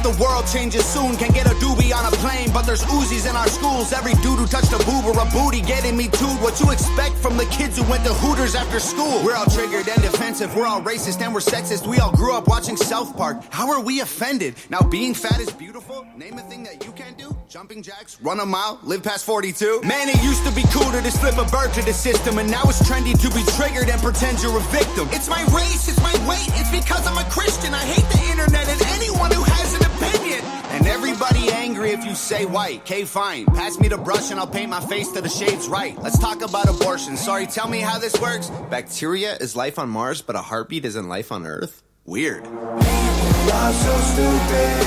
the world changes soon. Can't get a doobie on a plane, but there's Uzis in our schools. Every dude who touched a boob or a booty getting me too. What you expect from the kids who went to Hooters after school? We're all triggered and defensive, we're all racist and we're sexist. We all grew up watching South Park. How are we offended? Now being fat is beautiful? Name a thing that you can't do? Jumping jacks, run a mile, live past 42? Man, it used to be cooler to slip a bird to the system, and now it's trendy to be triggered and pretend you're a victim. It's my race, it's my weight, it's because I'm a Christian. I hate the internet and anyone who has an opinion. And everybody angry if you say white. Okay, fine. Pass me the brush and I'll paint my face to the shades right. Let's talk about abortion. Sorry, tell me how this works. Bacteria is life on Mars, but a heartbeat isn't life on Earth? Weird. Y'all so stupid.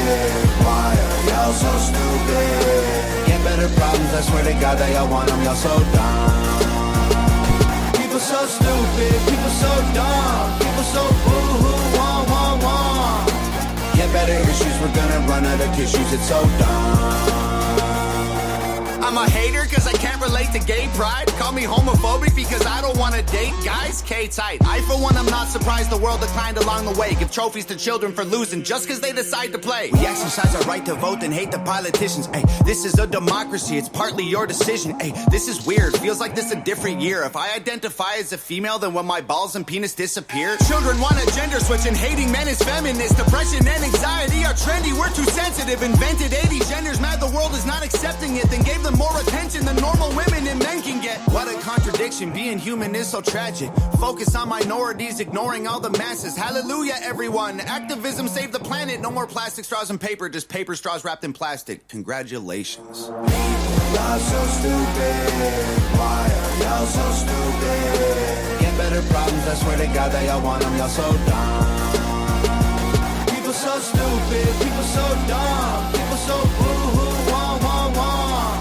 Why are y'all so stupid? Get better problems, I swear to God that y'all want them. Y'all so dumb. People so stupid. People so dumb. People so boo-hoo, wah, wah, wah. Get better issues, we're gonna run out of tissues. It's so dumb. I'm a hater cause I can't relate to gay pride. Call me homophobic because I don't wanna date guys. K-tight. I for one am not surprised the world declined along the way. Give trophies to children for losing just cause they decide to play. We exercise our right to vote and hate the politicians. Ay, this is a democracy, it's partly your decision. Ay, this is weird, feels like this a different year. If I identify as a female, then when my balls and penis disappear. Children want a gender switch and hating men is feminist. Depression and anxiety are trendy, we're too sensitive. Invented 80 genders, mad the world is not accepting it. Then gave them more attention than normal women and men can get. What a contradiction, being human is so tragic. Focus on minorities, ignoring all the masses. Hallelujah, everyone. Activism saved the planet. No more plastic straws and paper, just paper straws wrapped in plastic. Congratulations. Y'all so stupid. Why are y'all so stupid? Get better problems, I swear to God that y'all want them. Y'all so dumb. People so stupid. People so dumb. People so boo-hoo, wah, wah, wah.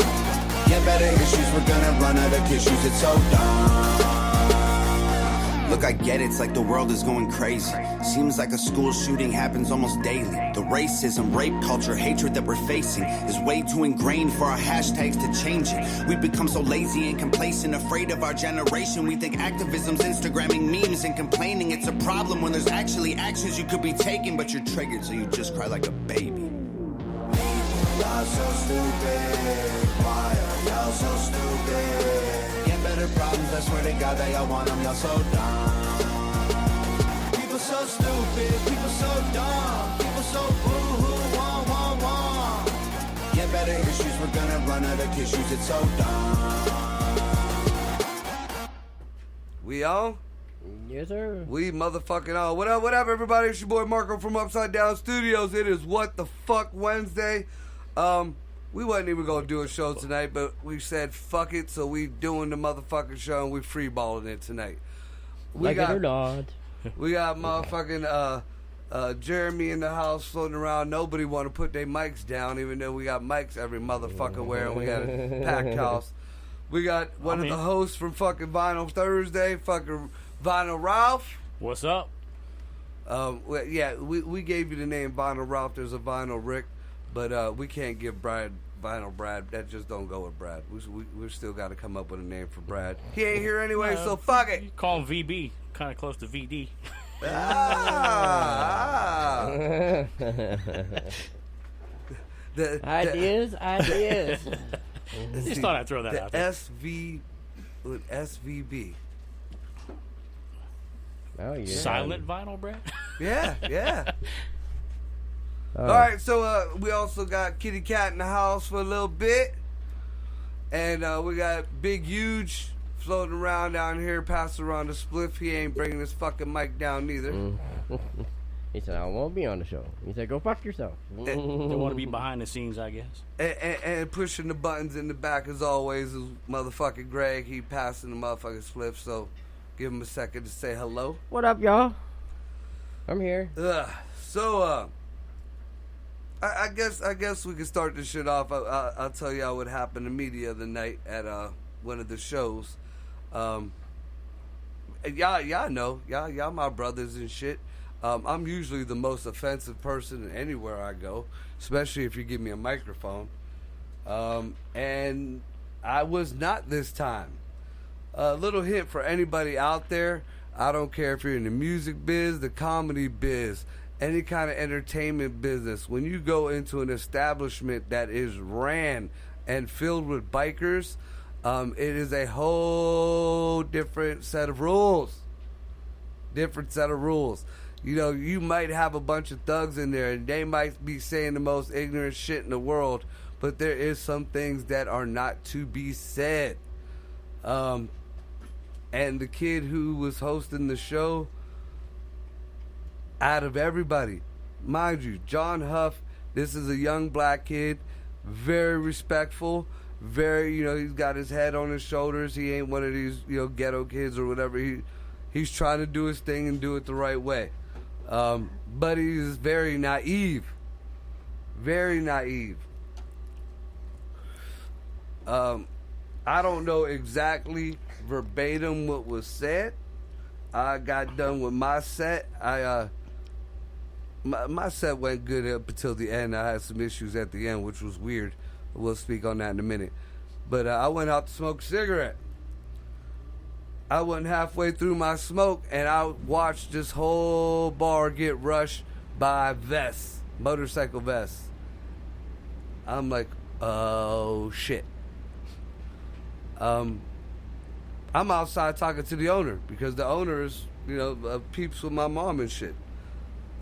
Get better issues, we're gonna run out of tissues. It's so dumb. Look, I get it, it's like the world is going crazy. Seems like a school shooting happens almost daily. The racism, rape culture, hatred that we're facing is way too ingrained for our hashtags to change it. We've become so lazy and complacent, afraid of our generation. We think activism's Instagramming memes and complaining. It's a problem when there's actually actions you could be taking, but you're triggered so you just cry like a baby. Y'all so stupid. Why are y'all so stupid? Get better problems, I swear to God that y'all want them. Y'all so dumb. People so stupid. People so dumb. People so boo-hoo, wah, wah, wah. Get better issues, we're gonna run out of tissues. It's so dumb. We on? Yes, sir. We motherfucking on. What up, everybody? It's your boy Marco from Upside Down Studios. It is What the Fuck Wednesday. We wasn't even gonna do a show tonight, but we said fuck it, so we doing the motherfucking show and we freeballing it tonight. Like it or not. We got motherfucking Jeremy in the house floating around. Nobody want to put their mics down, even though we got mics every motherfucker where we got a packed house. We got one of the hosts from fucking Vinyl Thursday, fucking Vinyl Ralph. What's up? Yeah, we gave you the name Vinyl Ralph. There's a Vinyl Rick, but we can't give Brad Vinyl Brad. That just don't go with Brad. We still got to come up with a name for Brad. He ain't here anyway, so fuck it. You call him VB, kind of close to VD. Ideas. Just thought I'd throw that out there. SVB. Oh, yeah. Silent Vinyl Brad? Yeah. All right, so we also got Kitty Cat in the house for a little bit. And we got Big Huge floating around down here, passing around the spliff. He ain't bringing his fucking mic down neither. He said, I won't be on the show. He said, go fuck yourself. Don't want to be behind the scenes, I guess. And pushing the buttons in the back, as always, is motherfucking Greg. He passing the motherfucking spliff, so give him a second to say hello. What up, y'all? I'm here. So, I guess we can start this shit off. I'll tell y'all what happened to me the other night at one of the shows. Y'all know, y'all my brothers and shit. I'm usually the most offensive person anywhere I go, especially if you give me a microphone. And I was not this time. A little hint for anybody out there. I don't care if you're in the music biz, the comedy biz. any kind of entertainment business, when you go into an establishment that is ran and filled with bikers, it is a whole different set of rules. Different set of rules. You know, you might have a bunch of thugs in there, and they might be saying the most ignorant shit in the world, but there is some things that are not to be said. And the kid who was hosting the show, out of everybody, mind you, John Huff, this is a young black kid, very respectful, very, you know, he's got his head on his shoulders. He ain't one of these, you know, ghetto kids or whatever. He's trying to do his thing and do it the right way. But he's very naive. Very naive. I don't know exactly verbatim what was said. I got done with my set. My set went good up until the end. I had some issues at the end, which was weird. We'll speak on that in a minute. But I went out to smoke a cigarette. I wasn't halfway through my smoke, and I watched this whole bar get rushed by vests, motorcycle vests. I'm like, oh, shit. I'm outside talking to the owner, because the owner is, you know, peeps with my mom and shit.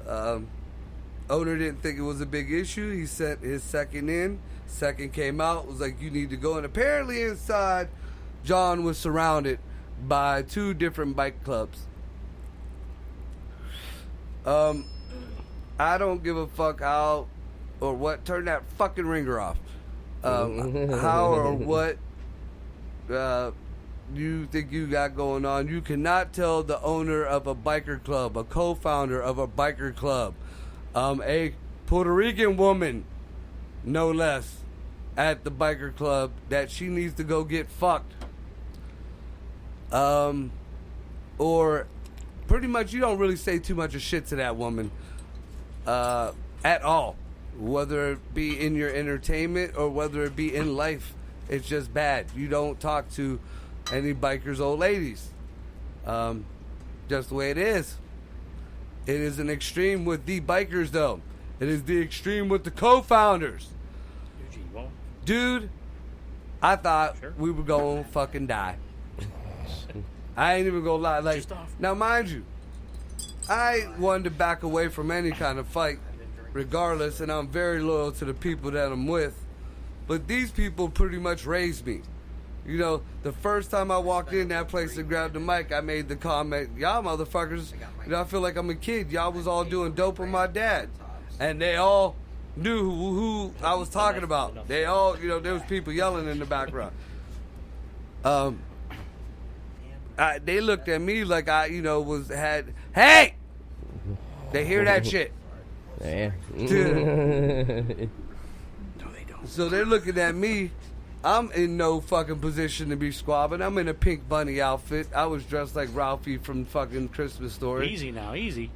Owner didn't think it was a big issue. He sent his second in. Second came out, was like, you need to go. And apparently inside, John was surrounded by 2 different bike clubs. I don't give a fuck how or what. Turn that fucking ringer off. How or what you think you got going on. You cannot tell the owner of a biker club, a co-founder of a biker club, a Puerto Rican woman, no less, at the biker club, that she needs to go get fucked. Or pretty much you don't really say too much of shit to that woman at all, whether it be in your entertainment or whether it be in life. It's just bad. You don't talk to any bikers' old ladies. Just the way it is. It is an extreme with the bikers, though. It is the extreme with the co-founders. Dude, I thought we were going to fucking die. I ain't even gonna lie. Like, now, mind you, I wanted to back away from any kind of fight, regardless, and I'm very loyal to the people that I'm with. But these people pretty much raised me. You know, the first time I walked in that place and grabbed the mic, I made the comment, y'all motherfuckers, you know, I feel like I'm a kid. Y'all was all doing dope with my dad. And they all knew who I was talking about. They all, you know, there was people yelling in the background. They looked at me like I, you know, hey! They hear that shit. Yeah. So they're looking at me. I'm in no fucking position to be squabbing. I'm in a pink bunny outfit. I was dressed like Ralphie from fucking Christmas Story. Easy now, easy.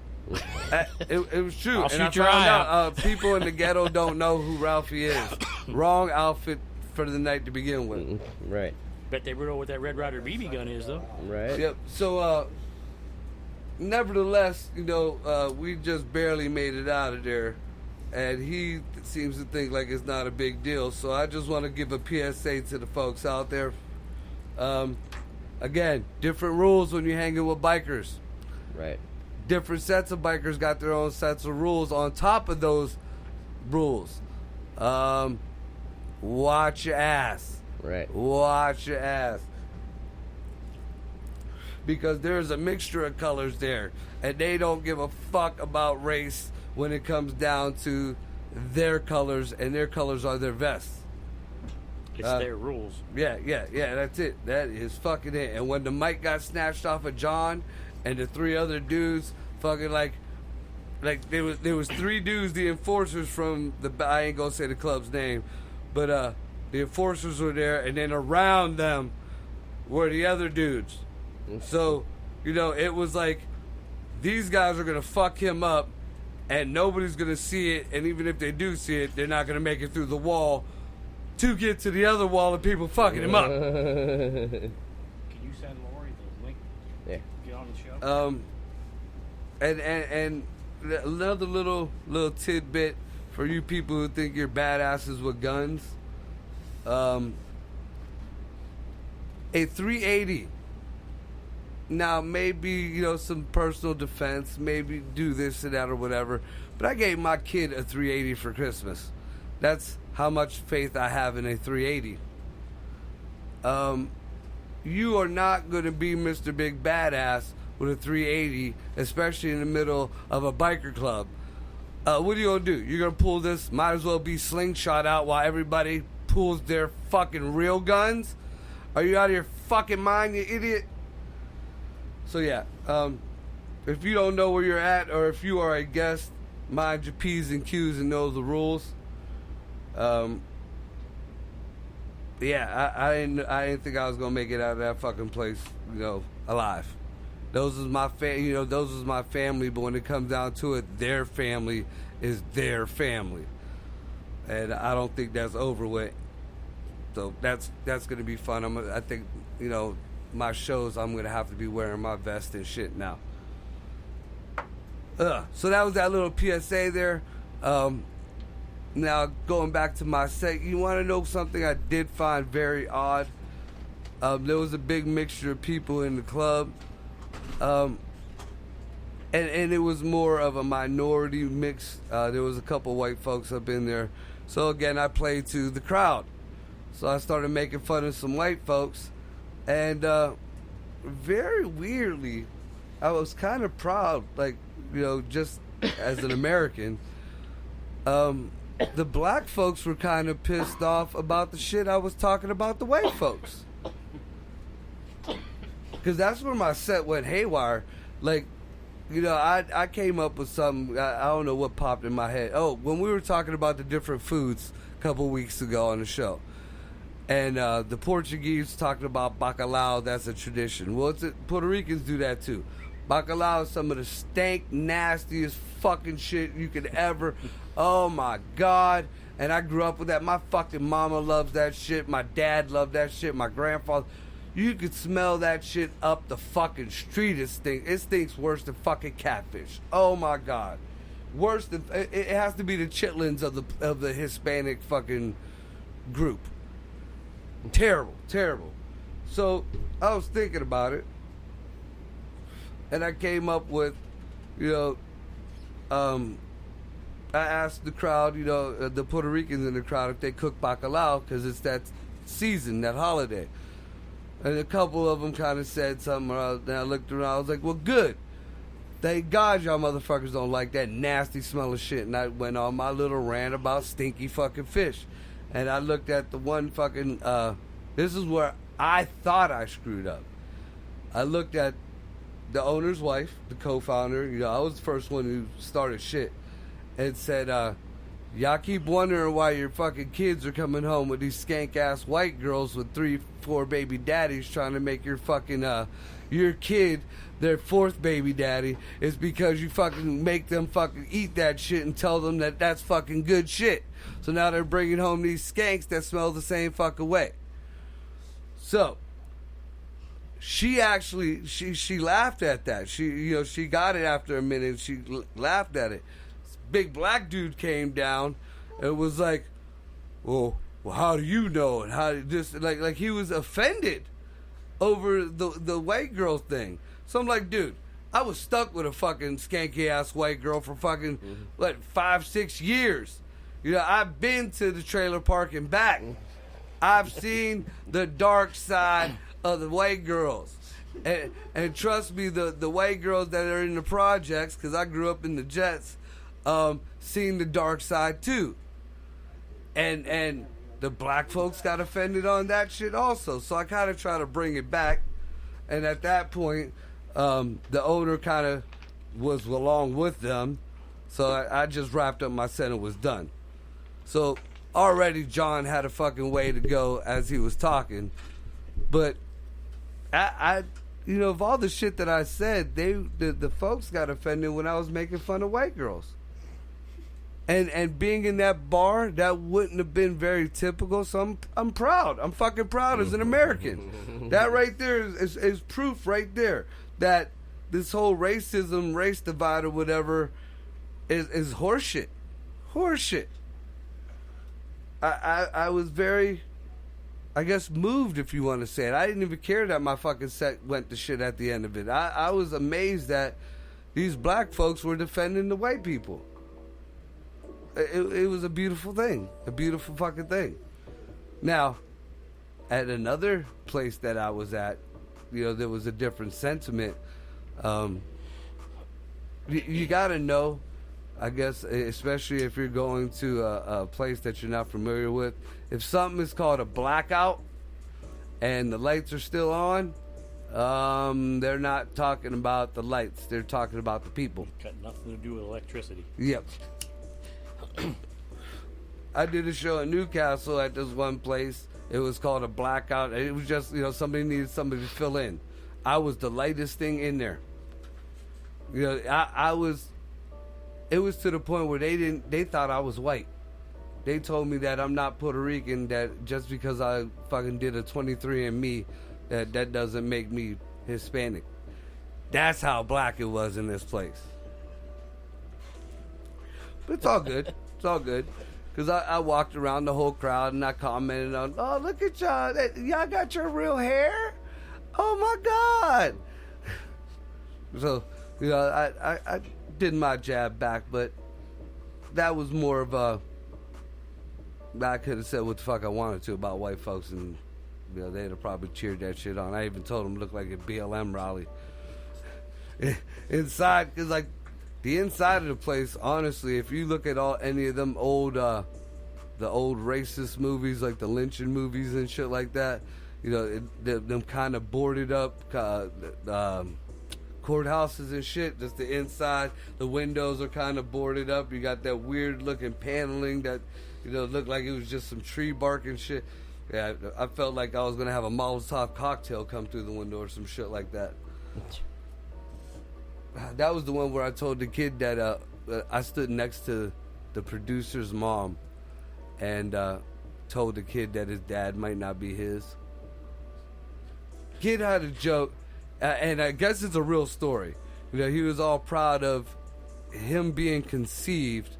It was true. I'll and I shoot your found eye out people in the ghetto don't know who Ralphie is. Wrong outfit for the night to begin with. Right. Bet they know what that Red Ryder BB gun is, though. Right. Yep. So, nevertheless, you know, we just barely made it out of there. And he seems to think like it's not a big deal. So I just want to give a PSA to the folks out there. Again, different rules when you're hanging with bikers. Right. Different sets of bikers got their own sets of rules on top of those rules. Watch your ass. Right. Watch your ass. Because there's a mixture of colors there. And they don't give a fuck about race when it comes down to their colors. And their colors are their vests. It's their rules. Yeah, that's it. That is fucking it. And when the mic got snatched off of John and the 3 other dudes fucking like there was 3 dudes, the enforcers from I ain't gonna say the club's name, but the enforcers were there, and then around them were the other dudes. So, you know, it was like these guys are going to fuck him up, and nobody's going to see it, and even if they do see it, they're not going to make it through the wall to get to the other wall of people fucking him up. Can you send Lori the link? Yeah. Get on the show? And another little tidbit for you people who think you're badasses with guns. A 380. Now, maybe, some personal defense, maybe do this and that or whatever, but I gave my kid a 380 for Christmas. That's how much faith I have in a 380. You are not going to be Mr. Big Badass with a 380, especially in the middle of a biker club. What are you going to do? You're going to pull this, might as well be slingshot out while everybody pulls their fucking real guns? Are you out of your fucking mind, you idiot? So yeah, if you don't know where you're at, or if you are a guest, mind your P's and Q's and know the rules. Yeah, I didn't think I was gonna make it out of that fucking place, alive. Those is my those is my family, but when it comes down to it, their family is their family, and I don't think that's over with. So that's gonna be fun. I think my shows, I'm gonna have to be wearing my vest and shit now. So that was that little PSA there. Now going back to my set, you want to know something I did find very odd? There was a big mixture of people in the club, and it was more of a minority mix. There was a couple white folks up in there. So again, I played to the crowd. So I started making fun of some white folks. And very weirdly, I was kind of proud, just as an American. The black folks were kind of pissed off about the shit I was talking about the white folks. Because that's where my set went haywire. I came up with something, I don't know what popped in my head. Oh, when we were talking about the different foods a couple weeks ago on the show. And the Portuguese talking about bacalhau, that's a tradition. Well, Puerto Ricans do that too. Bacalhau is some of the stank, nastiest fucking shit you could ever. Oh my God. And I grew up with that. My fucking mama loves that shit. My dad loved that shit. My grandfather. You could smell that shit up the fucking street. It stinks worse than fucking catfish. Oh my God. Worse than. It has to be the chitlins of the Hispanic fucking group. Terrible. So I was thinking about it, and I came up with, I asked the crowd, the Puerto Ricans in the crowd, if they cook bacalhau, because it's that season, that holiday. And a couple of them kind of said something, and I looked around, I was like, well, good. Thank God y'all motherfuckers don't like that nasty smell of shit. And I went on my little rant about stinky fucking fish. And I looked at the one fucking, this is where I thought I screwed up. I looked at the owner's wife, the co-founder, I was the first one who started shit, and said, y'all keep wondering why your fucking kids are coming home with these skank-ass white girls with 3-4 baby daddies trying to make your fucking, your kid their 4th baby daddy. Is because you fucking make them fucking eat that shit and tell them that that's fucking good shit. So now they're bringing home these skanks that smell the same fucking way. So she actually she laughed at that. She got it after a minute. She laughed at it. This big black dude came down and was like, well, how do you know? And how this like he was offended over the white girl thing. So I'm like, dude, I was stuck with a fucking skanky ass white girl for fucking 5-6 years. I've been to the trailer park and back. I've seen the dark side of the white girls. And trust me, the white girls that are in the projects, because I grew up in the Jets, seen the dark side too. And the black folks got offended on that shit also. So I kind of try to bring it back. And at that point, the owner kind of was along with them. So I just wrapped up my set and was done. So already John had a fucking way to go as he was talking. But I of all the shit that I said, the folks got offended when I was making fun of white girls. And being in that bar, that wouldn't have been very typical. So I'm proud. I'm fucking proud as an American. That right there is proof right there that this whole racism, race divide or whatever, is horseshit. Horseshit. I was very, I guess, moved, if you want to say it. I didn't even care that my fucking set went to shit at the end of it. I was amazed that these black folks were defending the white people. It was a beautiful thing. A beautiful fucking thing. Now, at another place that I was at, there was a different sentiment. You got to know, I guess, especially if you're going to a place that you're not familiar with, if something is called a blackout and the lights are still on, they're not talking about the lights. They're talking about the people. Got nothing to do with electricity. Yep. I did a show in Newcastle at this one place. It was called a blackout. It was just, somebody needed somebody to fill in. I was the lightest thing in there. I was, it was to the point where they thought I was white. They told me that I'm not Puerto Rican, that just because I fucking did a 23andMe, that doesn't make me Hispanic. That's how black it was in this place. But it's all good. It's all good. Because I walked around the whole crowd and I commented on, oh, look at y'all. Y'all got your real hair? Oh, my God. So, I did my jab back, but that was more of a, I could have said what the fuck I wanted to about white folks, and they'd have probably cheered that shit on. I even told them it looked like a BLM rally. Inside, because like, the inside of the place, honestly, if you look at any of them old, the old racist movies, like the lynching movies and shit like that, them kind of boarded up courthouses and shit, just the inside, the windows are kind of boarded up. You got that weird looking paneling that, looked like it was just some tree bark and shit. Yeah, I felt like I was going to have a Molotov cocktail come through the window or some shit like that. That was the one where I told the kid that I stood next to the producer's mom and told the kid that his dad might not be his. Kid had a joke, and I guess it's a real story. He was all proud of him being conceived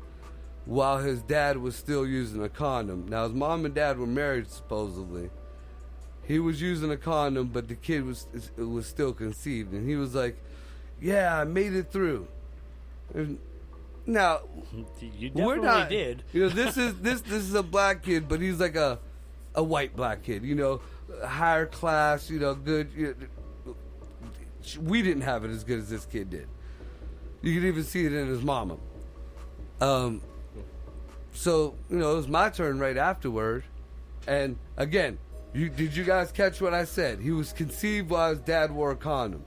while his dad was still using a condom. Now, his mom and dad were married, supposedly. He was using a condom, but the kid was still conceived, and he was like, yeah, I made it through. Now, you we're definitely not, did. This is a black kid, but he's like a white black kid. Higher class. Good. We didn't have it as good as this kid did. You could even see it in his mama. So it was my turn right afterward, and again, did you guys catch what I said? He was conceived while his dad wore a condom.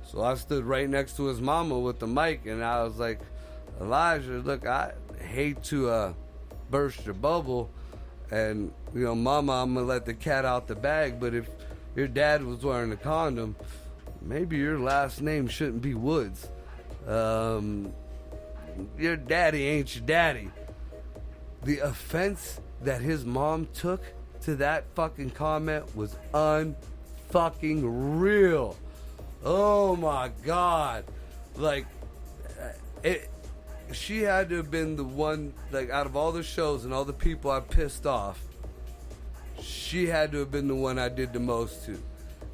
So I stood right next to his mama with the mic, and I was like, Elijah, look, I hate to burst your bubble, and, mama, I'm going to let the cat out the bag, but if your dad was wearing a condom, maybe your last name shouldn't be Woods. Your daddy ain't your daddy. The offense that his mom took to that fucking comment was unfucking real. Oh my God. Like, she had to have been the one, like, out of all the shows and all the people I pissed off, she had to have been the one I did the most to.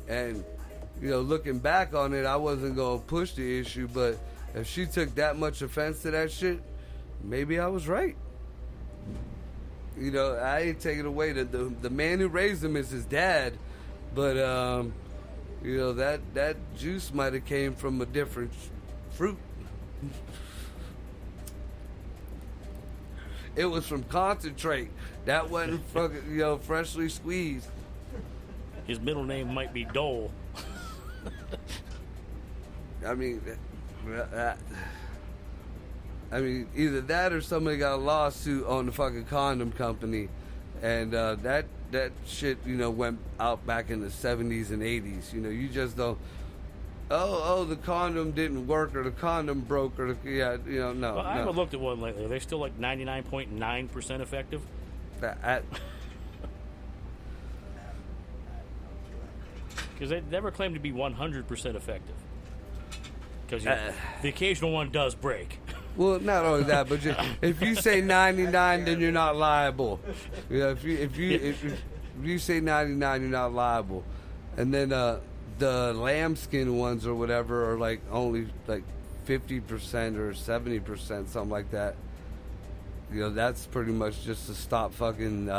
And, looking back on it, I wasn't going to push the issue, but if she took that much offense to that shit, maybe I was right. I ain't taking away that the man who raised him is his dad, but, that juice might have came from a different fruit. It was from concentrate. That wasn't fucking, freshly squeezed. His middle name might be Dole. I mean, either that or somebody got a lawsuit on the fucking condom company, and that shit, went out back in the 70s and 80s. You just don't. Oh, the condom didn't work, or the condom broke, or no. Well, I haven't looked at one lately. Are they still like 99.9% effective? Because they never claim to be 100% effective. Because the occasional one does break. Well, not only that, but if you say 99, then you're not liable. Yeah, if you say 99, you're not liable. And then the lambskin ones or whatever are like only like 50% or 70%, something like that. You know, that's pretty much just to stop fucking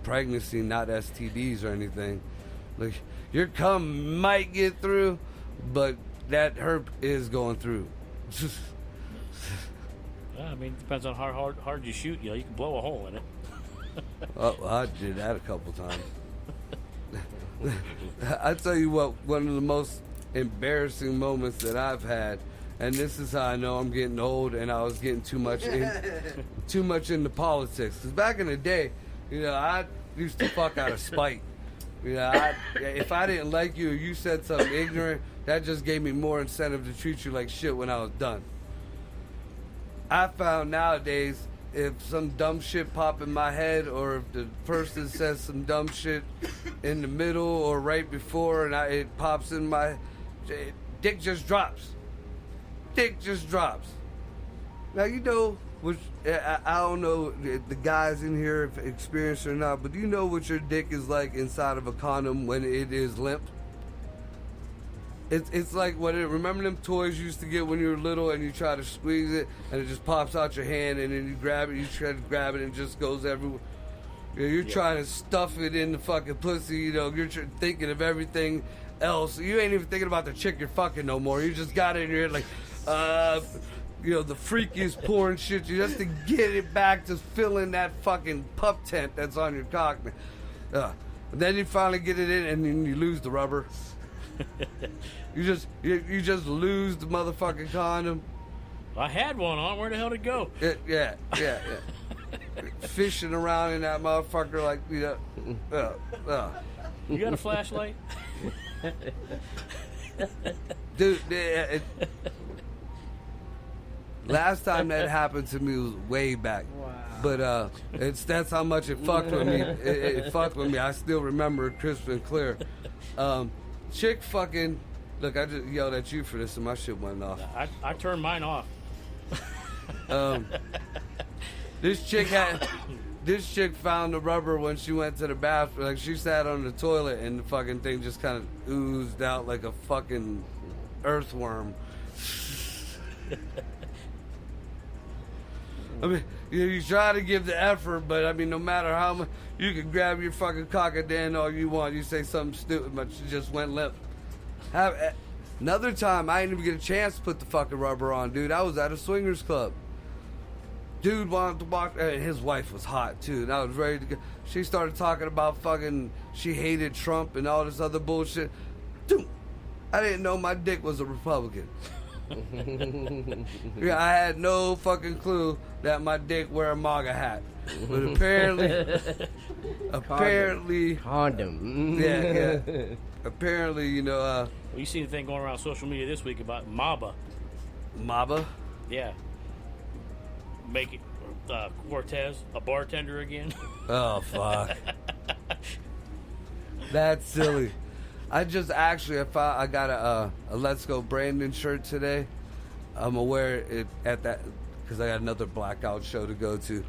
pregnancy, not STDs or anything. Like, your cum might get through, but that herp is going through. Yeah, I mean, it depends on how hard you shoot. You know, you can blow a hole in it. Oh, I did that a couple times. I tell you what, one of the most embarrassing moments that I've had, and this is how I know I'm getting old and I was getting too much into politics. Because back in the day, you know, I used to fuck out of spite. You know, if I didn't like you or you said something ignorant, that just gave me more incentive to treat you like shit when I was done. I found nowadays, if some dumb shit pop in my head, or if the person says some dumb shit in the middle or right before, and it pops in my, dick just drops. Dick just drops. Now, you know, which I don't know if the guys in here have experienced or not, but do you know what your dick is like inside of a condom when it is limp? It's like remember them toys you used to get when you were little and you try to squeeze it and it just pops out your hand and then you grab it, you try to grab it and it just goes everywhere. You know, you're trying to stuff it in the fucking pussy, you know, you're thinking of everything else. You ain't even thinking about the chick you're fucking no more. You just got it in your head like, you know, the freakiest porn shit just to get it back to filling that fucking pup tent that's on your cock. And then you finally get it in and then you lose the rubber. You just lose the motherfucking condom. I had one on. Where the hell did it go? Yeah. Fishing around in that motherfucker like, you know. You got a flashlight? Dude, last time that happened to me was way back. Wow. But that's how much it fucked with me. It fucked with me. I still remember it crisp and clear. Chick fucking... Look, I just yelled at you for this and my shit went off. I turned mine off. This chick found the rubber when she went to the bathroom. Like, she sat on the toilet and the fucking thing just kind of oozed out like a fucking earthworm. I mean, you try to give the effort, but I mean, no matter how much, you can grab your fucking cock at the end all you want. You say something stupid, but she just went limp. Another time, I didn't even get a chance to put the fucking rubber on, dude. I was at a swingers club. Dude wanted to walk, and his wife was hot too, and I was ready to go. She started talking about fucking, she hated Trump and all this other bullshit. Dude, I didn't know my dick was a Republican. Yeah, I had no fucking clue that my dick wear a MAGA hat. But apparently, condom. Yeah. Apparently, you know. Well, you seen the thing going around social media this week about MABA? MABA? Yeah. Make it Cortez a bartender again. Oh fuck. That's silly. I just actually I got a Let's Go Brandon shirt today. I'm gonna wear it at that because I got another blackout show to go to.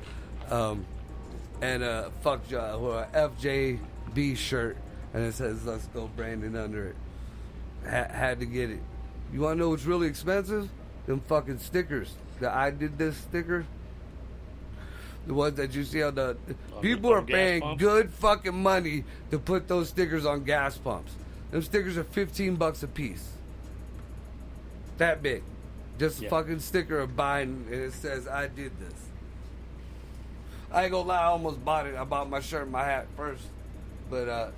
And fuck FJB shirt, and it says Let's Go Brandon under it. Had to get it. You wanna know what's really expensive? Them fucking stickers. The I did this sticker. The ones that you see on the people are paying good fucking money to put those stickers on gas pumps. Them stickers are $15 a piece. That big. Just a fucking sticker of Biden, and it says, I did this. I ain't gonna lie, I almost bought it. I bought my shirt and my hat first. But,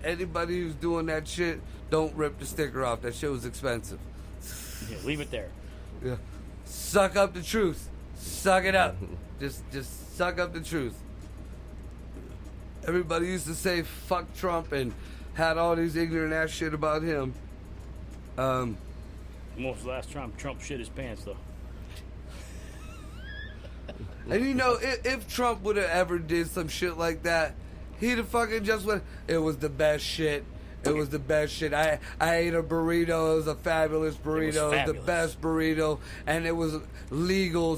anybody who's doing that shit, don't rip the sticker off. That shit was expensive. Yeah, leave it there. Yeah. Suck up the truth. Suck it up. Just suck up the truth. Everybody used to say fuck Trump and had all these ignorant ass shit about him. When was the last time Trump shit his pants, though? And you know, if Trump would have ever did some shit like that, he'd have fucking just went, it was the best shit. It was the best shit. I ate a burrito. It was a fabulous burrito. It was the best burrito. And it was legal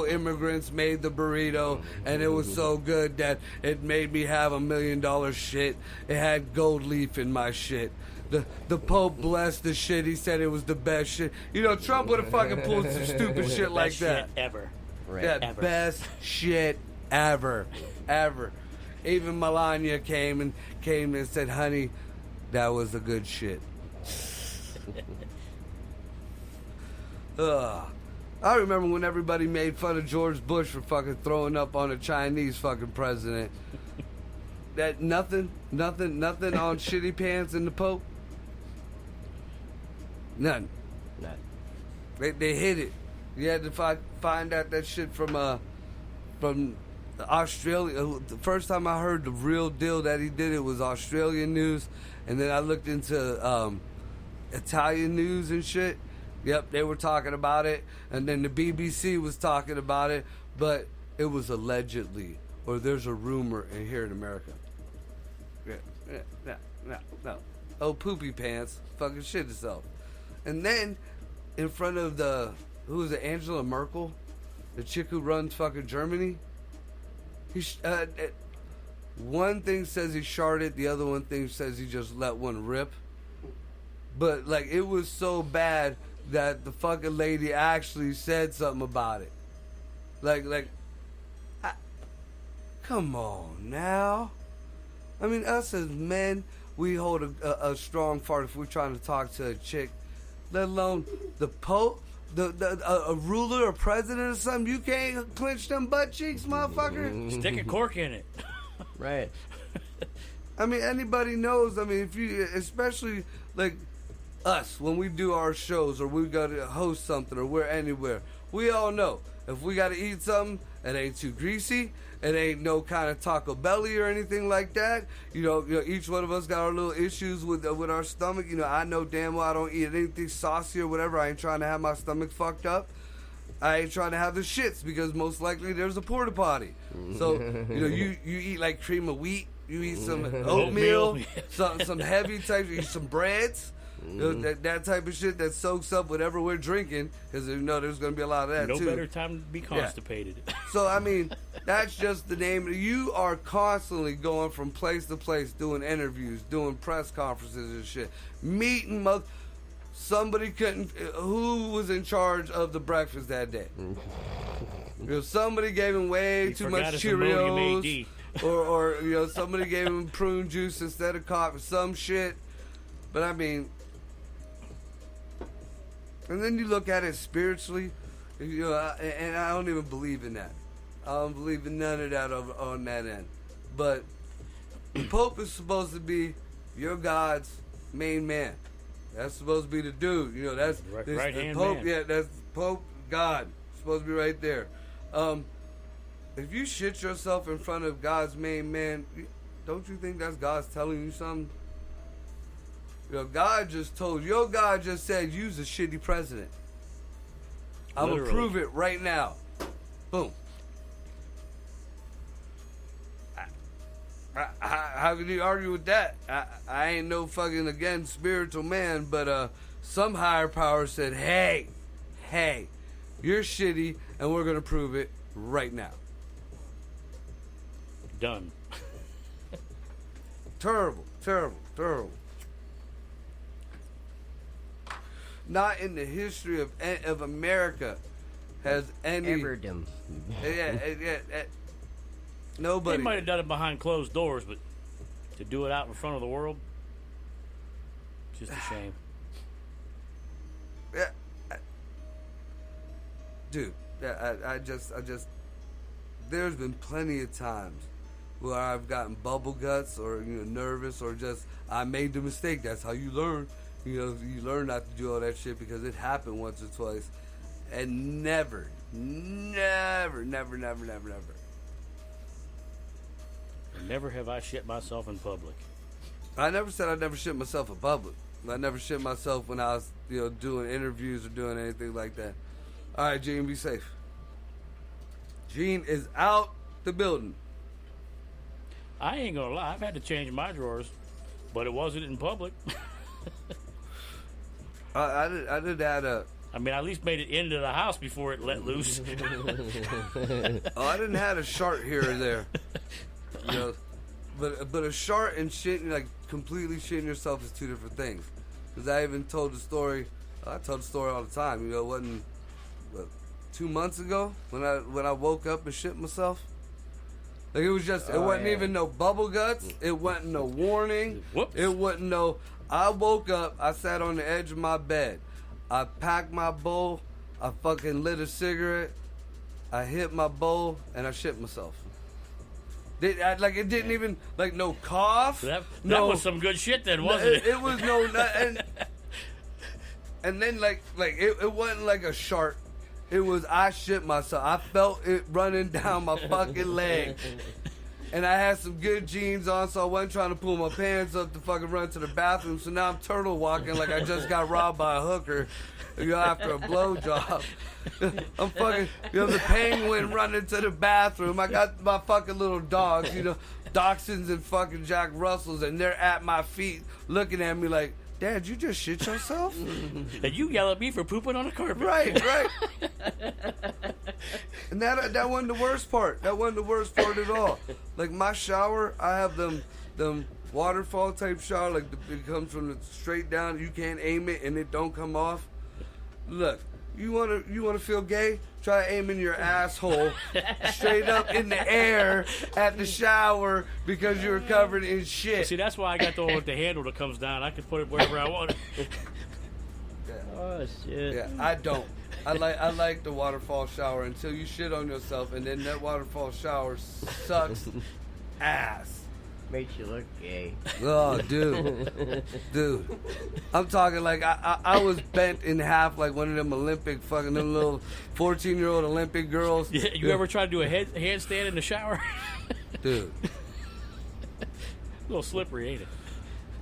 immigrants made the burrito. And it was so good that it made me have $1 million shit. It had gold leaf in my shit. The Pope blessed the shit. He said it was the best shit. You know, Trump would have fucking pulled some stupid shit like that. Shit ever. Right. Yeah, Ever. best shit ever. Even Melania came and said, honey, that was the good shit. I remember when everybody made fun of George Bush for fucking throwing up on a Chinese fucking president. That nothing on shitty pants in the Pope. None. They hid it. You had to find out that shit from Australia. The first time I heard the real deal that he did it was Australian news, and then I looked into Italian news and shit. Yep, they were talking about it, and then the BBC was talking about it, but it was allegedly, or there's a rumor in here in America. No. Oh, poopy pants, fucking shit itself. And then, in front of who is it, Angela Merkel, the chick who runs fucking Germany. One thing says he sharted, the other one thing says he just let one rip. But like, it was so bad that the fucking lady actually said something about it. Come on now. I mean, us as men, we hold a strong fart if we're trying to talk to a chick, let alone the Pope. A ruler, a president or something, you can't clench them butt cheeks, motherfucker. Stick a cork in it. Right. I mean, anybody knows. I mean, if you, especially like us, when we do our shows or we got to host something or we're anywhere, we all know if we got to eat something, it ain't too greasy. It ain't no kind of Taco Belly or anything like that. You know, each one of us got our little issues with our stomach. You know, I know damn well I don't eat anything saucy or whatever. I ain't trying to have my stomach fucked up. I ain't trying to have the shits because most likely there's a porta potty. So, you know, you eat like cream of wheat. You eat some oatmeal, some heavy type. You eat some breads. You know, that type of shit that soaks up whatever we're drinking, because you know there's going to be a lot of that too. No better time to be constipated. Yeah. So I mean, that's just the name. You are constantly going from place to place, doing interviews, doing press conferences and shit, meeting somebody couldn't. Who was in charge of the breakfast that day? You know, somebody gave him way too much Cheerios, or you know, somebody gave him prune juice instead of coffee, some shit. But I mean. And then you look at it spiritually, you know, and I don't even believe in that. I don't believe in none of that on that end. But the Pope is supposed to be your God's main man. That's supposed to be the dude. You know, that's right-hand Pope. man. Yeah, that's Pope God. Supposed to be right there. If you shit yourself in front of God's main man, don't you think that's God's telling you something? Your God just said you's a shitty president. I'm going to prove it right now. Boom. How can you argue with that? I ain't no fucking, again, spiritual man, but some higher power said, hey, you're shitty, and we're going to prove it right now. Done. Terrible. Not in the history of America has any Everdom. Nobody. They might have done it behind closed doors, but to do it out in front of the world, just a shame. Yeah, dude. I just. There's been plenty of times where I've gotten bubble guts or nervous or just I made the mistake. That's how you learn. You know, you learn not to do all that shit because it happened once or twice. And never. Never have I shit myself in public. I never said I never shit myself in public. I never shit myself when I was, doing interviews or doing anything like that. All right, Gene, be safe. Gene is out the building. I ain't gonna lie, I've had to change my drawers But it wasn't in public. I did that. I mean, I at least made it into the house before it let loose. I didn't have a shart here or there. You know, but a shart and shitting, like completely shitting yourself, is two different things. Because I even told the story. I tell the story all the time. You know, it wasn't 2 months ago when I woke up and shit myself. Like it was just, it wasn't even no bubble guts. It wasn't no warning. Whoops. It wasn't no. I woke up. I sat on the edge of my bed. I packed my bowl. I fucking lit a cigarette. I hit my bowl and I shit myself. It didn't even, like, no cough. That was some good shit then, wasn't it? It was no, and then like it wasn't like a shark. It was, I shit myself. I felt it running down my fucking leg. And I had some good jeans on, so I wasn't trying to pull my pants up to fucking run to the bathroom. So now I'm turtle walking like I just got robbed by a hooker, you know, after a blowjob. I'm fucking, you know, the penguin running to the bathroom. I got my fucking little dogs, you know, Dachshunds and fucking Jack Russells, and they're at my feet looking at me like, Dad, you just shit yourself? And you yell at me for pooping on a carpet. Right. And that wasn't the worst part. That wasn't the worst part at all. Like my shower, I have them waterfall type shower, like it comes from the straight down. You can't aim it and it don't come off. Look, you wanna feel gay? Try aiming your asshole straight up in the air at the shower because you're covered in shit. See, that's why I got the one with the handle that comes down. I can put it wherever I want. Oh shit. Yeah, I don't. I like the waterfall shower until you shit on yourself, and then that waterfall shower sucks ass. Makes you look gay. Oh, dude. I'm talking like I was bent in half like one of them Olympic fucking them little 14-year-old Olympic girls. Yeah, you ever tried to do a handstand in the shower? Dude. A little slippery, ain't it?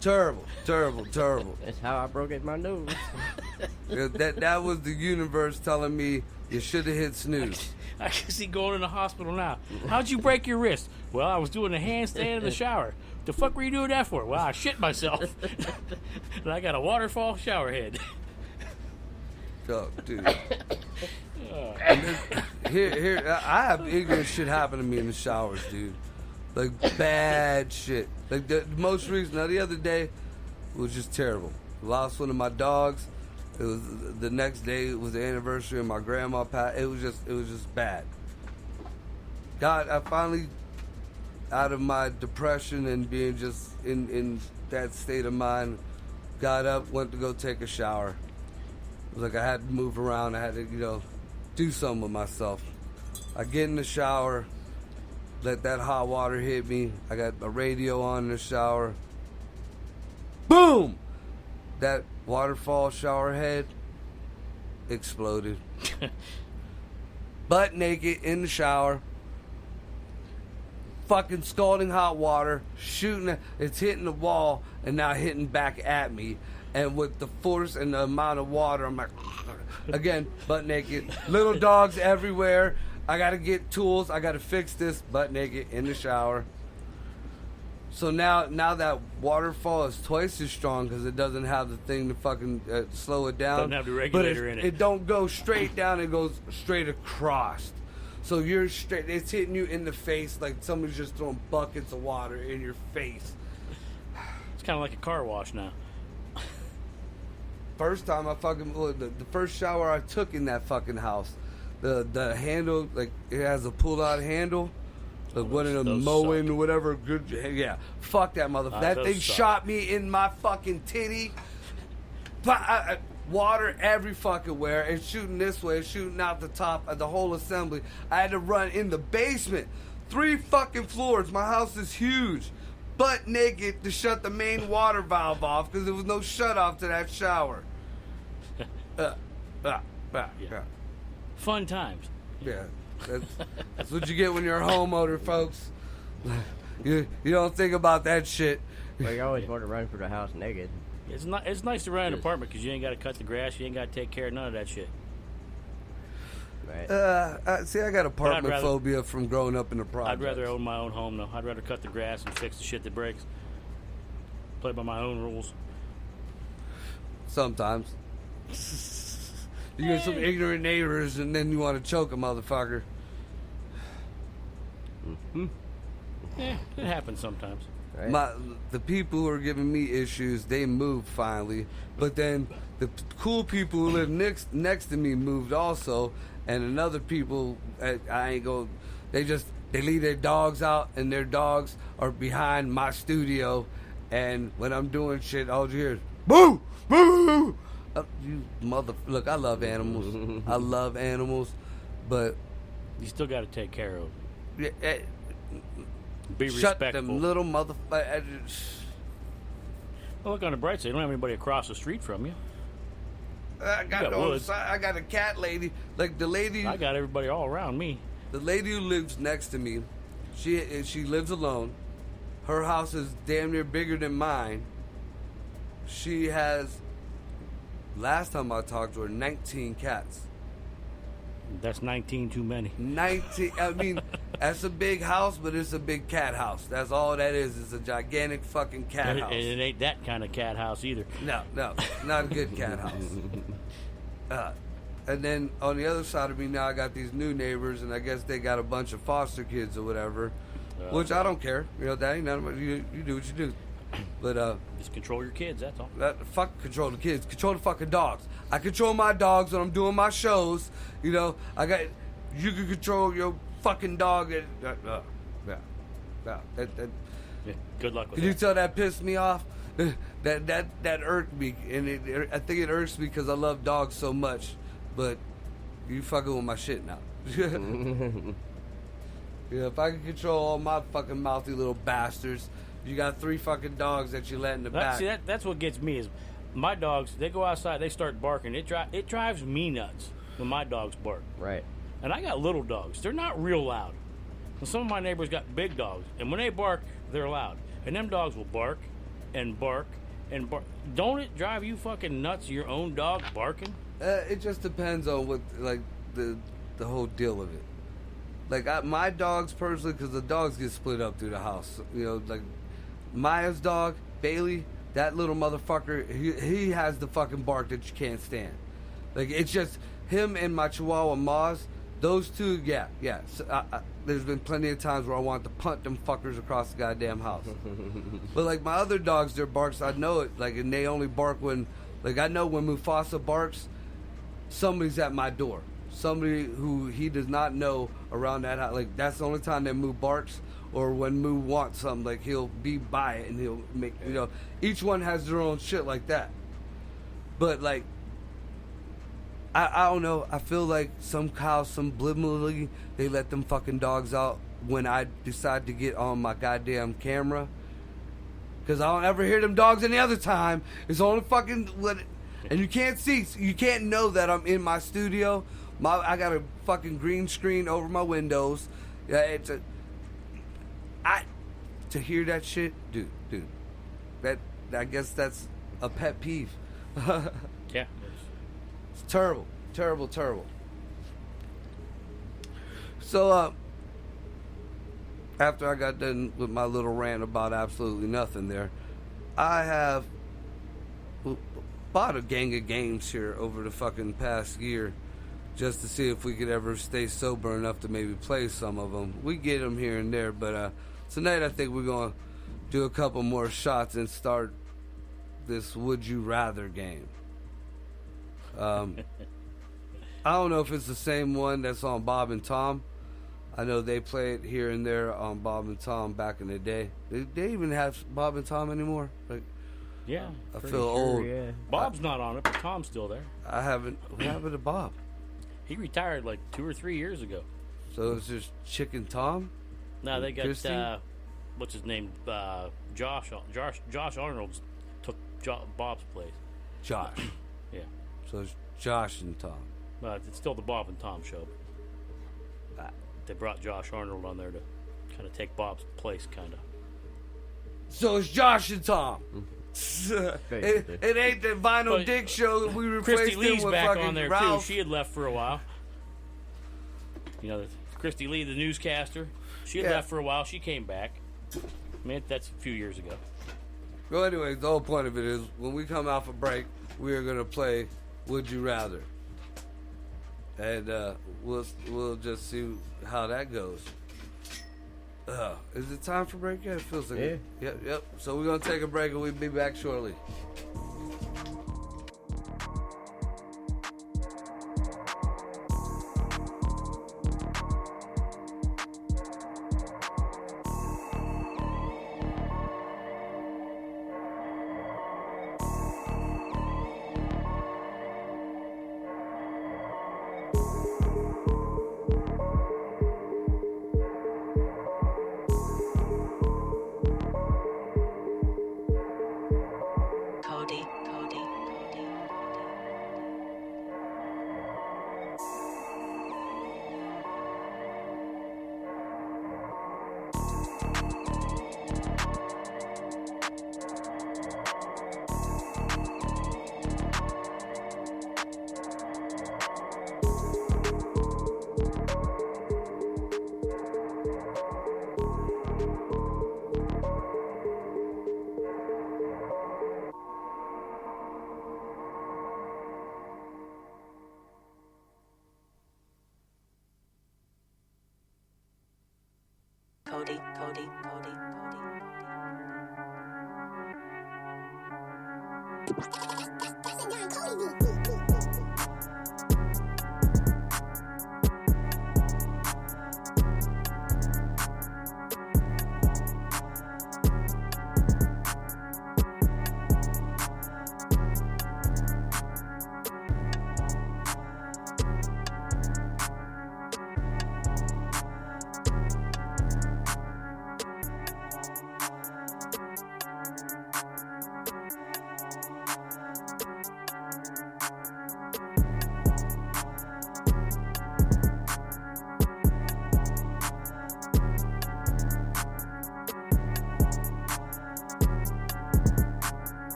Terrible. That's how I broke my nose. Yeah, that was the universe telling me you should have hit snooze. I can see going in the hospital now. How'd you break your wrist? Well, I was doing a handstand in the shower. The fuck were you doing that for? Well, I shit myself. And I got a waterfall shower head. Oh, dude. Here, I have ignorant shit happen to me in the showers, dude. Like, bad shit. Like, the most recent, now the other day, was just terrible. Lost one of my dogs. It was the next day. It was the anniversary of my grandma passed. It was just bad. God, I finally, out of my depression and being just in that state of mind, got up, went to go take a shower. It was like I had to move around. I had to, you know, do something with myself. I get in the shower, let that hot water hit me. I got a radio on in the shower. Boom! That waterfall shower head exploded. Butt naked in the shower. Fucking scalding hot water. Shooting. It's hitting the wall and now hitting back at me. And with the force and the amount of water, I'm like, again, butt naked. Little dogs everywhere. I gotta get tools. I gotta fix this. Butt naked in the shower. So now that waterfall is twice as strong because it doesn't have the thing to fucking slow it down. Doesn't have the regulator in it. It don't go straight down. It goes straight across. So you're straight. It's hitting you in the face like somebody's just throwing buckets of water in your face. It's kind of like a car wash now. First time I fucking the first shower I took in that fucking house, the handle, like it has a pull out handle. Like one of them mowing or whatever. Good, yeah. Fuck that motherfucker. That thing shot me in my fucking titty. Water every fucking where. It's shooting this way. It's shooting out the top of the whole assembly. I had to run in the basement. 3 fucking floors. My house is huge. Butt naked to shut the main water valve off because there was no shut off to that shower. Yeah. Fun times. Yeah. That's what you get when you're a homeowner, folks. You don't think about that shit. Well, you always want to run for the house naked. It's nice to rent an apartment because you ain't got to cut the grass. You ain't got to take care of none of that shit. Right. See, I got apartment phobia from growing up in the projects. I'd rather own my own home, though. I'd rather cut the grass and fix the shit that breaks. play by my own rules. Sometimes. You get some ignorant neighbors, and then you want to choke a motherfucker. Yeah, it happens sometimes. Right? The people who are giving me issues, they moved finally. But then the cool people who live next to me moved also, and another people, I ain't go. They leave their dogs out, and their dogs are behind my studio. And when I'm doing shit, all you hear is boo, boo. You look, I love animals. I love animals, but You still got to take care of them. Be shut respectful. them little motherfuckers. Well, look on the bright side. You don't have anybody across the street from you. I got got woods. I got a cat lady. Like the lady, I got everybody all around me. the lady who lives next to me. She lives alone. Her house is damn near bigger than mine. She has. Last time I talked to her, 19 cats. That's 19 too many. 19. I mean, that's a big house, but it's a big cat house. That's all that is. It's a gigantic fucking cat And house. it ain't that kind of cat house either. No, not a good cat house. And then on the other side of me now, I got these new neighbors, and I guess they got a bunch of foster kids or whatever, which I don't care. You know, that ain't none of you do what you do. But Just control your kids, that's all. fuck control the kids, control the fucking dogs. I control my dogs when I'm doing my shows. You know, you can control your fucking dog. Yeah. Yeah, good luck with Can you that. tell that pissed me off? That irked me, and I think it irks me because I love dogs so much. But you fucking with my shit now. Yeah, if I can control all my fucking mouthy little bastards, you got 3 fucking dogs that you let in the back. See, that's what gets me is my dogs. They go outside, they start barking. It drives me nuts when my dogs bark. Right. And I got little dogs. They're not real loud. And some of my neighbors got big dogs, and when they bark, they're loud. And them dogs will bark and bark and bark. Don't it drive you fucking nuts? Your own dog barking? It just depends on what, like, the whole deal of it. Like, my dogs personally, because the dogs get split up through the house. You know, like, Maya's dog, Bailey, that little motherfucker, he has the fucking bark that you can't stand. Like, it's just him and my Chihuahua Maz, those two, yeah. So, there's been plenty of times where I want to punt them fuckers across the goddamn house. But, like, my other dogs, their barks, I know it. Like, and they only bark when, like, I know when Mufasa barks, somebody's at my door. Somebody who he does not know around that house. Like, that's the only time that Moo barks, or when Moo wants something, like, he'll be by it and he'll make, you know, each one has their own shit like that. But, like, I don't know. I feel like some cows, subliminally, they let them fucking dogs out when I decide to get on my goddamn camera. Because I don't ever hear them dogs any other time. It's only fucking... And you can't see, you can't know that I'm in my studio. I got a fucking green screen over my windows. Yeah, to hear that shit, dude. That, I guess that's a pet peeve. Yeah. It's terrible. So, after I got done with my little rant about absolutely nothing there, I have bought a gang of games here over the fucking past year just to see if we could ever stay sober enough to maybe play some of them. We get them here and there, but tonight I think we're going to do a couple more shots and start this Would You Rather game. I don't know if it's the same one that's on Bob and Tom. I know they play it here and there on Bob and Tom back in the day. They even have Bob and Tom anymore? Like, Yeah. I feel old. Yeah. Bob's not on it, but Tom's still there. I haven't. What happened to Bob? He retired like 2 or 3 years ago. So it's just Chicken Tom? Now they got Christy? what's his name? Josh Arnold took Bob's place. Josh. Yeah. So it's Josh and Tom. It's still the Bob and Tom show. They brought Josh Arnold on there to kind of take Bob's place, kind of. So it's Josh and Tom. It ain't the Vinyl But Dick show that we replaced Christy him Lee's with back fucking on there Ralph. too. She had left for a while. You know, Christy Lee, the newscaster, she had Yeah. left for a while. She came back. I mean, that's a few years ago. Well, anyways, the whole point of it is when we come out for break, we are going to play Would You Rather. And we'll just see how that goes. Is it time for break yet? It feels like it. Yep. So we're going to take a break and we'll be back shortly.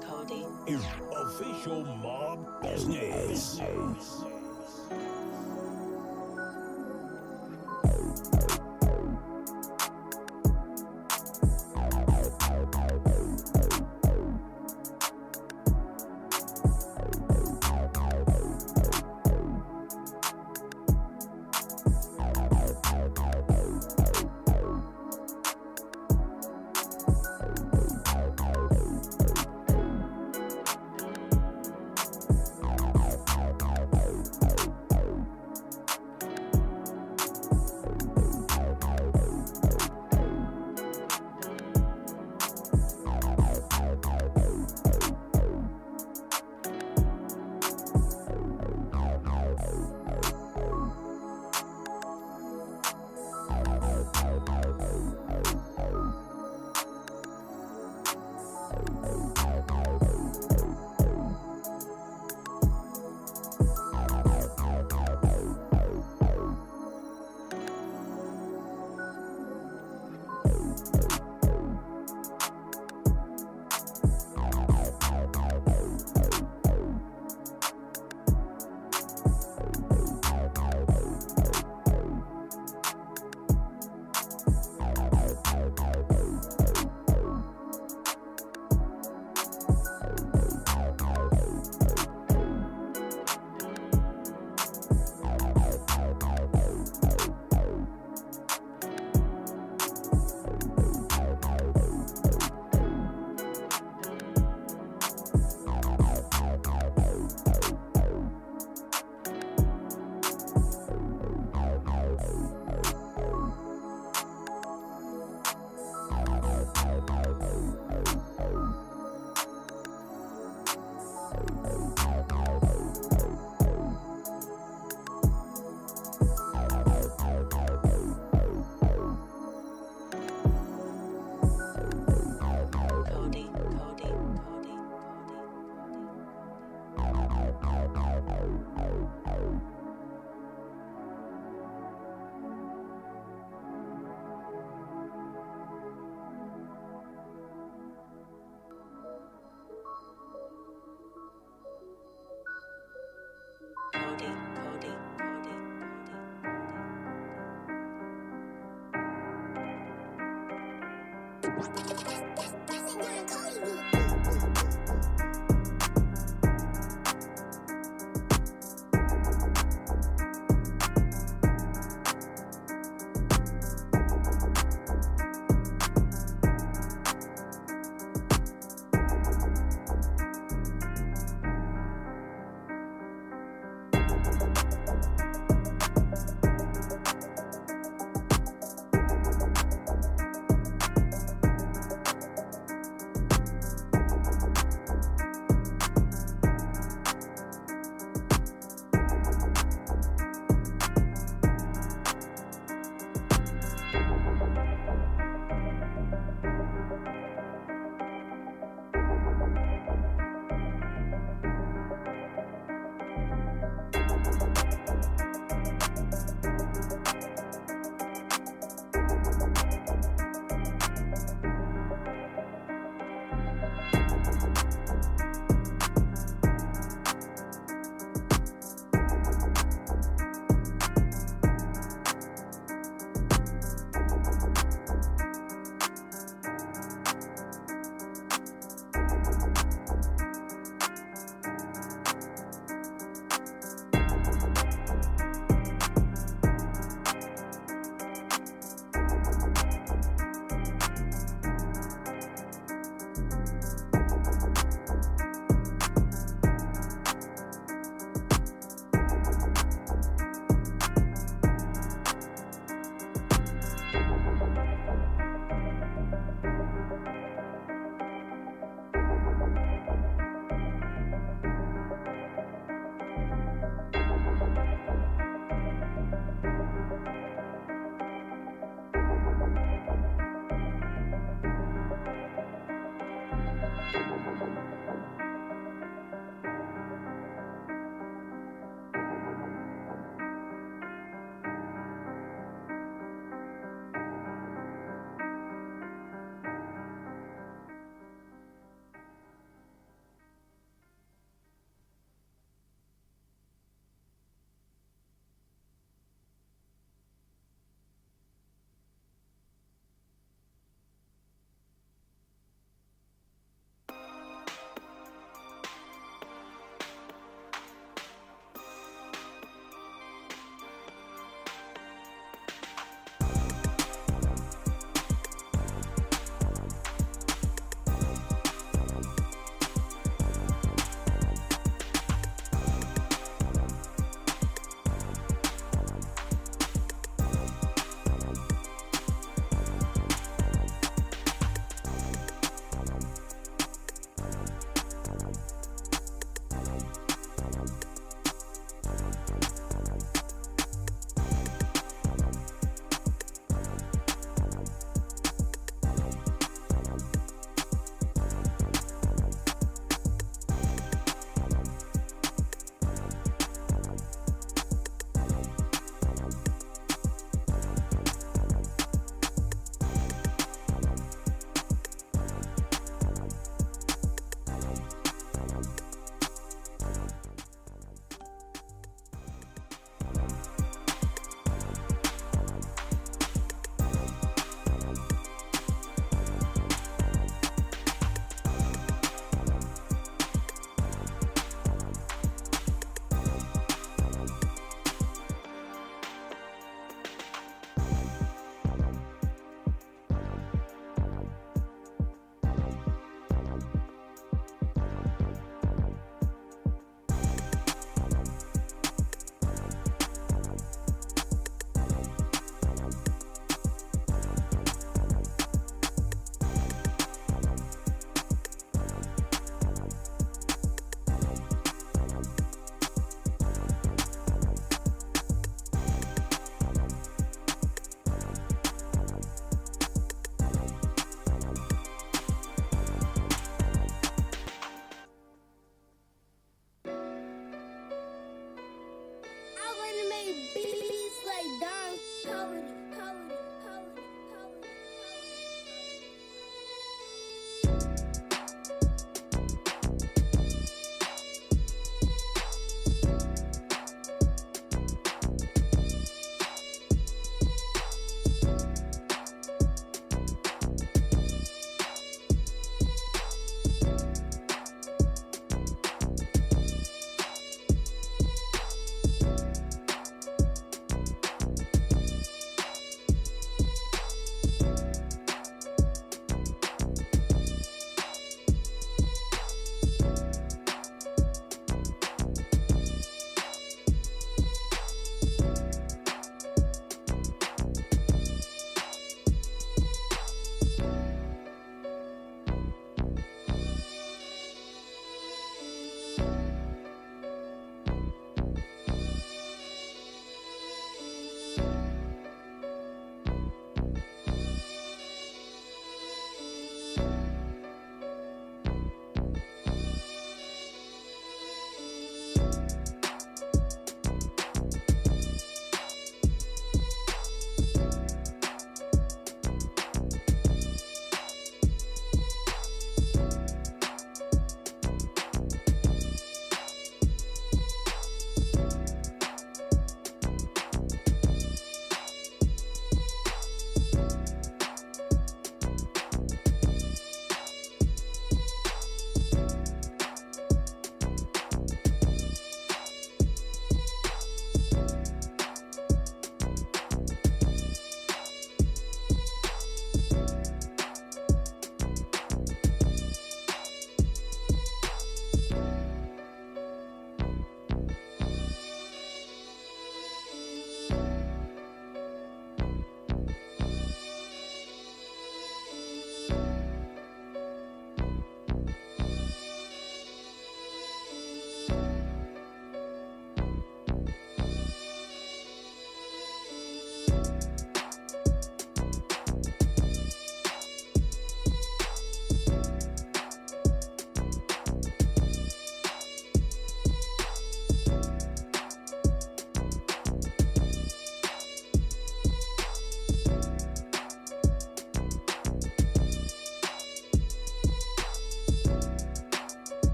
Cody is official mob business.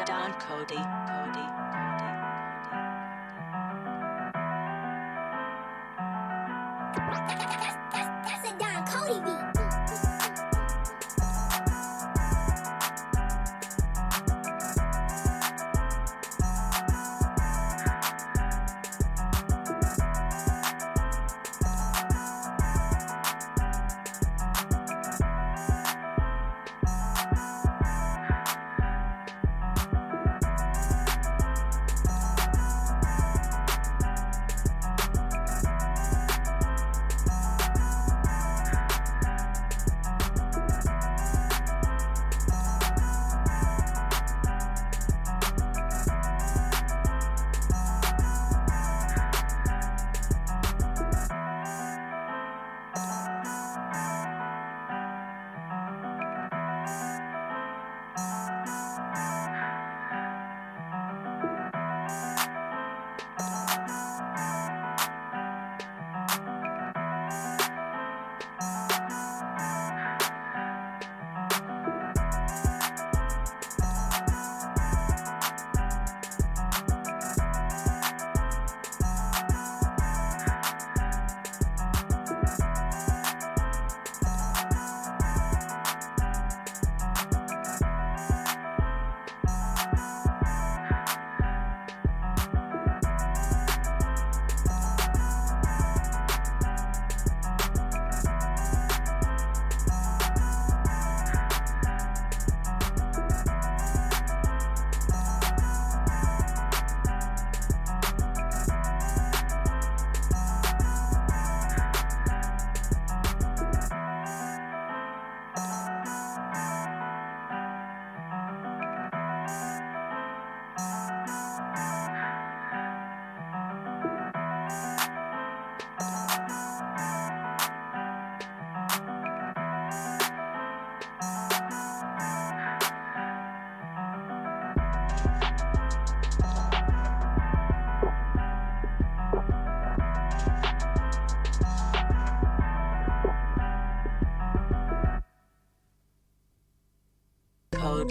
Don Cody. That's a Don Cody beat.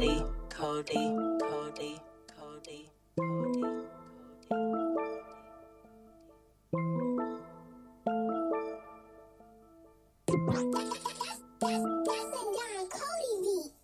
Cody, Cody, Cody, Cody, Cody. That's a Don Cody beat.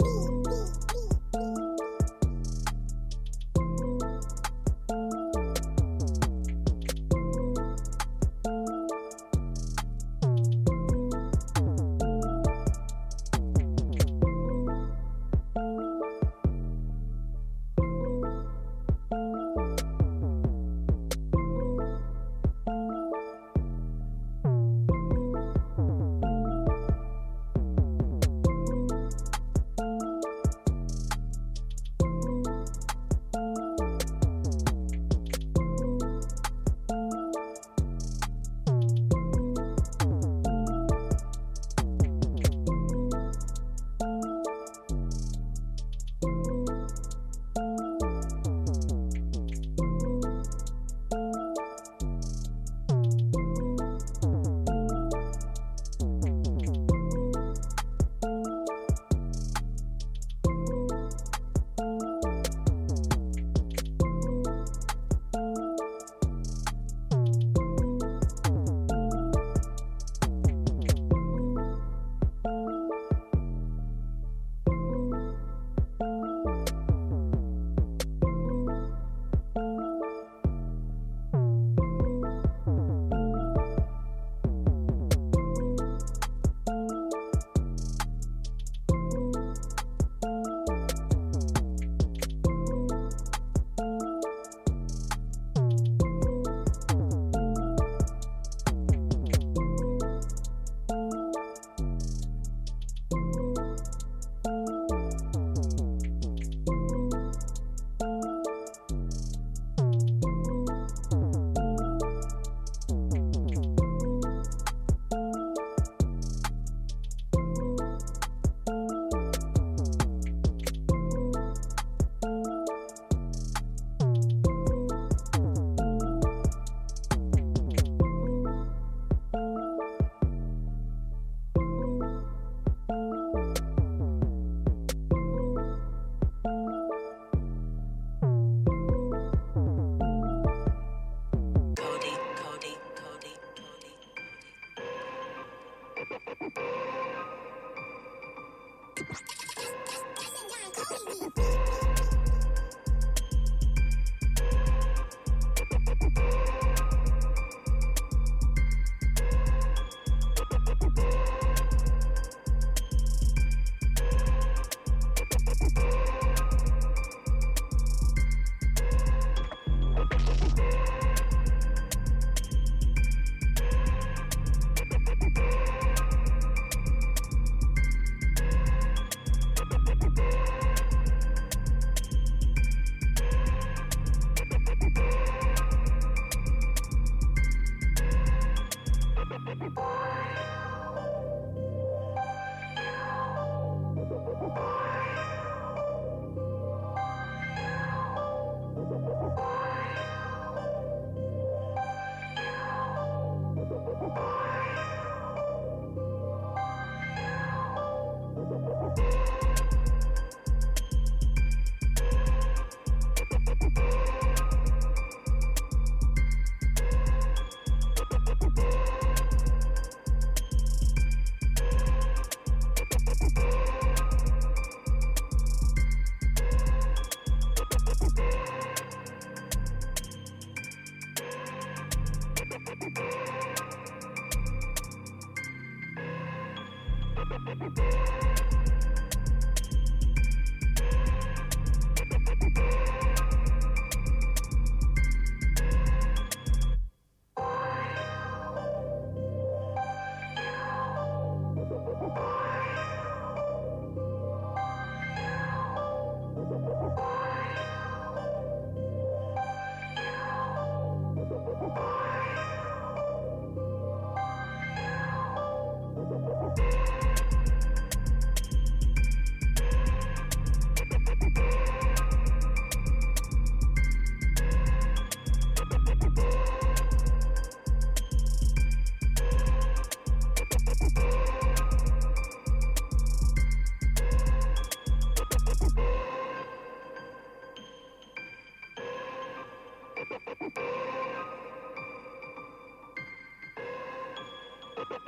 That's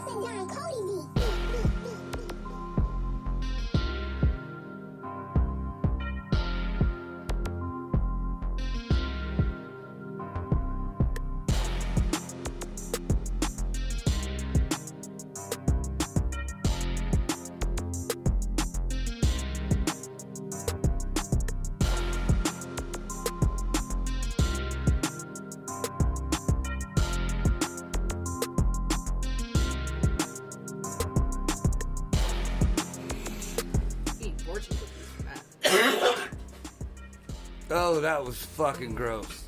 a Don Cody beat. Oh, that was fucking gross.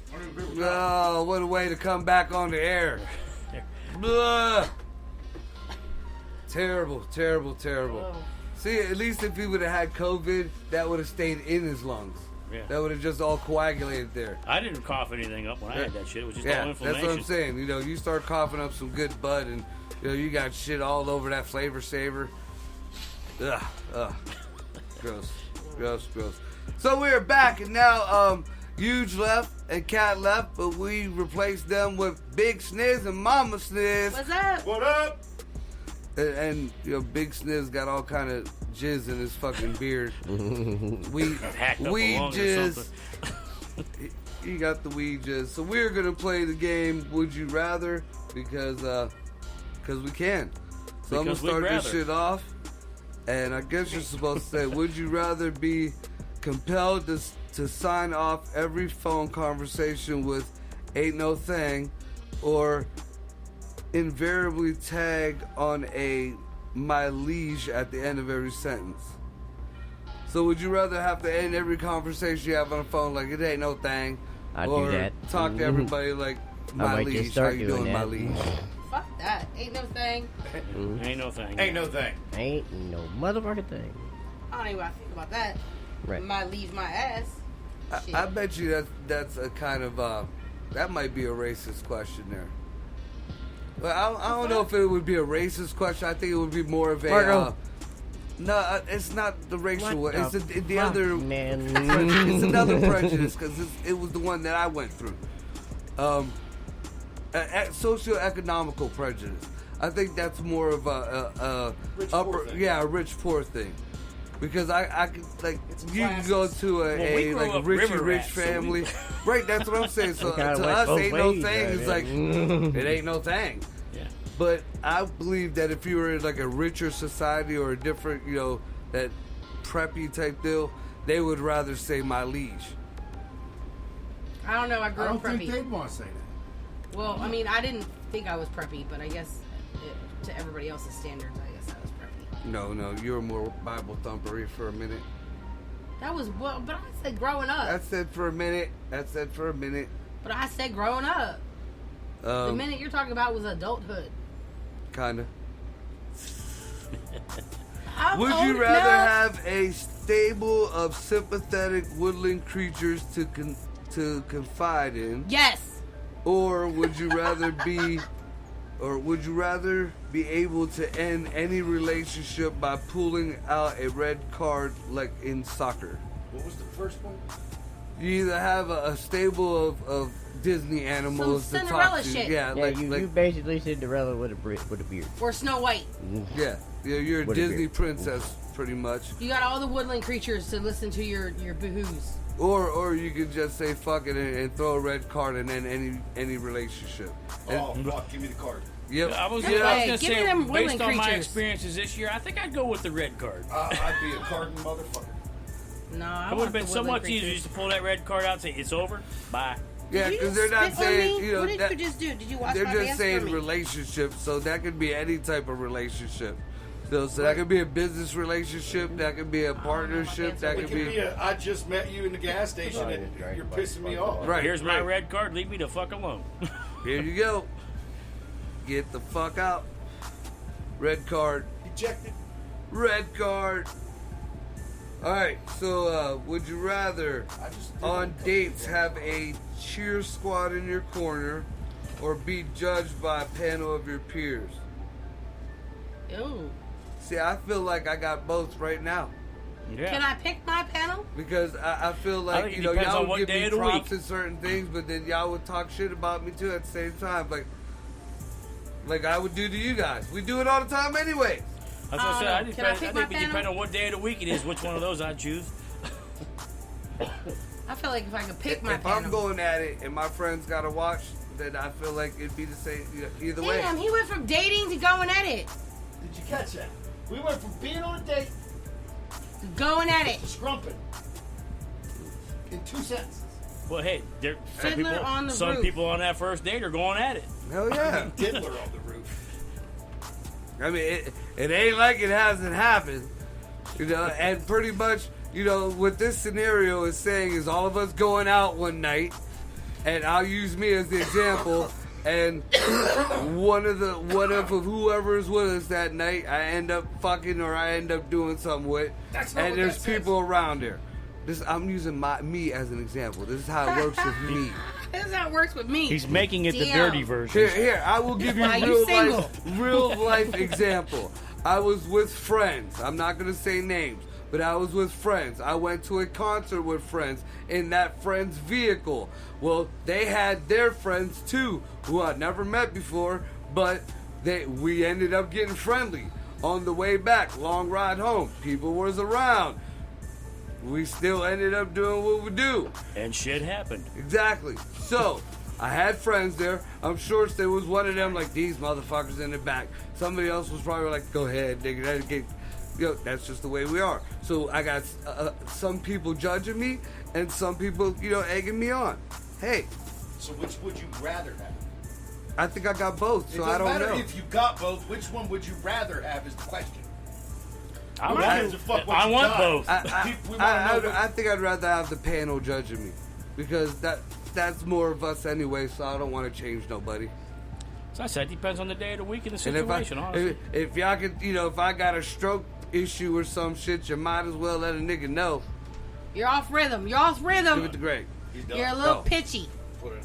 Oh, what a way to come back on the air. Blah. Terrible, terrible, terrible. See, at least if he would have had COVID, that would have stayed in his lungs. Yeah. That would have just all coagulated there. I didn't cough anything up when I had that shit. It was just all Yeah, inflammation. that's what I'm saying. You know, you start coughing up some good bud, and you know you got shit all over that flavor saver. Ugh, gross, gross, gross. So we're back, and now Huge left and Cat left, but we replaced them with Big Sniz and Mama Sniz. What's up? What up? And you know, Big Sniz got all kind of jizz in his fucking beard. Weed Hacked up weed along or jizz. something. He got the weed jizz. So we're gonna play the game Would You Rather because we can. So I'm gonna Because we'd start this rather. shit off, and I guess you're supposed to say, would you rather be compelled to sign off every phone conversation with "ain't no thing," or invariably tag on a "my liege" at the end of every sentence? So would you rather have to end every conversation you have on the phone like it ain't no thing, I'd or do that. talk to everybody like "my might just liege"? How start you doing doing, my that. liege? Fuck that. Ain't no thing. Ain't no thing. Ain't no thing. Ain't no motherfucking thing. I don't even want to think about that. Right. Might leave my ass. Shit. I bet you that's a kind of that might be a racist question there. Well, I don't know if it would be a racist question. I think it would be more of a Margo. no. It's not the racial one. What It's the fuck, other. man. It's another prejudice because it was the one that I went through. Socioeconomical prejudice. I think that's more of a Rich, poor thing. a rich poor thing. Because I could like you can go to Well, we a grew like a up rich river rich rats, so family, right? That's what I'm saying. So We kinda to went us, both ain't no ways, thing. right, It's like man. it ain't no thing. Yeah. But I believe that if you were in like a richer society or a different, you know, that preppy type deal, they would rather say "my liege." I don't know. I grew I up don't preppy. think they'd want to say that. Well, I mean, I didn't think I was preppy, but I guess to everybody else's standards, I guess I was preppy. No, you were more Bible thumpery for a minute. That was well, but I said growing up. That's it for a minute. That's it for a minute. But I said growing up. The Um, minute you're talking about was adulthood. Kinda. I'm Would old you rather enough. have a stable of sympathetic woodland creatures to confide in, Yes. or would you rather be able to end any relationship by pulling out a red card like in soccer? What was the first one? You either have a stable of Disney animals Some to Cinderella talk to, shit. yeah, Yeah, like you basically Cinderella with a beard. Or Snow White. yeah, you're a With a Disney beard. princess pretty much. You got all the woodland creatures to listen to your boohoos. Or you could just say fuck it and throw a red card and end any relationship. Oh, fuck, give me the card. Yep. I was Yeah. gonna Give me say, them based woodland on my creatures. experiences this year, I think I'd go with the red card. I'd be a carding motherfucker. No, I It would want have been the so woodland much easier creatures. just to pull that red card out and say, it's over, bye. Yeah, Did you because they're not spit on saying, me? you know, What did that- you just do? Did you wash they're my just hands saying for me? relationship, so that could be any type of relationship. So that could be a business relationship, that could be a partnership, that It could could be be I just met you in the gas station and you're pissing me off. right. Here's my right. red card, leave me the fuck alone. Here you go. Get the fuck out. Red card. Ejected. Red card. All right. So, would you rather I just on dates have a cheer squad in your corner, or be judged by a panel of your peers? Ew. See, I feel like I got both right now. Yeah. Can I pick my panel? Because I feel I like, think you it know, depends y'all on would what give day me of the props week. in certain things, but then y'all would talk shit about me too at the same time. Like I would do to you guys. We do it all the time anyway. That's what I said. I Can I think pick it my depends panel? on what day of the week it is, which one of those I choose. I feel like if I could pick my If panel. I'm going at it and my friends got to watch, then I feel like it'd be the same either way. Damn, he went from dating to going at it. Did you catch that? We went from being on a date Going at it. to scrumping in 2 sentences. Well, hey, some Fiddler on the some roof. people on that first date are going at it. Hell yeah. Diddler on the roof. I mean, it ain't like it hasn't happened, you know. And pretty much, you know, what this scenario is saying is all of us going out one night, and I'll use me as the example. And one of whoever is with us that night, I end up fucking or I end up doing something with, That's not and what there's that says. people around there. I'm using me as an example. This is how it works with me. This is how it works with me. He's making it the Damn. dirty version. Here, I will give you Why you real life example. I was with friends. I'm not gonna say names, but I was with friends. I went to a concert with friends in that friend's vehicle. Well, they had their friends too, who I'd never met before, but we ended up getting friendly. On the way back, long ride home, people was around. We still ended up doing what we do. And shit happened. Exactly. So, I had friends there. I'm sure there was one of them like, these motherfuckers in the back. Somebody else was probably like, go ahead, nigga. That's just the way we are. So, I got some people judging me and some people, egging me on. Hey, So which would you rather have? I think I got both, so It I doesn't don't matter know. if you got both. Which one would you rather have is the question. I Who gives a fuck what I you want got? both. We wanna know what- I think I'd rather have the panel judging me because that's more of us anyway, so I don't want to change nobody. So I said, it depends on the day of the week and the And situation, honestly. if y'all could, if I got a stroke issue or some shit, you might as well let a nigga know. You're off rhythm. You're off Give rhythm. it to Greg. He's done. You're a little Oh. pitchy. Put it.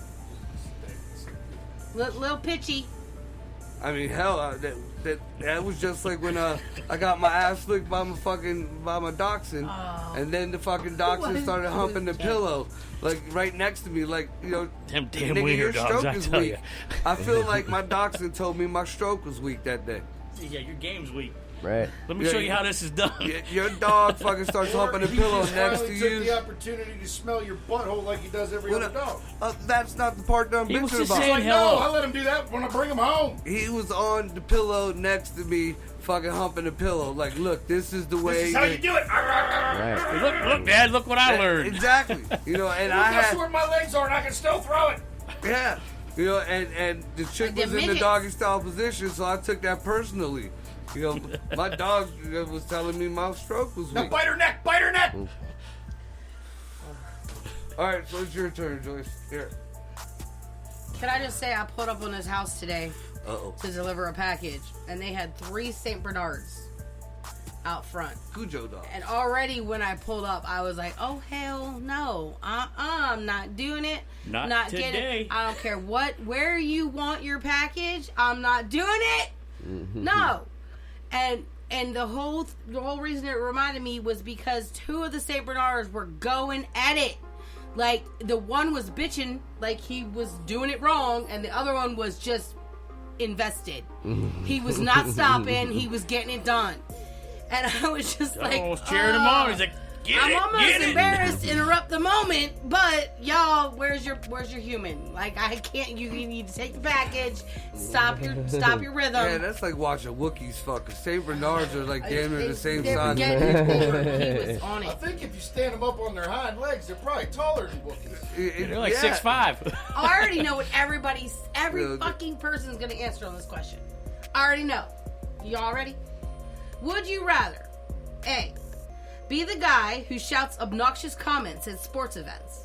Little pitchy. I mean, hell, that was just like when I got my ass licked by my dachshund, and then the fucking dachshund started humping the pillow, like right next to me, like Them damn nigga, wiener your dogs, stroke I is tell weak. you. I feel like my dachshund told me my stroke was weak that day. Yeah, your game's weak. Right. Let me Yeah, show you how this is done. Your dog fucking starts humping the He pillow just next to finally took you. the opportunity to smell your butthole like he does every Well, other dog. That's not the part that I'm He was bitching just about. saying Like, hello. no, I let him do that when I bring him home. He was on the pillow next to me, fucking humping the pillow. Like, look, this is the way. This is how you do it. Right. Look, Dad, look what I learned. Exactly. And I Guess had, where my legs are, and I can still throw it. yeah. And the chick Like was the in the midgets. doggy style position, so I took that personally. My dog was telling me my stroke was Now weak. bite her neck, bite her neck. All right, so it's your turn, Joyce. Here. Can I just say I pulled up on his house today Uh-oh. to deliver a package, and they had 3 St. Bernards out front. Cujo dog. And already when I pulled up, I was like, "Oh hell no! I'm not doing it. Not getting today. it. I don't care where you want your package. I'm not doing it. No." And the whole reason it reminded me was because 2 of the St. Bernards were going at it. Like, the one was bitching like he was doing it wrong, and the other one was just invested. He was not stopping. He was getting it done. And I was just I like, almost cheering him on. He's like, I'm get almost it. embarrassed to interrupt the moment, but y'all, where's your human? Like, I can't. You need to take the package. Stop your rhythm. Yeah, that's like watching Wookiees fuck. 'Cause St. Bernards are like damn near the same They were size. he was on I it. think if you stand them up on their hind legs, they're probably taller than Wookiees. They're like Yeah. 6'5". I already know what every Yeah, fucking person's gonna answer on this question. I already know. Y'all ready? Would you rather A, be the guy who shouts obnoxious comments at sports events,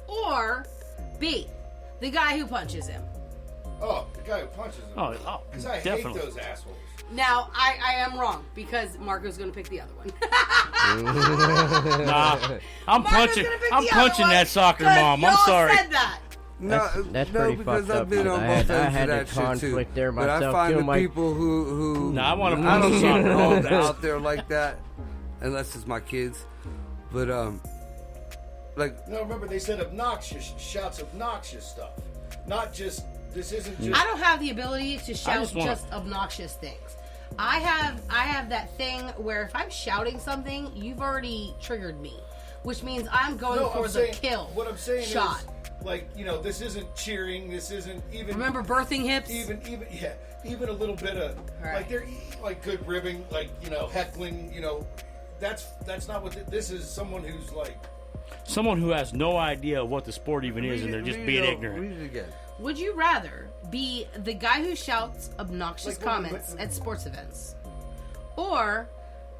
or B, the guy who punches him? Oh, the guy who punches them. Oh, Because I definitely. hate those assholes. Now, I am wrong because Marco's gonna pick the other one. Nah, I'm Marco's punching. gonna pick I'm the other punching one that soccer 'cause mom. I'm y'all sorry. said that. That's pretty because fucked I've up. been on both ends I of had that a shit too. conflict there But I myself find too. the My people who No, I want to I don't move get on. called out there like that, unless it's my kids. But like No, remember they said obnoxious, shouts obnoxious stuff. Not just, this isn't just... I don't have the ability to shout just just, wanna- obnoxious things. I have that thing where if I'm shouting something, you've already triggered me, which means I'm going No, for I'm the saying, kill. what I'm saying shot. is, like, you know, this isn't cheering, this isn't even... Remember birthing hips? Even a little bit of, Right. like, they're, like, good ribbing, like, you know, heckling, you know, that's not what, this is someone who's, like... Someone who has no idea what the sport even is, and they're just being ignorant. Read it again. Would you rather be the guy who shouts obnoxious Like, comments at sports events, or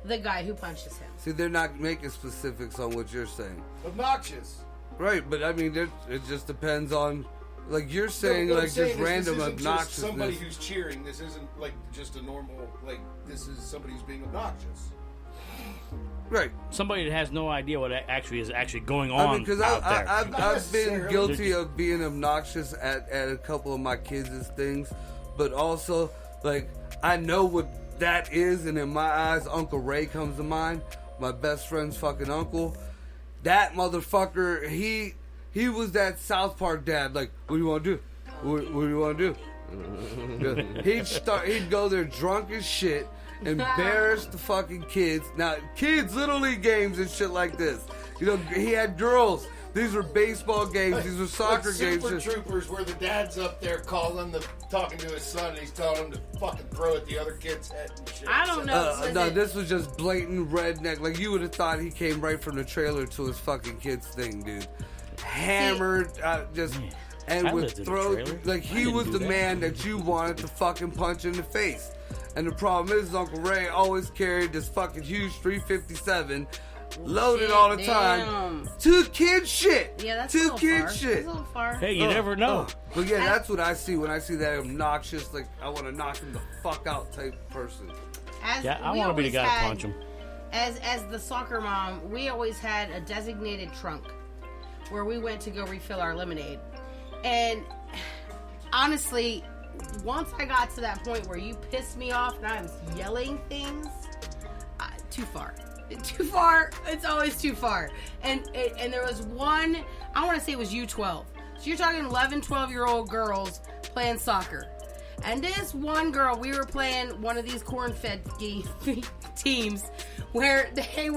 the guy who punches him? See, they're not making specifics on what you're saying. Obnoxious. Right, but I mean, it just depends on, like you're saying, What I'm like saying just is random this isn't just somebody obnoxiousness. who's cheering. This isn't like just a normal, like, this is somebody who's being obnoxious. Right. Somebody that has no idea what actually is going I on mean, because out there. I've been necessarily. guilty of being obnoxious at a couple of my kids' things, but also, like, I know what that is, and in my eyes, Uncle Ray comes to mind, my best friend's fucking uncle. That motherfucker, he was that South Park dad, like, what do you want to do? What do you want to do? He'd go there drunk as shit, embarrass the fucking kids. Now, kids, little league games and shit like this. You know, he had girls. These were baseball games. These were soccer like games. Super Troopers, where the dad's up there talking to his son, and he's telling him to fucking throw at the other kid's head and shit. I don't know. No, this was just blatant redneck. Like, you would have thought he came right from the trailer to his fucking kids thing, dude. Hammered, just... And I would lived in a throw, trailer. like, I he didn't was do the that. man that you wanted to fucking punch in the face. And the problem is, Uncle Ray always carried this fucking huge 357, loaded all the time. Damn. Two kid shit. Yeah, that's two a little kid far. shit. That's a little far. Hey, you never know. But yeah, that's what I see when I see that obnoxious, like, I want to knock him the fuck out type person. As I we want to be the always guy to had- punch him. As the soccer mom, we always had a designated trunk where we went to go refill our lemonade. And honestly, once I got to that point where you pissed me off and I was yelling things, too far. Too far. It's always too far. And there was one, I want to say it was U12. So you're talking 11, 12-year-old girls playing soccer. And this one girl, we were playing one of these corn-fed teams where they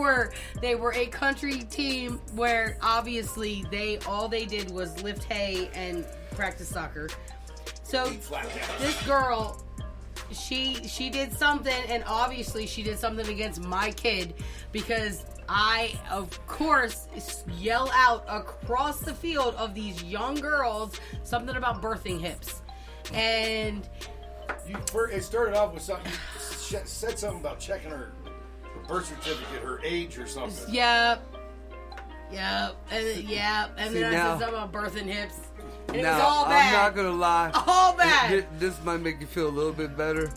were a country team where obviously all they did was lift hay and practice soccer. So this girl, she did something, and obviously she did something against my kid, because I, of course, yell out across the field of these young girls something about birthing hips. And It started off with something. You said something about checking her birth certificate, her age or something. Yep, and See, then I said something about birthing hips. And it was Now, all bad. I'm not gonna lie. All bad. This might make you feel a little bit better.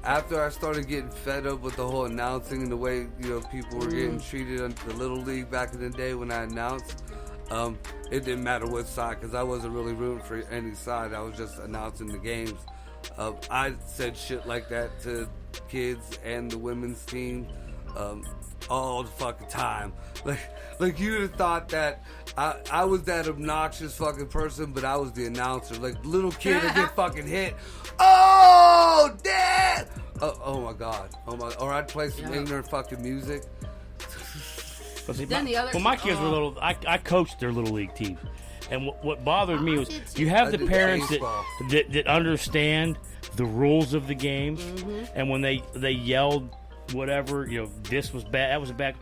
After I started getting fed up with the whole announcing and the way, you know, people were getting treated on the Little League back in the day when I announced, it didn't matter what side, because I wasn't really rooting for any side. I was just announcing the games. I said shit like that to kids and the women's team all the fucking time. Like you'd have thought that I was that obnoxious fucking person, but I was the announcer. Like, little kid would get fucking hit. Oh, dad! Oh my god. Oh my. Or I'd play some ignorant fucking music. But see, Then the other- when my kids were little, I coached their little league team, and what bothered me was you have I the did parents baseball. that understand the rules of the game, and when they yelled whatever, you know, this was bad, that was bad.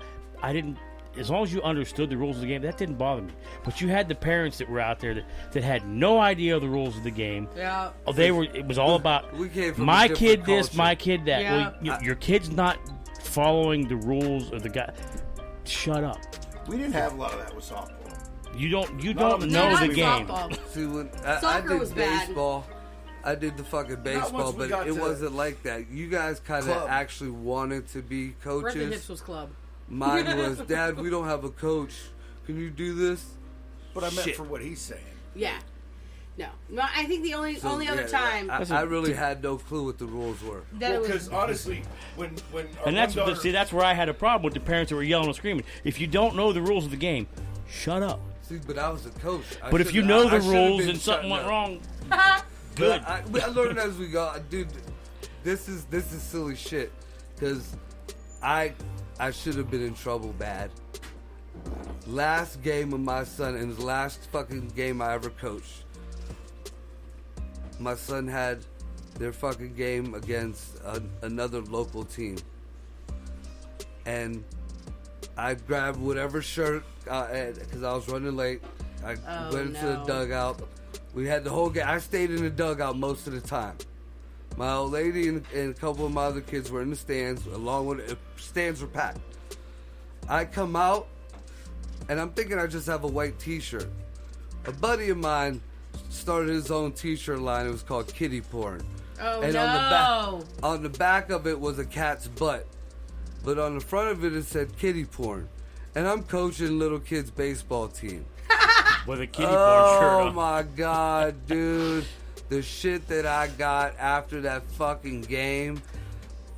I didn't. As long as you understood the rules of the game, that didn't bother me. But you had the parents that were out there that had no idea of the rules of the game. Yeah. Oh, it was all about We came from my a kid different this, culture. my kid that. Yeah. Well, your kid's not following the rules of the guy. Shut up. We didn't have a lot of that with softball. You don't Not know not the game. softball. See, when I Soccer did was bad. baseball, I did the fucking baseball, once we but got it to wasn't like that. You guys kind of club. actually wanted to be Birthing coaches. hips was club. Mine was, Dad, we don't have a coach. Can you do this? But I meant Shit. for what he's saying. Yeah. No, I think the only other time I really had no clue what the rules were. that it was Because honestly, when our And that's one daughter, that's where I had a problem with the parents that were yelling and screaming. If you don't know the rules of the game, shut up. See, but I was a coach. But if you know the rules and something went wrong, good. I learned as we go, dude. This is silly shit. Because I should have been in trouble bad. Last game of my son, and his last fucking game I ever coached. My son had their fucking game against another local team. And I grabbed whatever shirt, because I was running late. I went into the dugout. We had the whole game. I stayed in the dugout most of the time. My old lady and a couple of my other kids were in the stands, along with the stands were packed. I come out, and I'm thinking I just have a white t-shirt. A buddy of mine started his own t-shirt line. It was called Kitty Porn. Oh, and no. on the back of it was a cat's butt. But on the front of it said Kitty Porn. And I'm coaching little kids' baseball team. With a kitty porn shirt Oh on. my God, dude. The shit that I got after that fucking game.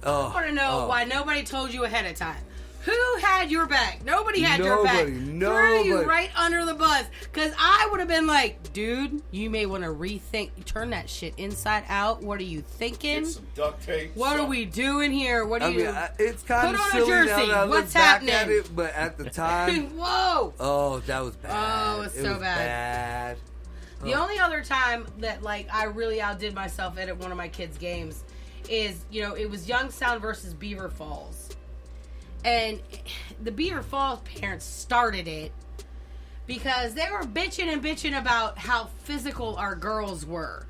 I want to know why nobody told you ahead of time. Who had your back? Nobody had your back. Threw you Nobody. right under the bus. Because I would have been like, dude, you may want to rethink. Turn that shit inside out. What are you thinking? get some duct tape. What are we doing here? What are you... It's kind of Put on a silly jersey. now that I What's look back at happening? it, but at the time, Whoa! oh, that was bad. Oh, it's so was bad. The only other time that, like, I really outdid myself at one of my kids' games is, you know, it was Youngstown versus Beaver Falls. And the Beaver Falls parents started it because they were bitching about how physical our girls were.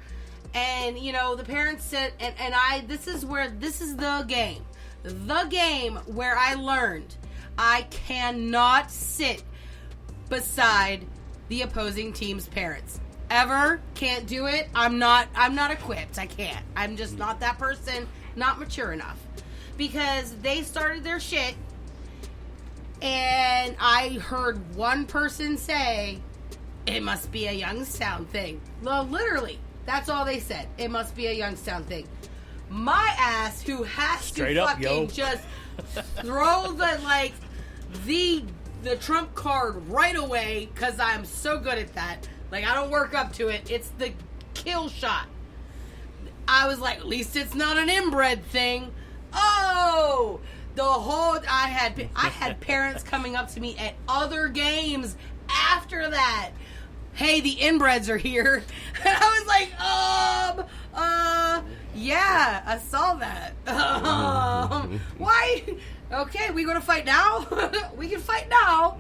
And, you know, the parents said, this is the game. The game where I learned I cannot sit beside the opposing team's parents. Ever. Can't do it. I'm not equipped. I can't. I'm just not that person. Not mature enough. Because they started their shit, and I heard one person say, it must be a Youngstown thing. Well, literally, that's all they said. It must be a Youngstown thing. My ass, who has Straight to up, fucking yo. just throw the trump card right away, because I'm so good at that. Like, I don't work up to it. It's the kill shot. I was like, at least it's not an inbred thing. Oh, I had parents coming up to me at other games after that. Hey, the inbreds are here. And I was like, yeah, I saw that. Why? Okay, we gonna fight now? We can fight now.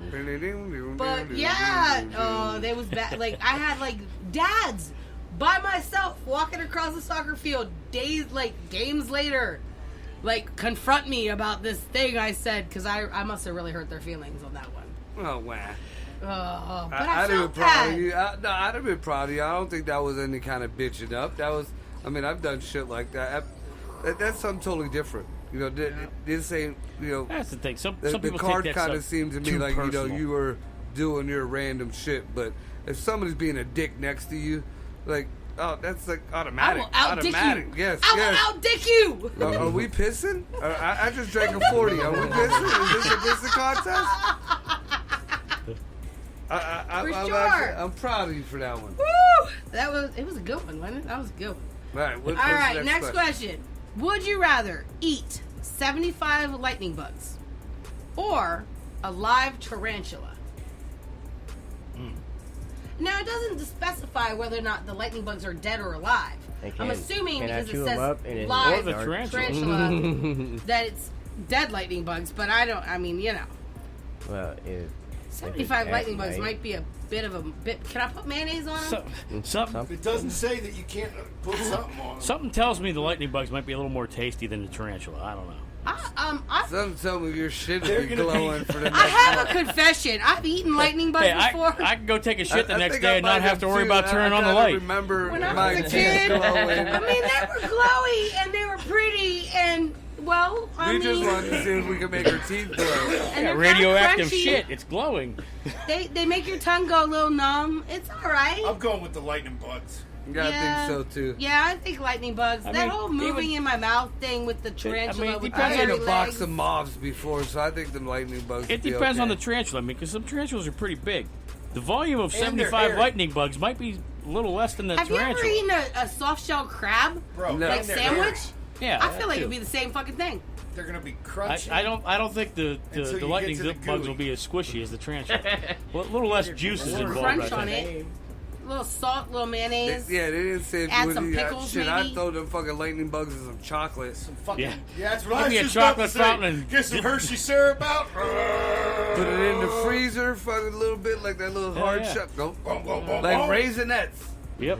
But yeah, that was bad. Like, I had like dads by myself walking across the soccer field games later, like, confront me about this thing I said, because I must have really hurt their feelings on that one. Oh, wow. But I I'd have been felt proud bad. of you. I'd have been proud of you. I don't think that was any kind of bitching up. That was, I mean, I've done shit like that. That's something totally different. You know, this ain't, you know. That's the thing. Some The people card take that kind of stuff seemed to me too like, personal. you know, you were doing your random shit. But if somebody's being a dick next to you, like, oh, that's like automatic. I will outdick automatic. you. Yes, I yes. will outdick you. Are we pissing? I just drank a 40. Are we pissing? Is this a pissing contest? I'm proud of you for that one. Woo! It was a good one, wasn't it? That was a good one. All right. What's All the right, next question. Would you rather eat 75 lightning bugs or a live tarantula? Now, it doesn't specify whether or not the lightning bugs are dead or alive. I'm assuming can I because chew it 'em says up and it's live Or the tarantula. tarantula that it's dead lightning bugs, but I mean, you know. Well, 75 lightning bugs right? might be a bit of a bit. Can I put mayonnaise on them? Something It doesn't say that you can't put something on them. Something tells me the lightning bugs might be a little more tasty than the tarantula. I don't know. Some of your shit They're will be gonna be- glowing for the next I have month. a confession. I've eaten lightning bugs Hey, before. I can go take a shit the I next think day I and not might have to worry too. about turning on the kinda light. Remember When I my was a teeth kid, glowing. I mean, they were glowy and they were pretty, and Well, I We mean, just wanted to see if we could make her teeth glow. and Yeah, they're radioactive kinda crunchy. shit. It's glowing. They make your tongue go a little numb. It's all right. I'm going with the lightning bugs. Yeah, I think so too. Yeah, I think lightning bugs. I that mean, whole moving even- in my mouth thing with the tarantula. it with depends the I ate a hairy box legs. of moths before, so I think the lightning bugs. It would be depends on the okay. tarantula. I mean, because some tarantulas are pretty big. The volume of And they're 75 hairy. lightning bugs might be a little less than the Have you tarantula. ever eaten a soft shell crab? Bro, No. Like and they're sandwich? hairy. Yeah, I that feel like too. it'd be the same fucking thing. They're gonna be I, crunchy. I don't think the Until you lightning get to the bugs gooey. will be as squishy as the tarantula. Well, a little less juice is involved. Crunch I on think. it. A little salt, little mayonnaise. Yeah, they didn't say if Add you some would eat pickles, shit. maybe? I'd throw them fucking lightning bugs in some chocolate. Some fucking, Yeah. that's what Give I me a was just about to chocolate say. fountain and Get some dip- Hershey syrup out. Put it in the freezer, fucking a little bit, like that little hard yeah. shut. Go. Boom, boom, boom, Like boom. Raisinets. Yep.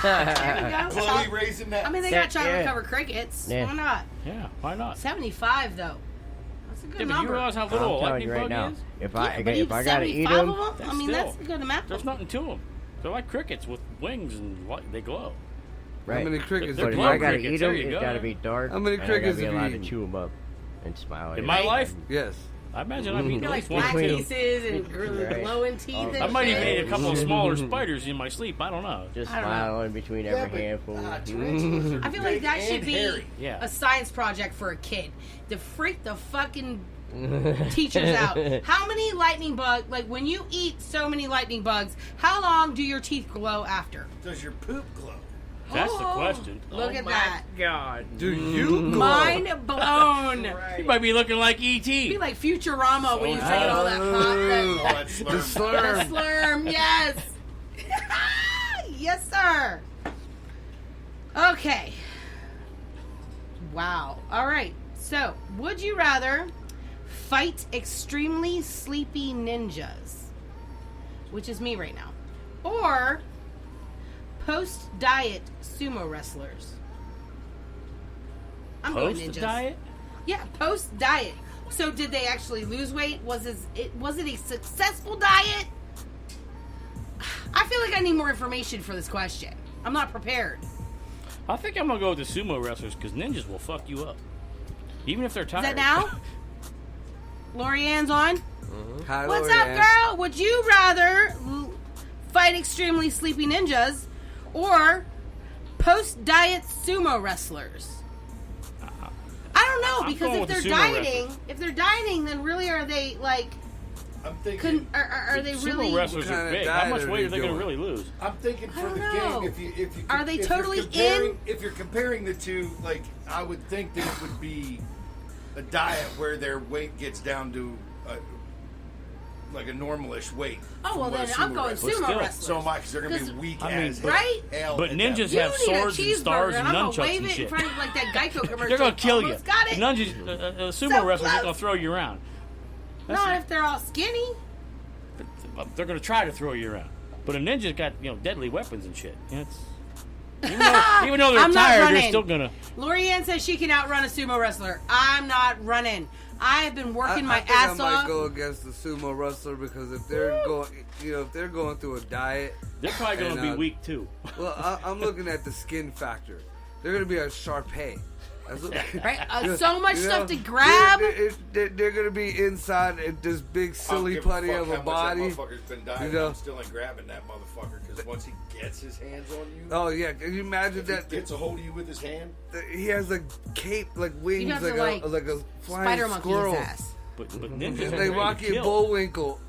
There you go. Chloe raisin that. I mean, they Yeah, got chocolate yeah. covered crickets. Yeah. Why not? Yeah. Why not? 75 though. That's a good Yeah, but you number. realize how I'm little a telling lightning you right bug now, is? if Yeah, I but if I gotta eat 75 them, of them? I mean, Still. that's a good amount. There's nothing to them. They're like crickets with wings and they glow. How right? many crickets? They're But if glow I gotta crickets, eat there them, you it's go. gotta be dark. How many and I gotta crickets be have you allowed to eaten? chew them up and smile. at In it. my life, Yes. I imagine I've eaten They're at like least one black or two. faces and Right. glowing teeth and I might even shit. eat a couple of smaller spiders in my sleep. I don't know. Just I don't know. smile in between every handful. tarantulas are I feel like big that should and be hairy. Yeah. a science project for a kid to freak the fucking teachers out. How many lightning bugs, like when you eat so many lightning bugs, how long do your teeth glow after? Does your poop glow? That's the Oh, question. Look at that. God. Do you glow? Mind blown. You might be looking like E Be E.T. like Futurama when you say all that Oh, hot. that slurm. The slurm. The slurm, yes. Yes, sir. Okay. Wow. All right. So, would you rather fight extremely sleepy ninjas, which is me right now, or post-diet sumo wrestlers? I'm going ninjas. Post diet? Yeah, post-diet. So, did they actually lose weight? Was it a successful diet? I feel like I need more information for this question. I'm not prepared. I think I'm gonna go with the sumo wrestlers because ninjas will fuck you up, even if they're Is tired. that now? Lorianne's on. Hi, What's Lorianne. up, girl? Would you rather fight extremely sleepy ninjas or post-diet sumo wrestlers? I don't know, I'm because going if with the they're sumo dieting, wrestlers. then really are they like? I'm thinking. Are they Sumo really? wrestlers What are kind of big. How diet much are weight are they they gonna doing? really lose? I'm thinking for I the don't know. game. If you Are they if totally you're comparing, in? If you're comparing the two, like I would think that it would be a diet where their weight gets down to like a normalish weight. Oh from well, what a then I'm sumo going wrestler- But sumo still, wrestlers. So am I, because they're gonna be 'Cause- weak I mean, as right? hell. But at ninjas You have need a swords and stars cheeseburger, and I'm gonna nunchucks wave and it in shit. front of like that Geico commercial. They're gonna kill you. Almost got it. Ninjas, sumo So wrestlers are close. gonna throw you around. Not if they're all skinny. They're gonna try to throw you around. But a ninja's got deadly weapons and shit. Yeah, even though they're I'm not tired, they're running. still gonna. Lorianne says she can outrun a sumo wrestler. I'm not running. I have been working my I think ass I might off. go against the sumo wrestler because if they're going, if they're going through a diet, They're probably gonna And, be uh, weak too. well, I'm looking at the skin factor. They're gonna be a Sharpay. That's what, Right? So much you know, stuff to grab. They're gonna be inside this big silly putty of a body. That motherfucker's been dying. You know? I'm still ain't grabbing that motherfucker because once he gets his hands on you, Oh yeah, can you imagine if that? he gets a hold of you with his hand. He has a cape, like wings, have to, like like, a flying Spider monkey squirrel. his ass. But ninjas It's are like ready to Rocky and kill. Bullwinkle.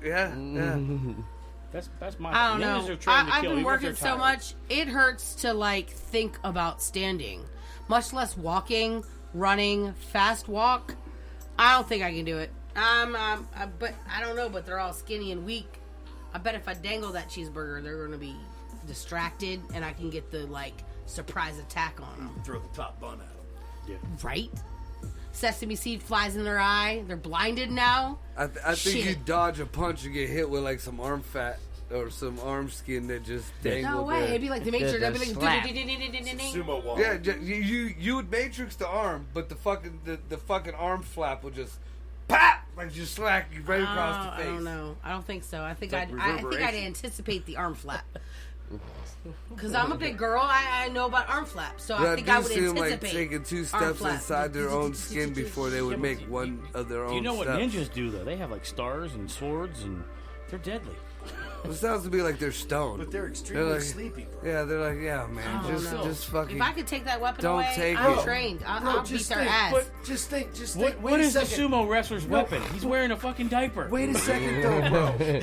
Yeah, yeah. That's my. I don't ninjas know. are trained to I've kill, been even if working they're so tired. much, it hurts to like think about standing, much less walking, running, fast walk. I don't think I can do it. But I don't know. But they're all skinny and weak. I bet if I dangle that cheeseburger, they're going to be distracted, and I can get the like surprise attack on them. Throw the top bun at him. Right? Sesame seed flies in their eye. They're blinded now. I think Shit. you dodge a punch and get hit with like some arm fat or some arm skin that just dangled No way. there. It'd be like the Matrix. The I'd be like, slap. ding-ding-ding-ding-ding-ding-ding. Sumo wall. Yeah, you would matrix the arm, but the fucking arm flap would just pop like just slack you right across the face. I don't know. I don't think so. I think like I'd reverberation. anticipate the arm flap. Because I'm a big girl, I know about arm flaps, so I think I would seem like anticipate taking 2 arm steps flap. inside their own skin before they would make one of their own You know what steps. ninjas do, though? They have, like, stars and swords, and they're deadly. It sounds to me like they're stoned. But they're extremely like, sleepy, bro. Yeah, they're like, yeah, man, Oh, no. just fucking. If I could take that weapon don't away, take I'm it. trained. Bro, I'll beat just their think, ass. But just think. What Wait a is the second. sumo wrestler's weapon? He's wearing a fucking diaper. Wait a second, though, bro.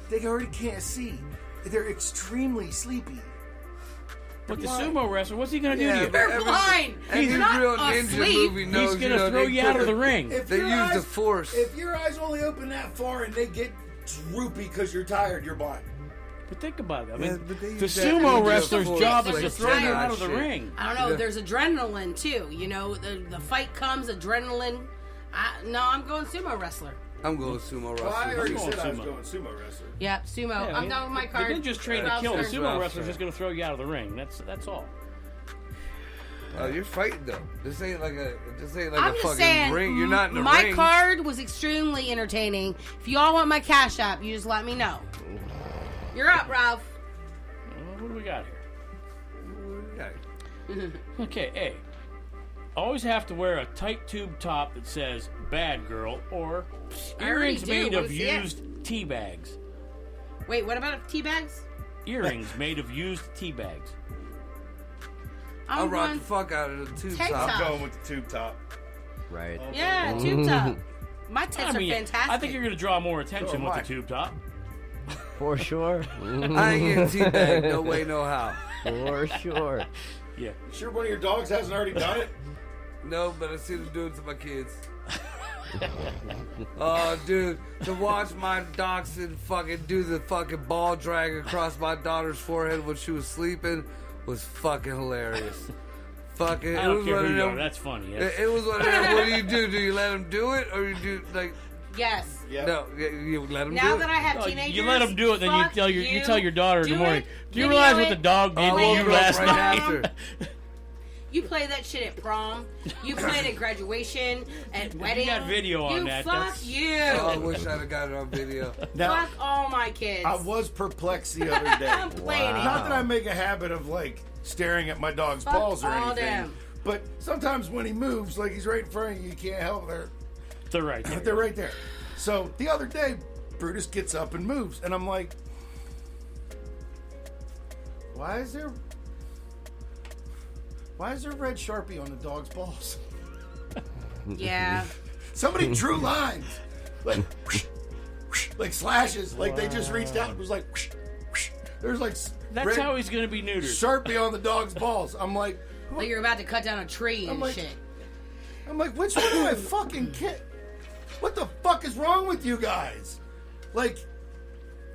They already can't see. They're extremely sleepy. But the sumo wrestler, what's he going to do Yeah, to you? but They're blind. Any He's not real ninja asleep. movie knows, He's going to throw they you out put of the a- ring. If They your use the eyes- force. If your eyes only open that far and they get droopy because you're tired, you're blind. But think about it. I Yeah, mean, but they the use that sumo as a wrestler's force, job like is to throw you tired out of the shit. ring. I don't know. Yeah. There's adrenaline too. You know, the fight comes, adrenaline. No, I'm going sumo wrestler. I'm going sumo Well, I wrestler. already going said I was sumo. going sumo wrestler. Yep, sumo. Yeah, I'm done with my card. The ninja's trained to kill. The Roster. sumo wrestler's just going to throw you out of the ring. That's all. Oh, you're fighting though. This ain't like a I'm just fucking saying, ring. You're not in the my ring. card was extremely entertaining. If y'all want my cash app, you just let me know. You're up, Ralph. What do we got here? Okay. Okay, A. Always have to wear a tight tube top that says "bad girl" or I already earrings do. made What of is it? used tea bags. Wait, what about tea bags? Earrings made of used tea bags. I'll rock going- the fuck out of the tube Tank top. top. I'm going with the tube top. Right. Yeah, tube top. My tits I mean, are fantastic. I think you're going to draw more attention So am with I. the tube top. For sure. I ain't getting teabagged. No way, no how. For sure. Yeah. You sure one of your dogs hasn't already done it? No, but I see them do it to my kids. Oh, dude, to watch my dachshund fucking do the fucking ball drag across my daughter's forehead when she was sleeping was fucking hilarious. Fucking, I it don't was care one who of you are. them. That's funny. It was one of them. What do? Do you let him do it, or you do like? yes. Yeah. No, you let him Now do that it. I have No, teenagers, you let them do it, then you fuck tell your daughter in the Do morning. it, Do you video realize what it, the dog did I'll to woke you her up last right night? after. You play that shit at prom. You play it at graduation, at wedding. got video on you that, Fuck that's- you. Oh, I wish I'd have got it on video. Now, Fuck all my kids. I was perplexed the other day. I'm playing it. Not that I make a habit of like staring at my dog's Fuck balls or all anything, them. but sometimes when he moves, like he's right in front of you, you can't help it. They're right there. They're right there. So the other day, Brutus gets up and moves, and I'm like, why is there red Sharpie on the dog's balls? Yeah. Somebody drew lines, like like slashes, like they just reached out and was like, there's like That's red how he's going to be neutered. Sharpie on the dog's balls. I'm like, Like you're about to cut down a tree and I'm like- shit. which one do I fucking get? What the fuck is wrong with you guys? Like,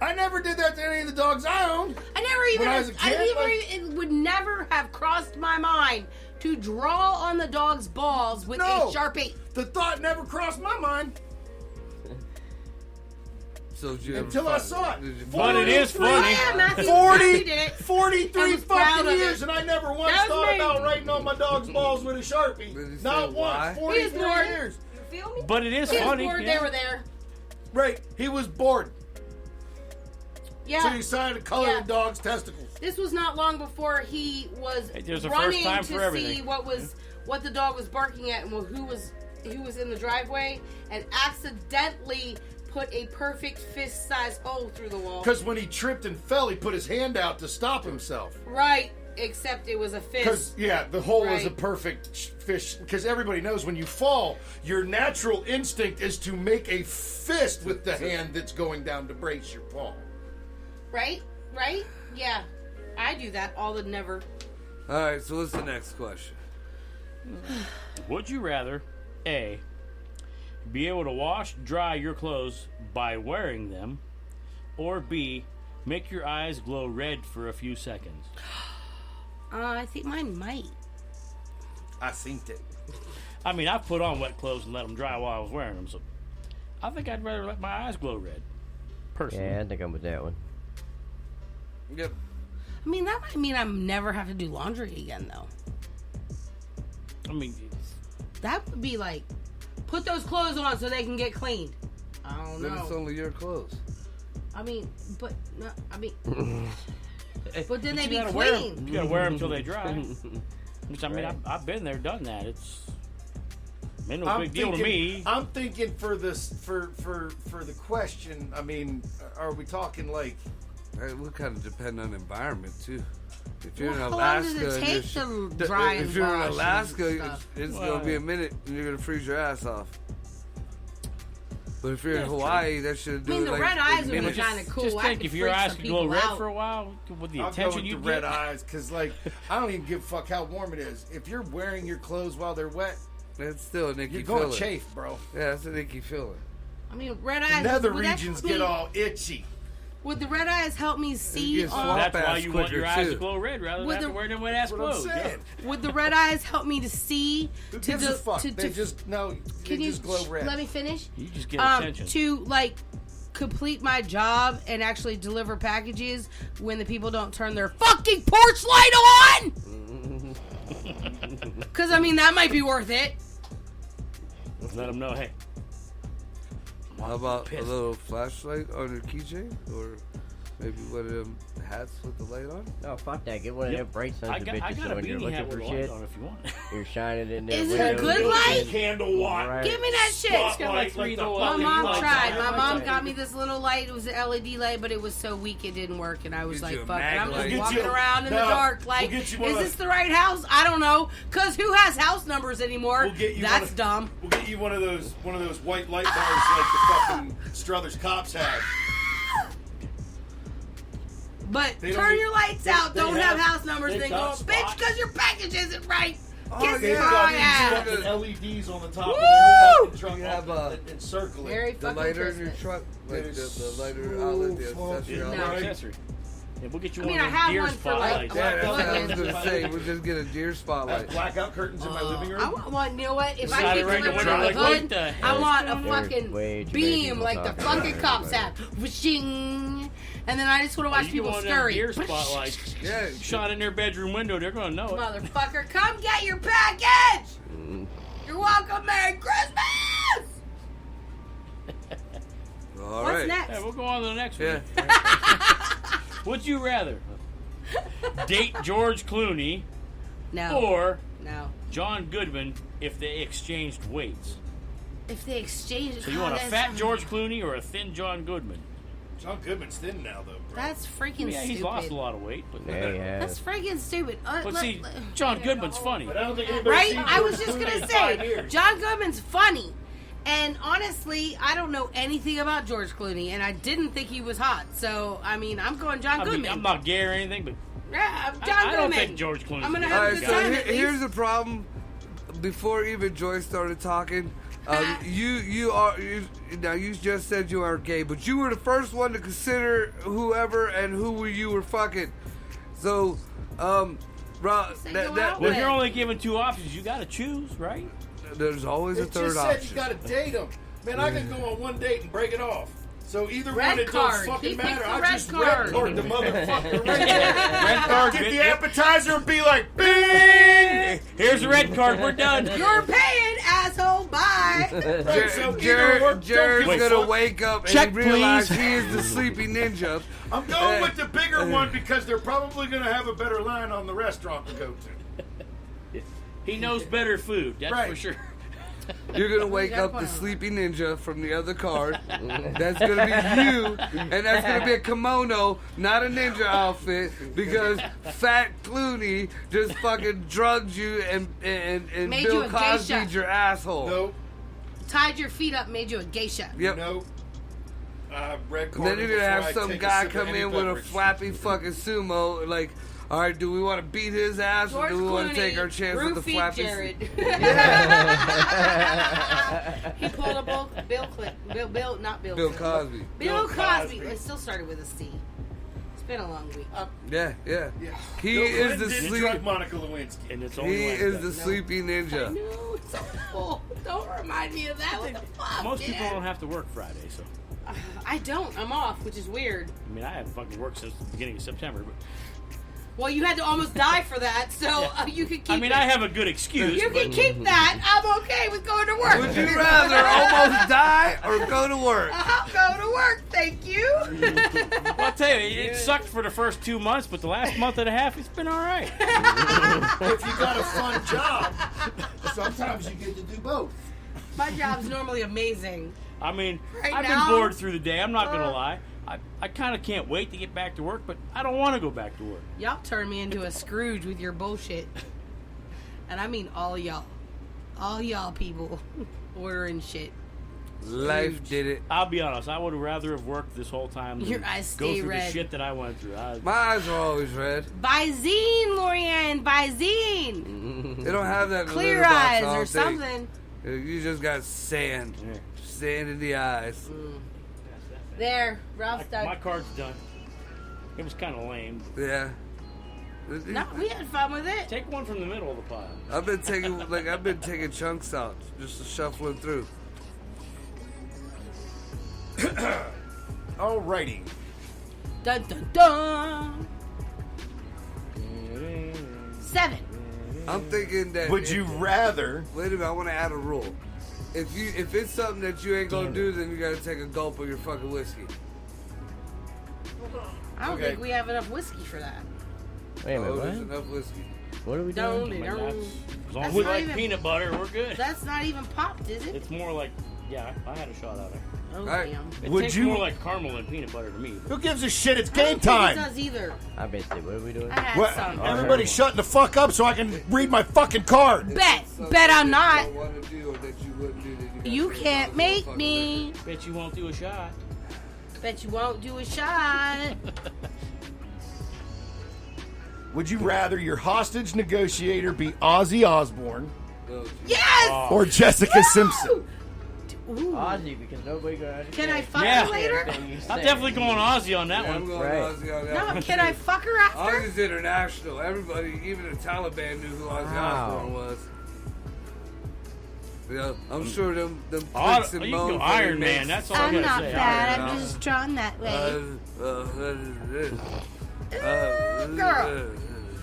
I never did that to any of the dogs I owned. I never even. When I was a kid, it would never have crossed my mind to draw on the dog's balls with No. a Sharpie. The thought never crossed my mind So did you ever until I find- saw it. did you But find it is funny. Yeah, Matthew 40, did it. 43 I was proud fucking of years, it. and I never once That was thought me. about writing on my dog's balls with a Sharpie. Did he Not say once. why? 43 bored. years. You feel me? But it is He was funny. bored, yeah. they were there. Right. He was bored. Yeah. So he decided to color Yeah. the dog's testicles. This was not long before he was Hey, there's a running first time to for everything. see what the dog was barking at and who was in the driveway, and accidentally put a perfect fist-sized hole through the wall. Because when he tripped and fell, he put his hand out to stop himself. Right, except it was a Because, fist. yeah, the hole is a Right. perfect fish. Because everybody knows when you fall, your natural instinct is to make a fist with the hand that's going down to brace your fall. Right? Yeah, I do that all the never. All right, so what's the next question? Would you rather A, be able to wash, dry your clothes by wearing them, or B, make your eyes glow red for a few seconds? I think mine might. I synced it. I mean, I've put on wet clothes and let them dry while I was wearing them, so I think I'd rather let my eyes glow red. Personally. Yeah, I think I'm with that one. Yep. I mean, that might mean I'm never have to do laundry again, though. I mean, That would be like, put those clothes on so they can get cleaned. I don't Then it's know. only your clothes. I mean, but no, I mean, but then they You be gotta wear 'em. clean. You gotta wear them until they dry. Which, I mean, I've been there, done that. It's been no big deal to me. I'm thinking for this for the question. I mean, are we talking like? It would kind of depend on the environment too. If you're Well, in how long does Alaska, it take just- to dry and if you're in wash and Alaska, stuff? it's Well, gonna be a minute, and you're gonna freeze your ass off. But if you're in Hawaii, that should I do mean, it the like red in eyes would be minutes. kind of cool. Just I think, could if your freak eyes some could go people red out. for a while, with the I'll go attention with you the get. red eyes because, like, I don't even give a fuck how warm it is. If you're wearing your clothes while they're wet, That's still an icky you're going feeling. to chafe, bro. Yeah, that's an icky feeling. I mean, red eyes. Nether would that regions help get me- all itchy. Would the red eyes help me see gets on? swamp That's why ass you want your quicker, eyes too. to glow red rather than With have to the- wear them wet ass That's what I'm clothes. saying. Would the red eyes help me to see? Who to gives a fuck? to- They to- just no. They Can you just glow red. let me finish? You just get attention. To like complete my job and actually deliver packages when the people don't turn their fucking porch light on. Because I mean that might be worth it. Let them know, hey, How about a pissed. little flashlight on your keychain, or maybe one of them hats with the light on? No, fuck that. Get one of Yep. them bright sons I of got bitches a so when you're beanie hat looking with for a light shit, on if you want. you're shining in there. Is it a good light? Candle watt. Right. Give me that shit. It's got like three the little My LED mom lights tried. on it. My mom got me this little light. It was an LED light, but it was so weak it didn't work. And I was Get you like, a fuck it. mag I'm light. just Get walking you- around in the no, dark. we'll Like, get you one is of- this the right house? I don't know. Because who has house numbers anymore? We'll get you That's one of, dumb. We'll get you one of those white light bars like the fucking Struthers cops have. But They don't turn need- your lights they- out. they Don't have- have house numbers. they've Then go, got bitch, spots. because your package isn't right. Oh, Kiss yeah. my Got ass. these fucking LEDs on the top Woo! of the fucking You have, truck and circle it. Merry The fucking lighter in your Christmas. truck, like That the is lighter so outlet, the fucking accessory No. outlet. Accessory. Yeah, we'll get you I mean, one I of have those deer one for, like, spotlights. Yeah, that's what I was Plug-in. gonna say. We'll just get a deer I have spotlight. blackout curtains in my living room. I want one. You know what? If Slide I it get right in the delivered window, in the like, hood, what the I hell want a is going on? fucking Way too many beam people like the talking fucking about cops it. have. Whooshing. And then I just want to watch You people want them scurry. deer spotlights Yeah, shot in their bedroom window, they're gonna know it. Motherfucker, come get your package! You're welcome, Merry Christmas! all What's right. next? Yeah, we'll go on to the next Yeah. one. Would you rather date George Clooney No. or No. John Goodman if they exchanged weights? If they exchange... So you want a fat George Clooney or a thin John Goodman? John Goodman's thin now, though, bro. That's freaking Yeah, stupid. he's lost a lot of weight, but Yeah, he That's has. freaking stupid. but see, John Goodman's funny. But I don't think anybody's Right? seen I was George just Clooney gonna in 5 say, years. John Goodman's funny. And honestly, I don't know anything about George Clooney, and I didn't think he was hot. So, I mean, I'm going John I Goodman. mean, I'm not gay or anything, but Yeah, I'm John I don't Goodman. think George Clooney's I'm gonna a have All a right, good so time at least. here's the problem. Before even Joyce started talking, you just said you aren't gay, but you were the first one to consider whoever and who you were fucking. So, Say go out well, with. if you're only given two options, you got to choose, right? there's always a It third just said option. you got to date him. Man, I could go on one date and break it off. So either Red one, it card. don't fucking He picked matter. the I red just card. red card the motherfucker right Red card. Get the yep. appetizer and be like, bing! Here's the red card. We're done. You're paying, asshole. Bye. Right, so either work, don't Jared's give a gonna fuck. wake up Check, and realize please. he is the sleepy ninja. I'm going with the bigger one because they're probably going to have a better line on the restaurant to go to. He knows better food. That's Right. for sure. You're gonna wake got a up the point on that. sleepy ninja from the other card. That's gonna be you, and that's gonna be a kimono, not a ninja outfit, because Fat Clooney just fucking drugged you and Made you Bill a Cosby'd geisha. your asshole. Nope. Tied your feet up, made you a geisha. Yep. Nope. Red And card then you're gonna have before I some take a guy sip of come any in with a beverage. flappy fucking sumo, like, all right, do we want to beat his ass or George do we want to Clooney, take our chance with the roofie flappy? Jared. He pulled a Bill Clinton. Not Bill. Bill Clinton. Cosby. Bill Bill Cosby. Cosby. It still started with a C. It's been a long week. Yeah. Yeah. He Bill is Clinton the didn't sleep. drug Monica Lewinsky. And it's only He Wednesday. is the sleepy ninja. No, it's awful. Don't remind me of that. What the fuck? Most man? people don't have to work Friday, so I don't. I'm off, which is weird. I mean, I haven't fucking worked since the beginning of September. But Well, you had to almost die for that, so you can keep. I mean, it. I have a good excuse. You but can keep that. I'm okay with going to to work. Would you rather almost die or go to work? I'll go to work, thank you. Well, I'll tell you, it sucked for the first 2 months, but the last month and a half, it's been all right. If you got a fun job, sometimes you get to do both. My job's normally amazing. I mean, Right I've now? been bored through the day. I'm not going to lie. I kind of can't wait to get back to work, but I don't want to go back to work. Y'all turn me into a Scrooge with your bullshit. And I mean all y'all. All y'all people ordering shit. Life did it. I'll be honest. I would rather have worked this whole time than Your eyes go stay through red. the shit that I went through. My eyes are always red. Visine, Lorianne, Visine. They don't have that Clear glitter box, eyes I don't or think. something. You just got sand. Yeah. Sand in the eyes. There, Ralph's My done. card's done. It was kind of lame. Yeah. No, we had fun with it. Take one from the middle of the pile. I've been taking chunks out, just shuffling through. Alrighty. Dun dun dun. 7. I'm thinking that. Would you rather? Wait a minute, I want to add a rule. If it's something that you ain't gonna do, then you gotta take a gulp of your fucking whiskey. I don't Okay. think we have enough whiskey for that. Wait a Oh, there's minute, enough whiskey. what are we Don't doing? it? As long That's as we not like even- peanut butter, we're good. That's not even popped, is it? It's more like, yeah, I had a shot out of it. Oh, Alright. damn. It Would tastes you- more like caramel than peanut butter to me. Who gives a shit? It's I game don't think time. it does either. I bet they. What are we doing? I had What? some. Everybody shutting the fuck up so I can read my fucking card. Bet. Something Bet I'm that not. You don't want to do or that you wouldn't do. Then you You gotta take can't all make the me. Bet you won't do a shot. Bet you won't do a shot. Would you rather your hostage negotiator be Ozzy Osbourne motherfuckers. Yes! or Jessica Simpson? Ooh. Ozzy, because nobody gonna understand. Can I fuck Yeah. her later? everything you I'm say. definitely going Aussie on that Yeah, I'm one. going Right. Ozzy on that No, one. can I fuck her after? Ozzy's international. Everybody, even the Taliban knew who Ozzy Wow. Osbourne was. Yeah, I'm sure them Oh, clicks and you can go moans that Iron he Man. makes. That's all I I'm gotta not say. bad. Iron I'm Man. just drawn that way. Girl.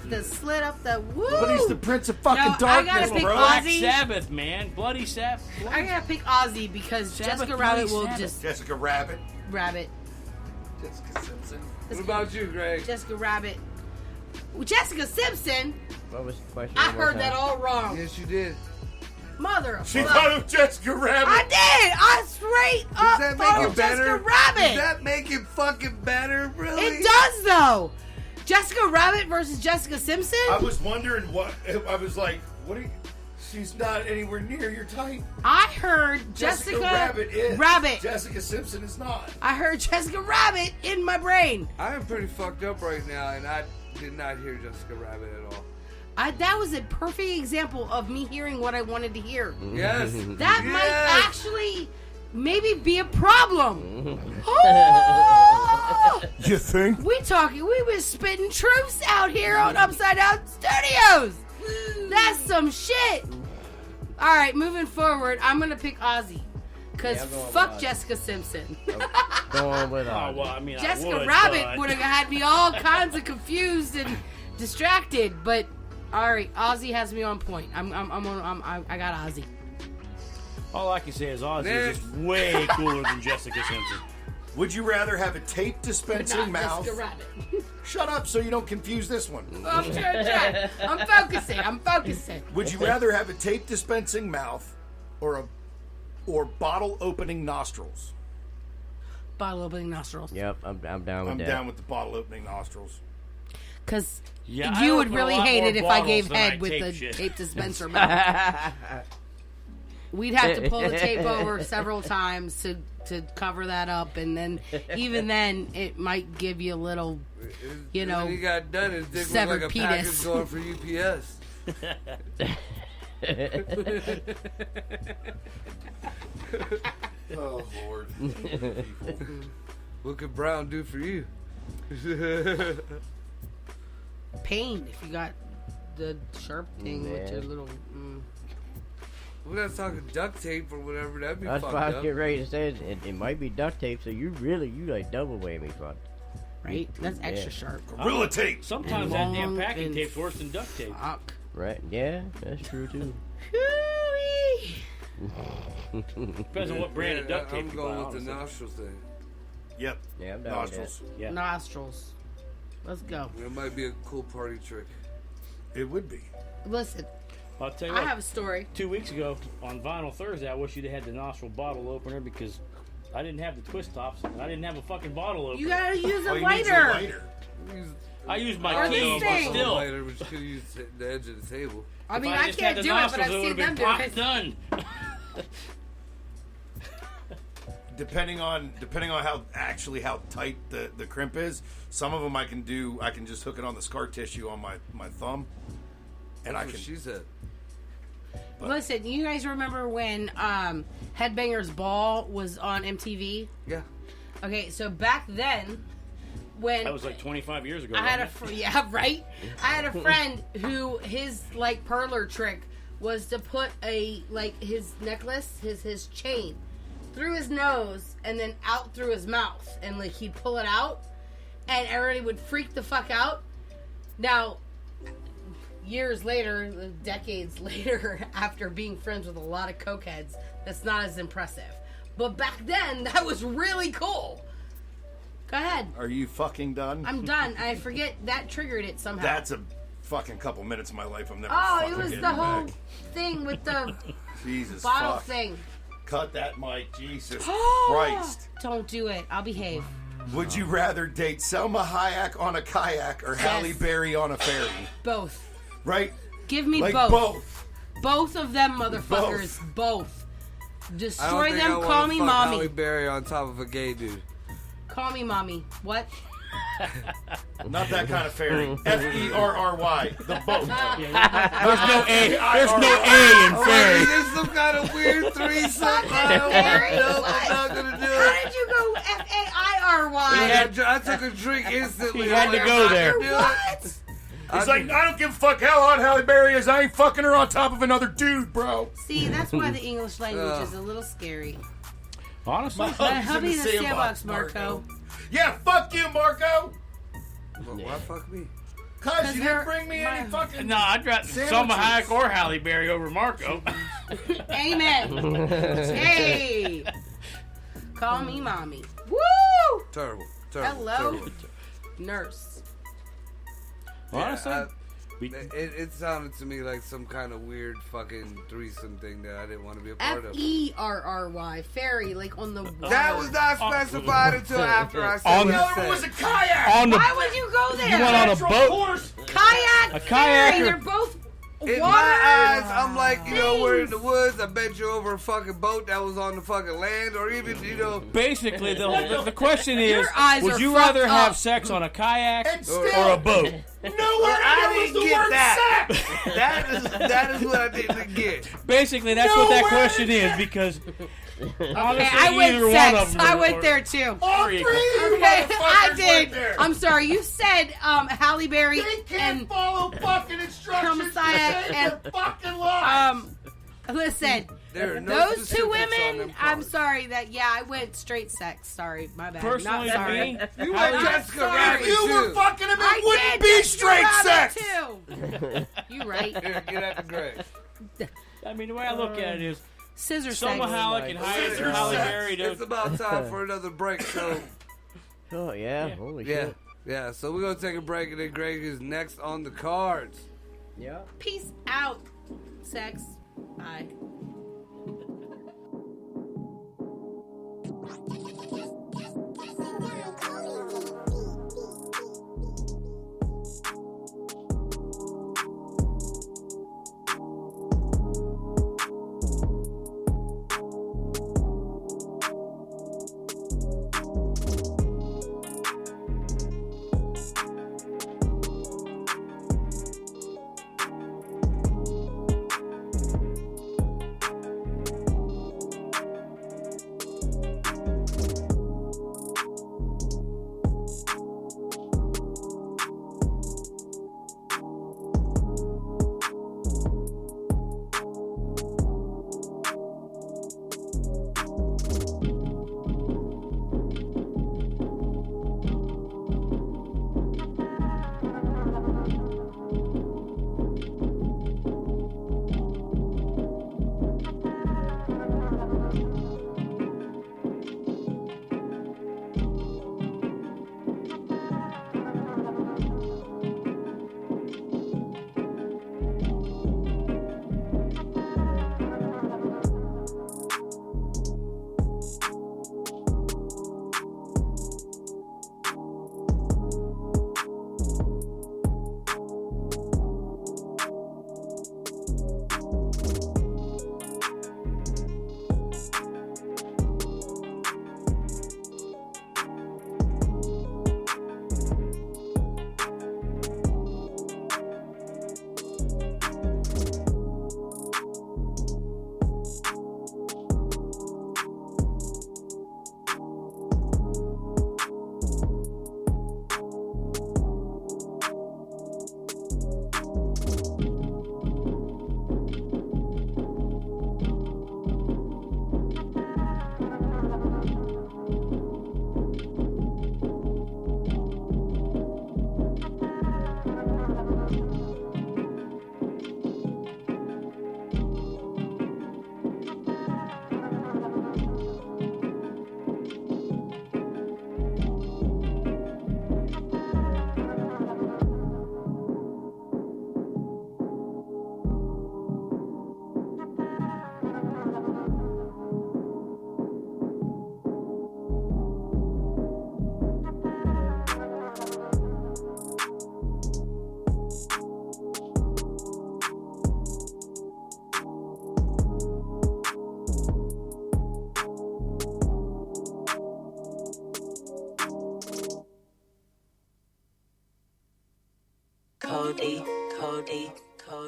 The slit up the woo. But he's the Prince of fucking No, I darkness, gotta pick bro. Black Ozzy. Sabbath, man. Bloody Sabbath. I gotta pick Ozzy because Sabbath, Jessica Bloody Rabbit will Sabbath. just Jessica Rabbit. rabbit. Jessica Simpson. What about you, Greg? Jessica Rabbit. Well, Jessica Simpson. What was the question? I one more heard that time? all wrong. Yes, you did. Mother of She fuck. thought of Jessica Rabbit. I did. I straight Does up that thought make of it better? Jessica Rabbit. Does that make it fucking better, really? It does though. Jessica Rabbit versus Jessica Simpson. I was wondering what. I was like, what are you? She's not anywhere near your type. I heard Jessica Rabbit is. Rabbit. Jessica Simpson is not. I heard Jessica Rabbit in my brain. I am pretty fucked up right now, and I did not hear Jessica Rabbit at all. That was a perfect example of me hearing what I wanted to hear. Yes. That Yes. might actually maybe be a problem. Oh! You think? We was spitting truths out here on Upside Down Studios. That's some shit. All right, moving forward, I'm gonna pick Ozzy. Cause Yeah, I'm going with fuck Ozzy. Jessica Simpson. Going with Oh, Ozzy. well, I mean, Jessica I would, Rabbit but- would have had me all kinds of confused and distracted, but all right, Ozzy has me on point. I got Ozzy. All I can say is Ozzy Next. is just way cooler than Jessica Simpson. Would you rather have a tape dispensing Not mouth? Jessica Rabbit. Shut up, so you don't confuse this one. I'm trying. I'm focusing. Would you rather have a tape dispensing mouth or bottle opening nostrils? Bottle opening nostrils. Yep, I'm down with I'm that. down with the bottle opening nostrals. Because Yeah, I you open would a really lot hate more it if I bottles gave than head I with tape the shit. tape dispenser mouth. We'd have to pull the tape over several times to cover that up, and then even then it might give you a little, you know. When he got done, his dick was severed like a penis. package going for UPS. Oh, Lord. What could Brown do for you? Pain if you got the sharp thing with Yeah. your little. We're not talking duct tape or whatever. That'd be That's fucked why I was up. getting ready to say it might be duct tape, so you like double whammy fucked. Right? That's extra Yeah. sharp. Gorilla tape. Sometimes And that damn long packing and- tape's worse than duct tape. Fuck. Right? Yeah, that's true too. Hoo-wee. Depends on what brand of duct tape I'm you going buy, with the honestly. nostril thing. Yep. Yeah, I'm down with Nostrils. Yeah. Nostrils. Let's go. It might be a cool party trick. It would be. Listen, I'll tell you I what, have a story. 2 weeks ago on Vinyl Thursday, I wish you'd have had the nostril bottle opener because I didn't have the twist tops and I didn't have a fucking bottle opener. You gotta use a All you need is a lighter. lighter. I used Or my this key, but thing. still. Lighter, but you could use the edge of the table. I mean, if I just can't had the do it, but I've nostrils, seen would them have do been it. done. Depending on how tight the crimp is, some of them I can just hook it on the scar tissue on my thumb, and That's what she said. Listen, you guys remember when Headbangers Ball was on MTV? Yeah. Okay, so back then, when That was like 25 years ago. I had wasn't it? yeah, right. I had a friend who his like parlor trick was to put his necklace, his chain, through his nose and then out through his mouth, and like he'd pull it out, and everybody would freak the fuck out. Now, years later, decades later, after being friends with a lot of cokeheads, that's not as impressive. But back then, that was really cool. Go ahead. Are you fucking done? I'm done. I forget that triggered it somehow. That's a fucking couple minutes of my life I'm never Oh, fucking it was getting the whole back. thing with the Jesus bottle fuck. thing. Cut that mic, Jesus Christ. Don't do it. I'll behave. Would you rather date Selma Hayek on a kayak or Halle Berry on a ferry? Both. Right? Give me Like both. both. Both of them motherfuckers. Both. I don't Destroy think them. I Call wanna me fuck mommy. Halle Berry on top of a gay dude. Call me mommy. What? Not that kind of ferry. F-E-R-R-Y. The boat. There's no A. There's no A in fairy. There's some kind of weird threesome. Ferry? No, I'm not gonna do How it. did you go F-A-I-R-Y? I took a drink instantly. He had to go there. What? He's like, I don't give a fuck how hot Halle Berry is. I ain't fucking her on top of another dude, bro. See, that's why the English language is a little scary. Honestly, Help me in the sandbox, sandbox, Marco. Yeah, fuck you, Marco. But why fuck me? Cause you her- didn't bring me any fucking. no, I'd rather Selma Hayek or Halle Berry over Marco. Amen. Hey. Call me mommy. Woo! Terrible. Hello? Terrible. Nurse. Honestly, It sounded to me like some kind of weird fucking threesome thing that I didn't want to be a part of. F-E-R-R-Y. Ferry, like on the water. That was not specified until after I said On what the- I No, it was a said. kayak. on the Why would you go there? you went on a Natural boat. course. kayak. A Ferry. kayaker. They're both In water. my eyes, I'm like, we're in the woods. I bet you over a fucking boat that was on the fucking land, or even, Basically, the question is, Your eyes would are you rather fucked have up. sex on a kayak And still- or a boat? Nowhere I in there was didn't the get word that. sex. That is what I didn't get. Basically, that's what that Nowhere question in is because honestly, Okay, I either went one of sex. them. I are- went there too. All Three. three of you Okay, I motherfuckers did. went there. I'm sorry. You said Halle Berry They can't and follow fucking instructions. Homicide They and- their fucking lives. listen. There are no Those two specifics on women. them I'm cards. sorry that I went straight sex. Sorry, my bad. Personally, Not to sorry. me, You Halle- went Jessica sorry. Rabbit If you were too. fucking him, I it wouldn't did be Jessica straight Rabbit sex. too. You right. Here, get out the grave. I mean, the way I look at it is, Scissor Selma sex. Hayek and Scissor Halle sex. Berry. It's about time for another break, so Oh, yeah. Holy yeah. shit. Yeah, so we're going to take a break, and then Greg is next on the cards. Yeah. Peace out. Sex. Bye.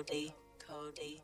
Cody, Cody.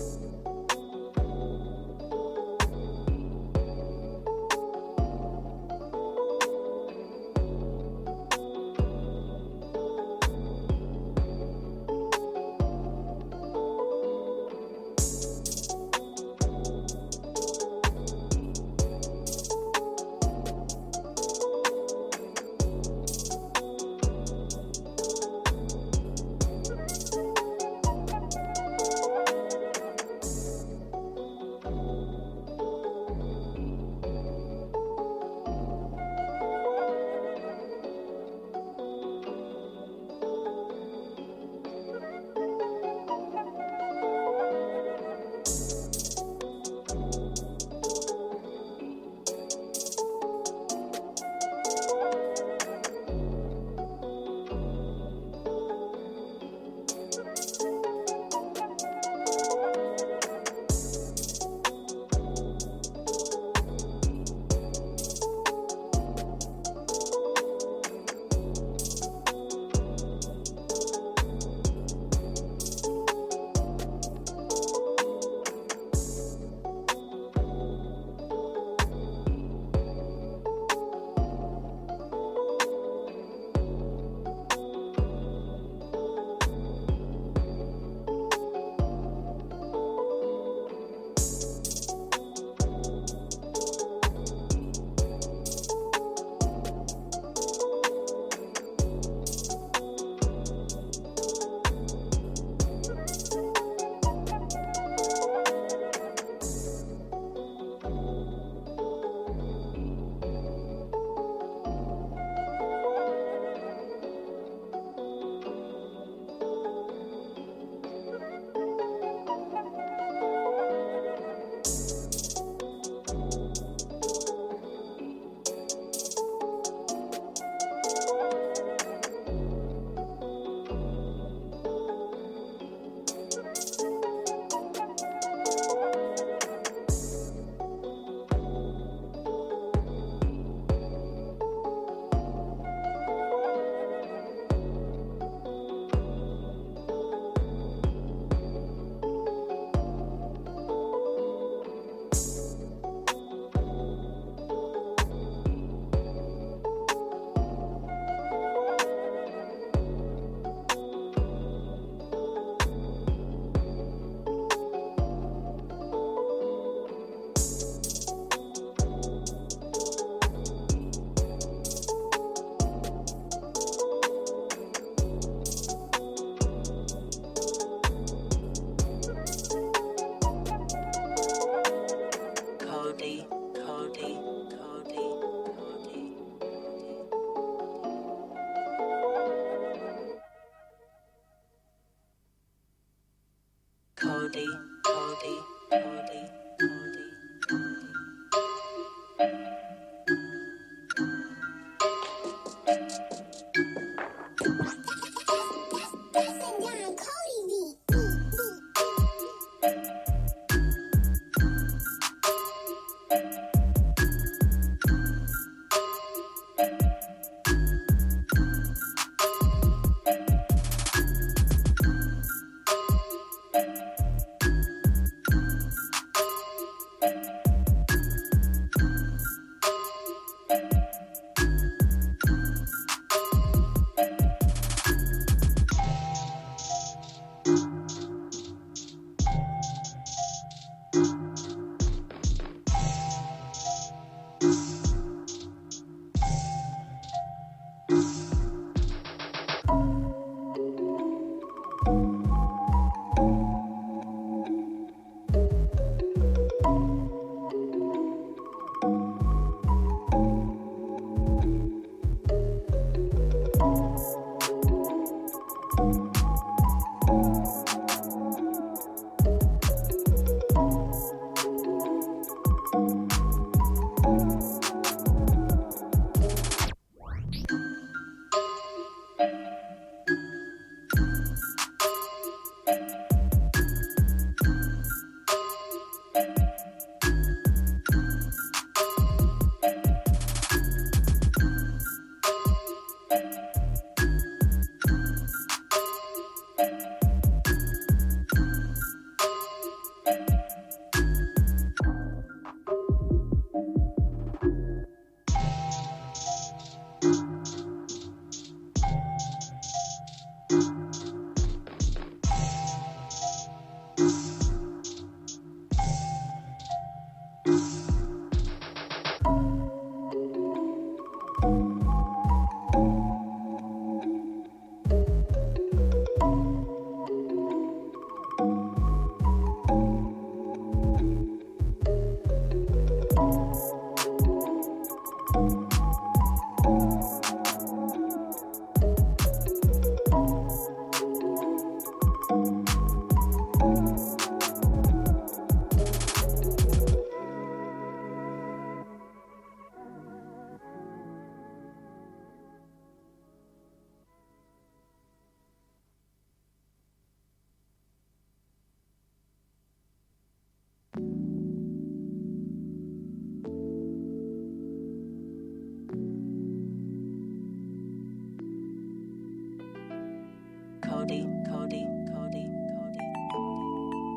Cody, Cody, Cody, Cody.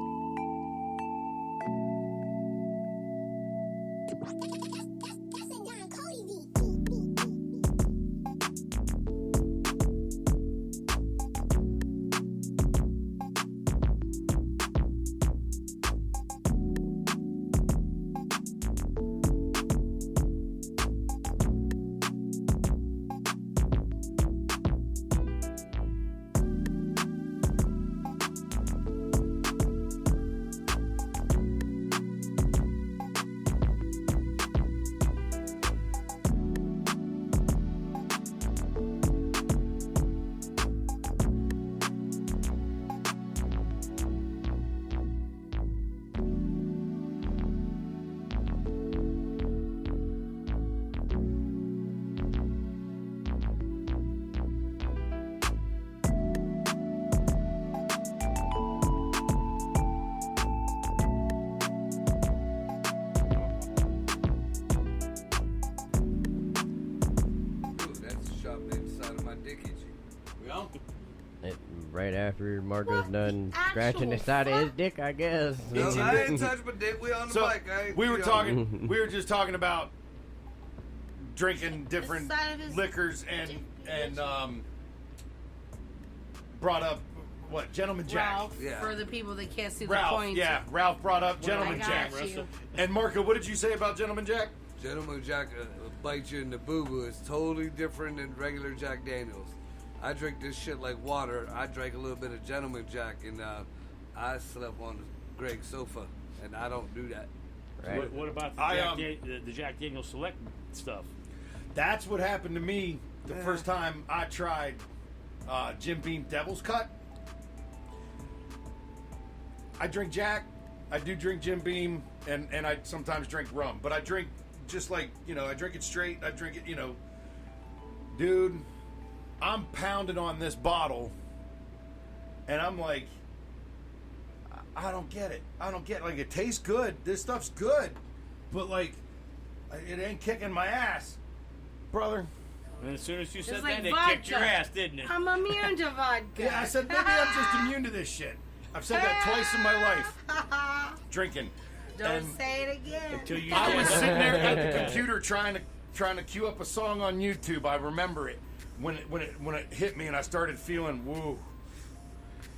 That's a Don Cody beat. Ooh, that's shoved inside of my dick itchy. Well, Right after Marco's What done the scratching the actual side of his fuck? dick, I guess. No, I didn't touch my dick. We on the so mic. I ain't- we were yo. talking. We were just talking about drinking different side of his liquors dick and brought up what Gentleman Jack. Ralph, Yeah. for the people that can't see the Ralph, point. yeah, Ralph brought up I Gentleman got Jack. you. And Marco, what did you say about Gentleman Jack? Gentleman Jack bite you in the boo boo. It's totally different than regular Jack Daniels. I drink this shit like water. I drank a little bit of Gentleman Jack, and I slept on Greg's sofa, and I don't do that. Right. What about the Jack Daniels Select stuff? That's what happened to me the first time I tried Jim Beam Devil's Cut. I drink Jack. I do drink Jim Beam, and I sometimes drink rum. But I drink just like, I drink it straight. I drink it, Dude, I'm pounding on this bottle, and I'm like, I don't get it. Like, it tastes good. This stuff's good. But, like, it ain't kicking my ass. Brother. And as soon as you said like that, it vodka. kicked your ass, didn't it? I'm immune to vodka. Yeah, I said, maybe I'm just immune to this shit. I've said that twice in my life. Drinking. Don't And say it again. Until you I was said- sitting there at the computer trying to queue up a song on YouTube. I remember it when it hit me, and I started feeling woo.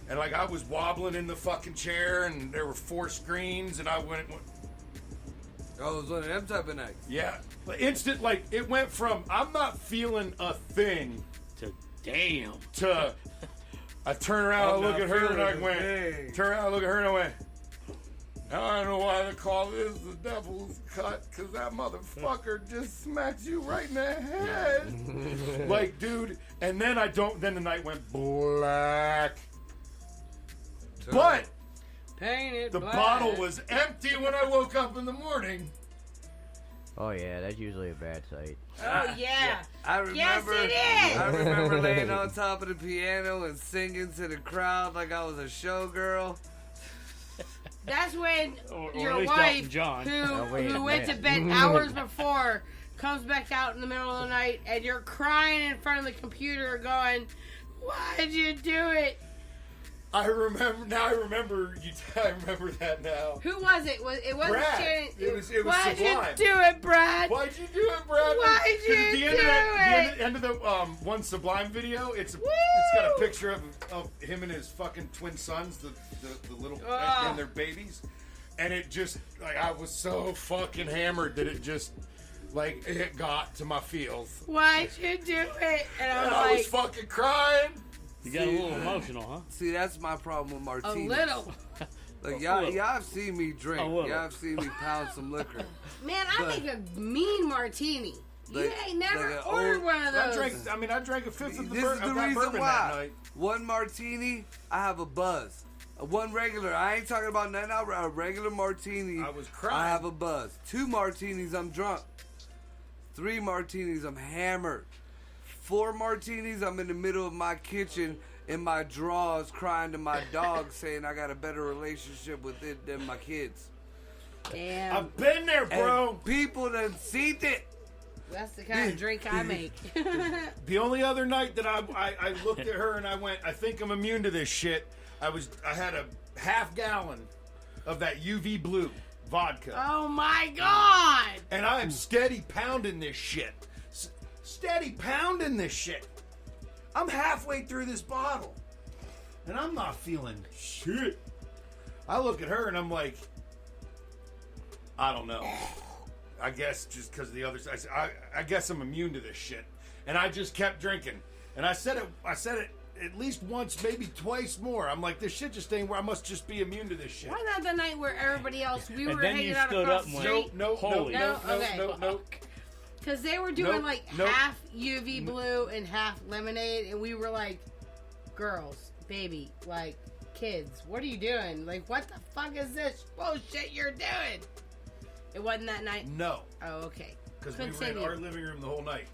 And like I was wobbling in the fucking chair, and there were 4 screens, and I went Oh, it was one of them type of nights. yeah, but instant, like it went from I'm not feeling a thing to damn. to I turn around, I I'm look not at her, and I feeling a went, thing. turn around, I look at her, and I went, now I don't know why they call this the devil's cut, because that motherfucker just smacks you right in the head. Like, dude, and then then the night went black. But Painted the black. bottle was empty when I woke up in the morning. Oh yeah, that's usually a bad sight. Oh, yeah. I remember. Yes, it is. I remember laying on top of the piano and singing to the crowd like I was a showgirl. That's when Or your at least wife, Elton John. Oh, wait who a went to minute. bed hours before, comes back out in the middle of the night, and you're crying in front of the computer going, why'd you do it? I remember you. I remember that now. Who was it? It wasn't Brad. Shannon. It was Why'd Sublime. you do it, Brad? Why'd you do it, Brad? Why'd you At the end do of the end of the one Sublime video, it's got a picture of him and his fucking twin sons, the little Ugh. and their babies, and it just like I was so fucking hammered that it just like it got to my feels, Why'd you do it? And and I I was was like, fucking crying. You got a little emotional, huh? See, that's my problem with a martinis. little. Like, A y'all little. have seen me drink. A little. Y'all have seen me pound some liquor. Man, I But- make a mean martini. You Like- ain't never like an ordered old- one of I those. drank a fifth of This is the that reason bourbon that why. night. One martini, I have a buzz. One regular, I ain't talking about nothing else. A regular martini, I was crying. I have a buzz. 2 martinis, I'm drunk. 3 martinis, I'm hammered. 4 martinis, I'm in the middle of my kitchen in my drawers crying to my dog saying I got a better relationship with it than my kids. Damn. I've been there, bro. And people done seen it. That's the kind of drink I make. The only other night that I looked at her and I went, I think I'm immune to this shit. I had a half gallon of that UV blue vodka. Oh my God! And I am steady pounding this shit. Steady pounding this shit. I'm halfway through this bottle. And I'm not feeling shit. I look at her and I'm like, I don't know. I guess just because the other side, I guess I'm immune to this shit. And I just kept drinking. And I said it at least once, maybe twice more. I'm like, this shit just ain't where I must just be immune to this shit. Why not the night where everybody else, we were then hanging you out stood across up the and street? went, No. Because they were doing Nope, like nope. half UV blue and half lemonade, and we were like, girls, baby, like, kids, what are you doing? Like, what the fuck is this bullshit you're doing? It wasn't that night? No. Oh, okay. Because we were in Continue. our living room the whole night.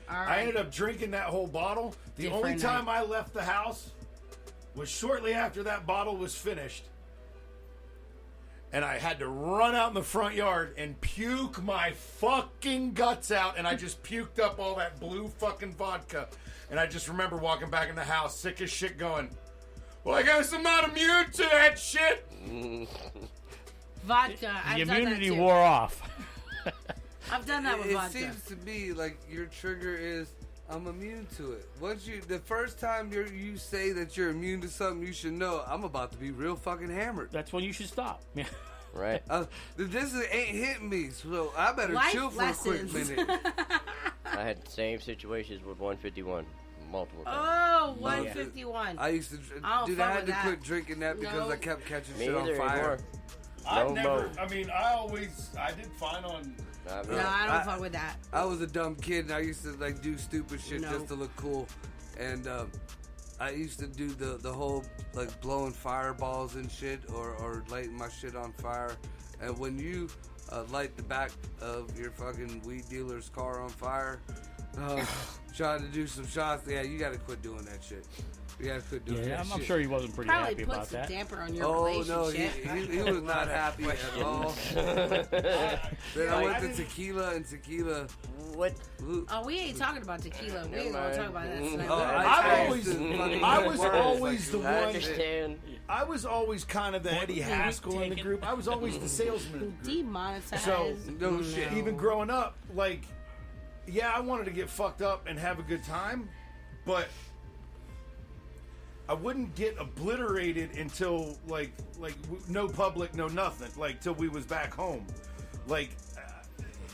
All right. I ended up drinking that whole bottle. The Different only time night. I left the house was shortly after that bottle was finished. And I had to run out in the front yard and puke my fucking guts out. And I just puked up all that blue fucking vodka. And I just remember walking back in the house, sick as shit, going, well, I guess I'm not immune to that shit. Vodka. The I've done that immunity too. wore off. I've done that with It vodka. seems to me like your trigger is I'm immune to it. The first time you say that you're immune to something, you should know I'm about to be real fucking hammered. That's when you should stop. Yeah. Right. This ain't hitting me, so I better Life chill for lessons. a quick minute. I had the same situations with 151 multiple times. Oh, 151. I used to, I don't dude. fuck I had with to that. quit drinking that because No. I kept catching Me shit on either fire. anymore. I've No never, more. I mean, I did fine on. Not me. No, I don't I- fuck with that. I was a dumb kid and I used to like do stupid shit No. just to look cool, and I used to do the whole like blowing fireballs and shit or lighting my shit on fire. And when you light the back of your fucking weed dealer's car on fire, trying to do some shots, yeah, you gotta quit doing that shit. You gotta quit doing Yeah, that I'm shit. sure he wasn't pretty Probably happy put about some that. damper on your Oh no, relationship. he was not happy at all. Then I went to tequila and tequila. What? Oh, we ain't talking about tequila. We ain't gonna talk about that tonight. Oh, I used to fucking I was words always the like I one. understand. I was always kind of the Eddie Haskell in the group. I was always the salesman in the group. Demonetized. So, no shit. Even growing up, like, yeah, I wanted to get fucked up and have a good time, but I wouldn't get obliterated until no public, no nothing, like till we was back home. Like,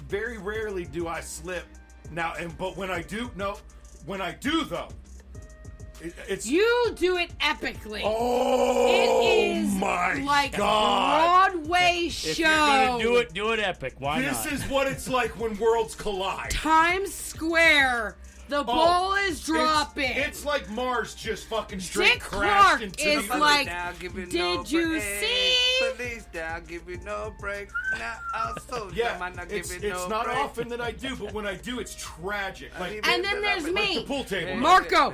very rarely do I slip now, but when I do though, it's You do it epically. oh It is my like god. Broadway If show. you're gonna do it epic. Why This not? is what it's like when worlds collide. Times Square. The ball is dropping. It's like Mars just fucking straight Dick crashed Clark into is the like, Now give you did no you break. see? Police down, give you no break. Now also, yeah. might not It's give you no not break. often that I do, but when I do, it's tragic. Like, And then there's like me. the pool table. Marco,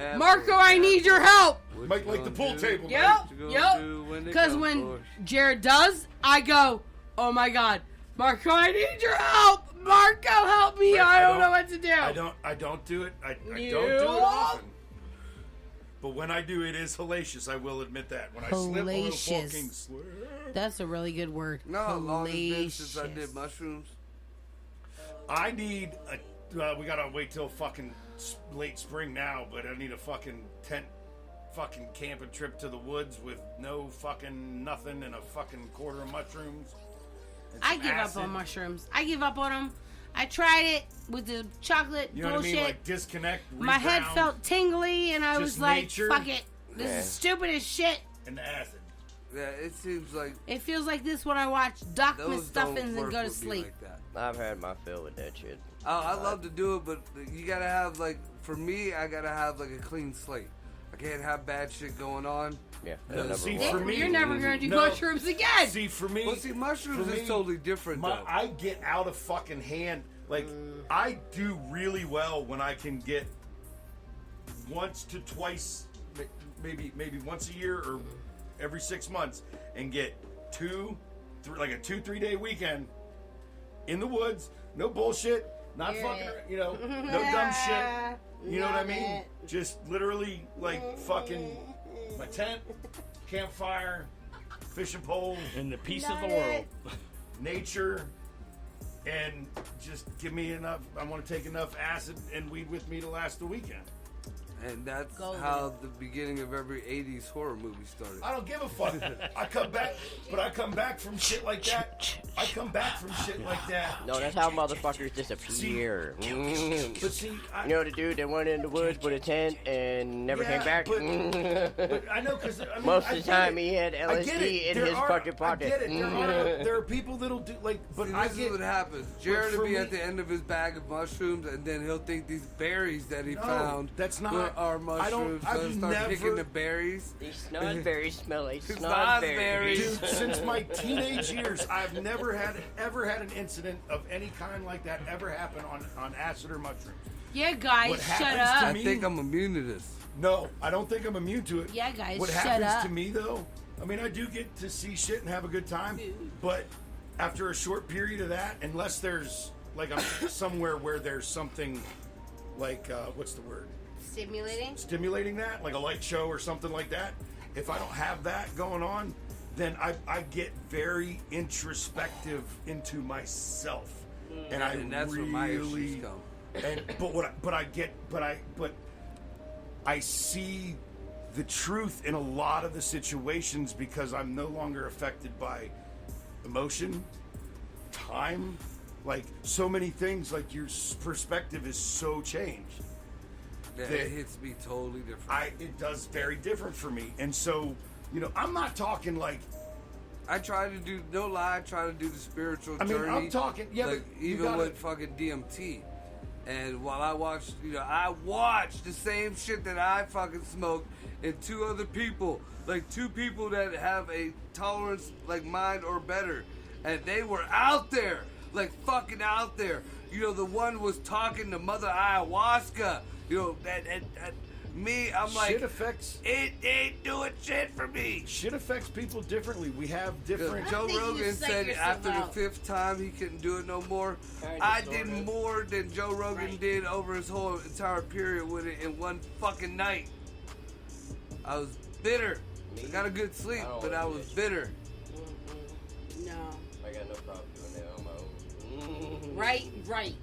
I need your help. Like the pool table. Yep, you gonna yep. do when they Because come when for Jared does, I go, oh my god, Marco, I need your help. Marco, help me. Right, I don't know what to do. I don't do it. I don't do it You- often. But when I do, it is hellacious. I will admit that. When I slip, I will Hellacious. fucking slip. That's a really good word. No, how long it's been since I Hellacious. did mushrooms. I need we gotta wait till fucking late spring now, but I need a fucking tent, fucking camping trip to the woods with no fucking nothing and a fucking quarter of mushrooms. and I some give acid. up on mushrooms. I give up on them. I tried it with the chocolate You know bullshit. what I mean? Like disconnect. My head reground, felt tingly, and I Just was like, nature. fuck it. This Yeah. is stupid as shit. and acid. Yeah, it seems like It feels like this when I watch Doc those Stuffins don't and work go to with me sleep. like that. I've had my fill with that shit. I love to do it, but you gotta have like, for me, I gotta have like a clean slate. I can't have bad shit going on. Yeah. No, number see, one. for me- You're never going to do No. mushrooms again. See, for me, Well, see, mushrooms for is me, totally different, though. I get out of fucking hand. Like, I do really well when I can get once to twice, maybe once a year or every 6 months, and get 2-3 day weekend in the woods. No bullshit. Not Hear fucking, it. no dumb shit. You know what I Love mean? it. Just literally, fucking my tent, campfire, fishing pole, In the peace of Love the world. nature, and just give me enough. I want to take enough acid and weed with me to last the weekend. And that's Golden. how the beginning of every 80s horror movie started. I don't give a fuck. I come back from shit like that. No, that's how motherfuckers disappear. But see, You know the dude that went in the woods with a tent and never came back? But I know because Most of the time he had I get LSD it. in his fucking I pocket. get it. There are people that'll do but See, I this get is what happens. Jared for will be me- at the end of his bag of mushrooms, and then he'll think these berries that he No, found that's not- are mushrooms. I've So he'll start never- picking the berries. These snozberries smell like Snozberries. snozberries. Dude, since my teenage years, I've never had an incident of any kind like that ever happen on acid or mushrooms. Yeah, guys, What shut happens to up. me- I think I'm immune to this. No, I don't think I'm immune to it. Yeah, guys, What shut happens up. to me though? I mean, I do get to see shit and have a good time, but after a short period of that, unless there's I'm somewhere where there's something what's the word? Stimulating? Stimulating that, like a light show or something like that. If I don't have that going on, then I get very introspective into myself, and And that's where my issues come. And but I see the truth in a lot of the situations because I'm no longer affected by emotion, time, so many things. Your perspective is so changed. Yeah, it hits me totally different. It does very different for me, and so I'm not talking I try to do, no lie, I try to do the spiritual I mean, journey. I'm talking- yeah, like, but you even gotta- with fucking DMT. And while I watched, I watched the same shit that I fucking smoked and two other people. Two people that have a tolerance like mine or better. And they were out there. Fucking out there. The one was talking to Mother Ayahuasca. Me, I'm like, shit affects it ain't doing shit for me. shit affects people differently. We have different. Joe think you Rogan psych said yourself after out. the 5th time he couldn't do it no more. Kinda, I did sorta. more than Joe Rogan did over his whole entire period with it in one fucking night. I was bitter. I got a good sleep, I don't but like I was that. bitter. No. I got no problem doing that on my own. Right.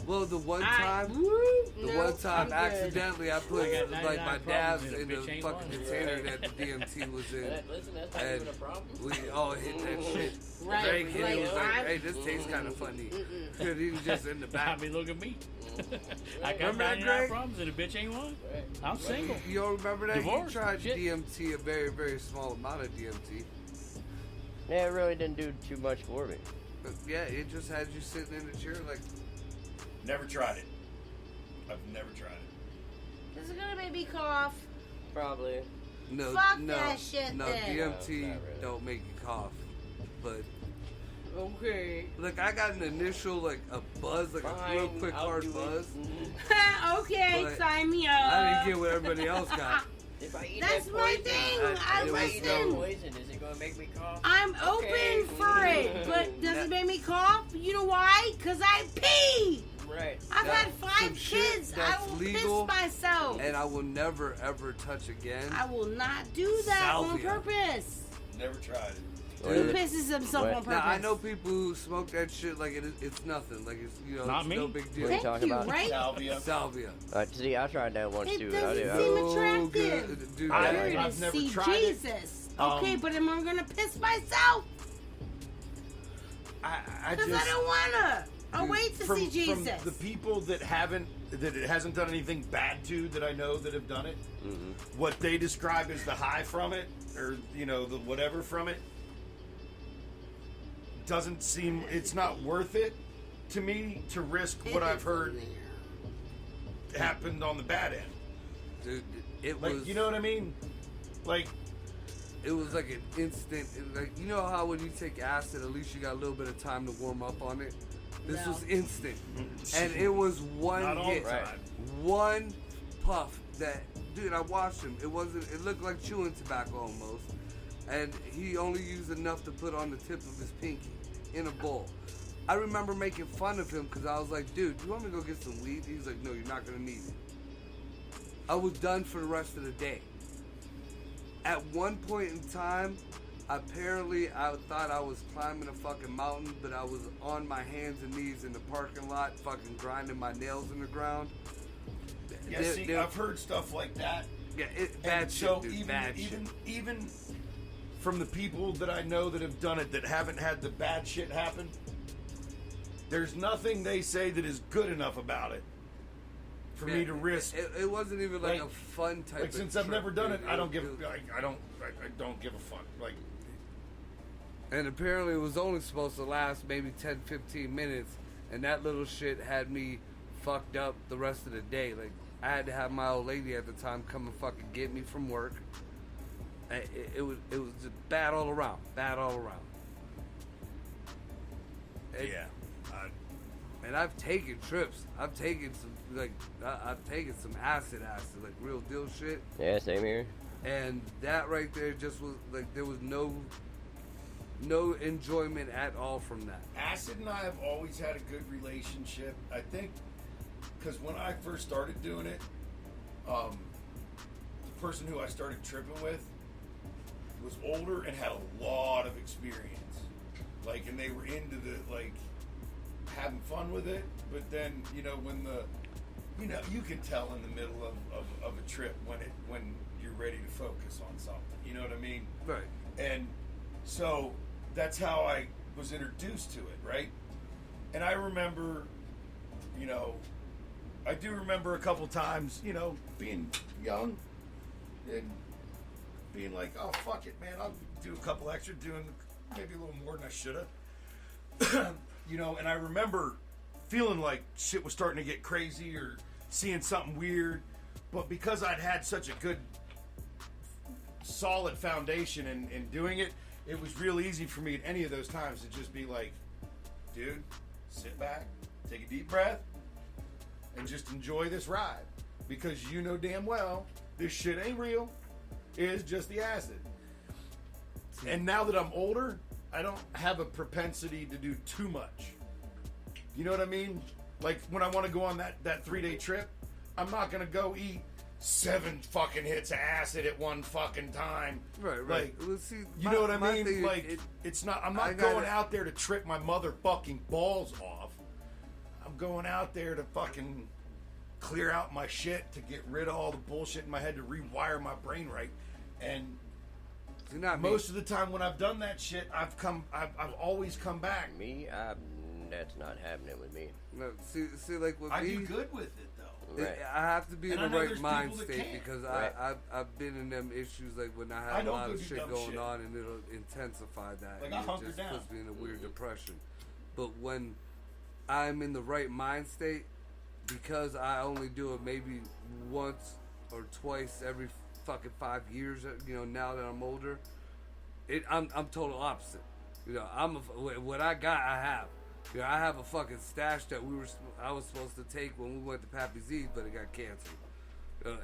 Well, the one I- time, Woo, the no, one time I'm good. accidentally I put I got my 99 dabs problems in and a the bitch ain't fucking one. container that the DMT was in. Listen, that's not And even a problem. we all hit that shit. Right, Drake hit it, was like, I'm- hey, this tastes kind of funny. Because he was just in the I back. mean, look at me. I got Remember that, 99 Greg? problems and a bitch ain't one. I'm single. You don't remember that? Divorced, You tried shit. DMT, a very, very small amount of DMT. Yeah, it really didn't do too much for me. But yeah, it just had you sitting in a chair like, Never tried it. I've never tried it. Is it gonna make me cough? Probably. no, Fuck no, that shit no, then. DMT No, not really. don't make you cough. But, Okay. look, I got an initial, a buzz, a real Fine, quick, I'll hard do it. buzz. Okay, But sign me I up. didn't get what everybody else got. If I eat That's that my poison, thing. I I do if I eat that listen. poison, is it gonna make me cough? I'm Okay. open for it, but does it make me cough? You know why? Because I pee. Right. I've Now, had some 5 shit kids. I that's will legal, piss myself. And I will never, ever touch again. I will not do that on Salvia. purpose. Never tried it. Who Really? pisses himself What? on purpose? Now, I know people who smoke that shit like it's nothing. Like, it's, Not it's me. no big deal. What are you Thank talking you, about? right? Salvia. Salvia. See, I tried that once It too. doesn't I seem did. attractive. good. Dude, I- You're gonna I've never see tried it. Jesus. Okay, but am I gonna piss myself? I Because just I don't wanna. I'll Dude, wait to from, see Jesus. from the people that it hasn't done anything bad to that I know that have done it. What they describe as the high from it, or the whatever from it, doesn't seem. It's not worth it to me to risk what I've heard happened on the bad end. dude, it Like, was. you know what I mean? Like, It was like an instant. Like, you know how when you take acid, at least you got a little bit of time to warm up on it. This No. was instant, and it was one not all hit, the time. one puff. That dude, I watched him. It wasn't. It looked like chewing tobacco almost, and he only used enough to put on the tip of his pinky in a bowl. I remember making fun of him because I was like, dude, you want me to go get some weed? He's like, no, you're not going to need it. I was done for the rest of the day. At one point in time, apparently I thought I was climbing a fucking mountain, but I was on my hands and knees in the parking lot, fucking grinding my nails in the ground. Yeah, see, I've heard stuff like that. Yeah, bad shit, so dude, bad shit. even from the people that I know that have done it that haven't had the bad shit happen, there's nothing they say that is good enough about it for me to risk. It wasn't even like a fun type. Like, of since I've trip, never done dude. it, I don't give a fuck. Like, and apparently it was only supposed to last maybe 10, 15 minutes, and that little shit had me fucked up the rest of the day. Like, I had to have my old lady at the time come and fucking get me from work. It was just bad all around. Bad all around. yeah. And I've taken trips. I've taken some I've taken some acid, like real deal shit. Yeah, same here. And that right there just was like there was no enjoyment at all from that. Acid and I have always had a good relationship. I think because when I first started doing it, the person who I started tripping with was older and had a lot of experience. Like, and they were into the, like, having fun with it. But then, when you can tell in the middle of a trip when you're ready to focus on something. You know what I mean? Right. And so that's how I was introduced to it, right? And I remember, I do remember a couple times, being young and being like, oh, fuck it, man, I'll do a couple extra, doing maybe a little more than I should have. And I remember feeling like shit was starting to get crazy or seeing something weird. But because I'd had such a good, solid foundation in doing it, it was real easy for me at any of those times to just be like, dude, sit back, take a deep breath, and just enjoy this ride. Because you know damn well this shit ain't real. It's just the acid. And now that I'm older, I don't have a propensity to do too much. You know what I mean? Like, when I want to go on that 3-day trip, I'm not going to go eat 7 fucking hits of acid at one fucking time. Right. Like, Well, see, you know what I mean? thing, Like, it's not. I'm not going out there to trip my motherfucking balls off. I'm going out there to fucking clear out my shit, to get rid of all the bullshit in my head, to rewire my brain right. And most of the time when I've done that shit, I've always come back. Me, that's not happening with me. No, see, like with I me, do good with it though. Right. I have to be in And the I know right there's mind people that state can't. because Right. I've been in them issues like when I I have a don't lot go of do shit dumb going shit. on and it'll intensify that. Like, and I it hunker just down. puts me in a weird depression. But when I'm in the right mind state, because I only do it maybe once or twice every fucking 5 years, now that I'm older, I'm total opposite. What I got, I have. I have a fucking stash that I was supposed to take when we went to Pappy's Eve, but it got canceled.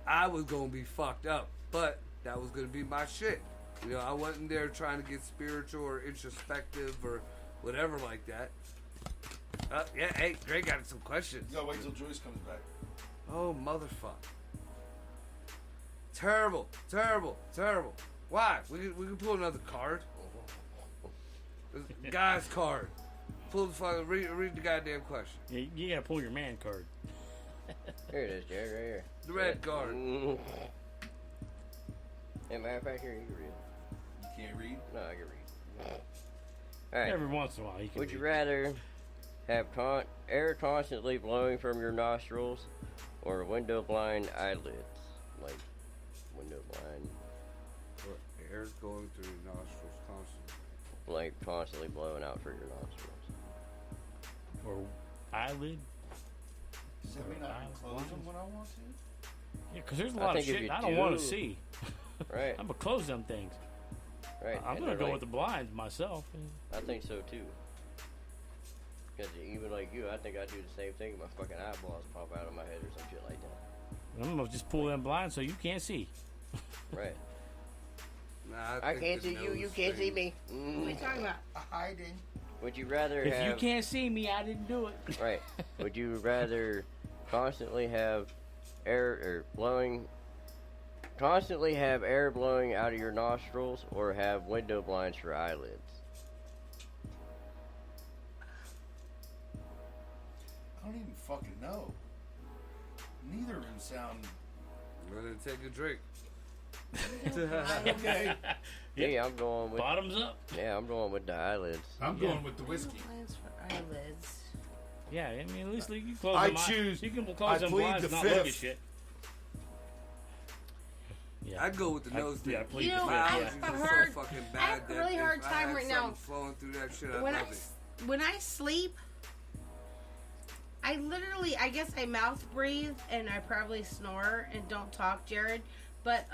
I was gonna be fucked up, but that was gonna be my shit. I wasn't there trying to get spiritual or introspective or whatever like that. Yeah, hey, Greg got some questions. You gotta wait till Joyce comes back. Oh, motherfucker. Terrible. Why? We can pull another card. Guy's card. Pull the fucking read the goddamn question. Yeah, you gotta pull your man card. Here it is, Jared, right here. The red card. As a matter of fact, here, you can read. You can't read? No, I can read. Alright. Every once in a while, you can. Would you read. rather have air constantly blowing from your nostrils or window blind eyelids? Like, window blind. What, air going through your nostrils constantly. Like, constantly blowing out through your nostrils. Or eyelid? Does that mean I can close them when I want to? Yeah, because there's a I lot of think if shit you I don't want do- to see. Right. I'm gonna close them things. Right. I'm and gonna they're go like- with the blinds myself. I think so too. Because even like you, I think I do the same thing. My fucking eyeballs pop out of my head or some shit like that. I'm gonna just pull them blinds so you can't see. Right. Nah, I think can't the see you. You nose can't see thing- me. What are you talking about? Hiding. Would you rather If have? you can't see me, I didn't do it. Right. Would you rather constantly have air blowing out of your nostrils, or have window blinds for eyelids? I don't even fucking know. Neither of them sound I'm gonna take a drink. okay. Yeah, I'm going with. Bottoms up. Yeah, I'm going with the eyelids. I'm going with the whiskey. Plans for eyelids. Yeah, I mean, at least you can close I them eyes. choose- You can I close them plead blinds the and not look at fifth. shit. Yeah. I'd go with the nose thing. Yeah, please. You know, My I allergies have are heard- so fucking I bad have a really that hard if I time had right now. something flowing through that shit, I'd When love it. when I sleep, I literally, I guess I mouth breathe and I probably snore and don't talk, Jared. But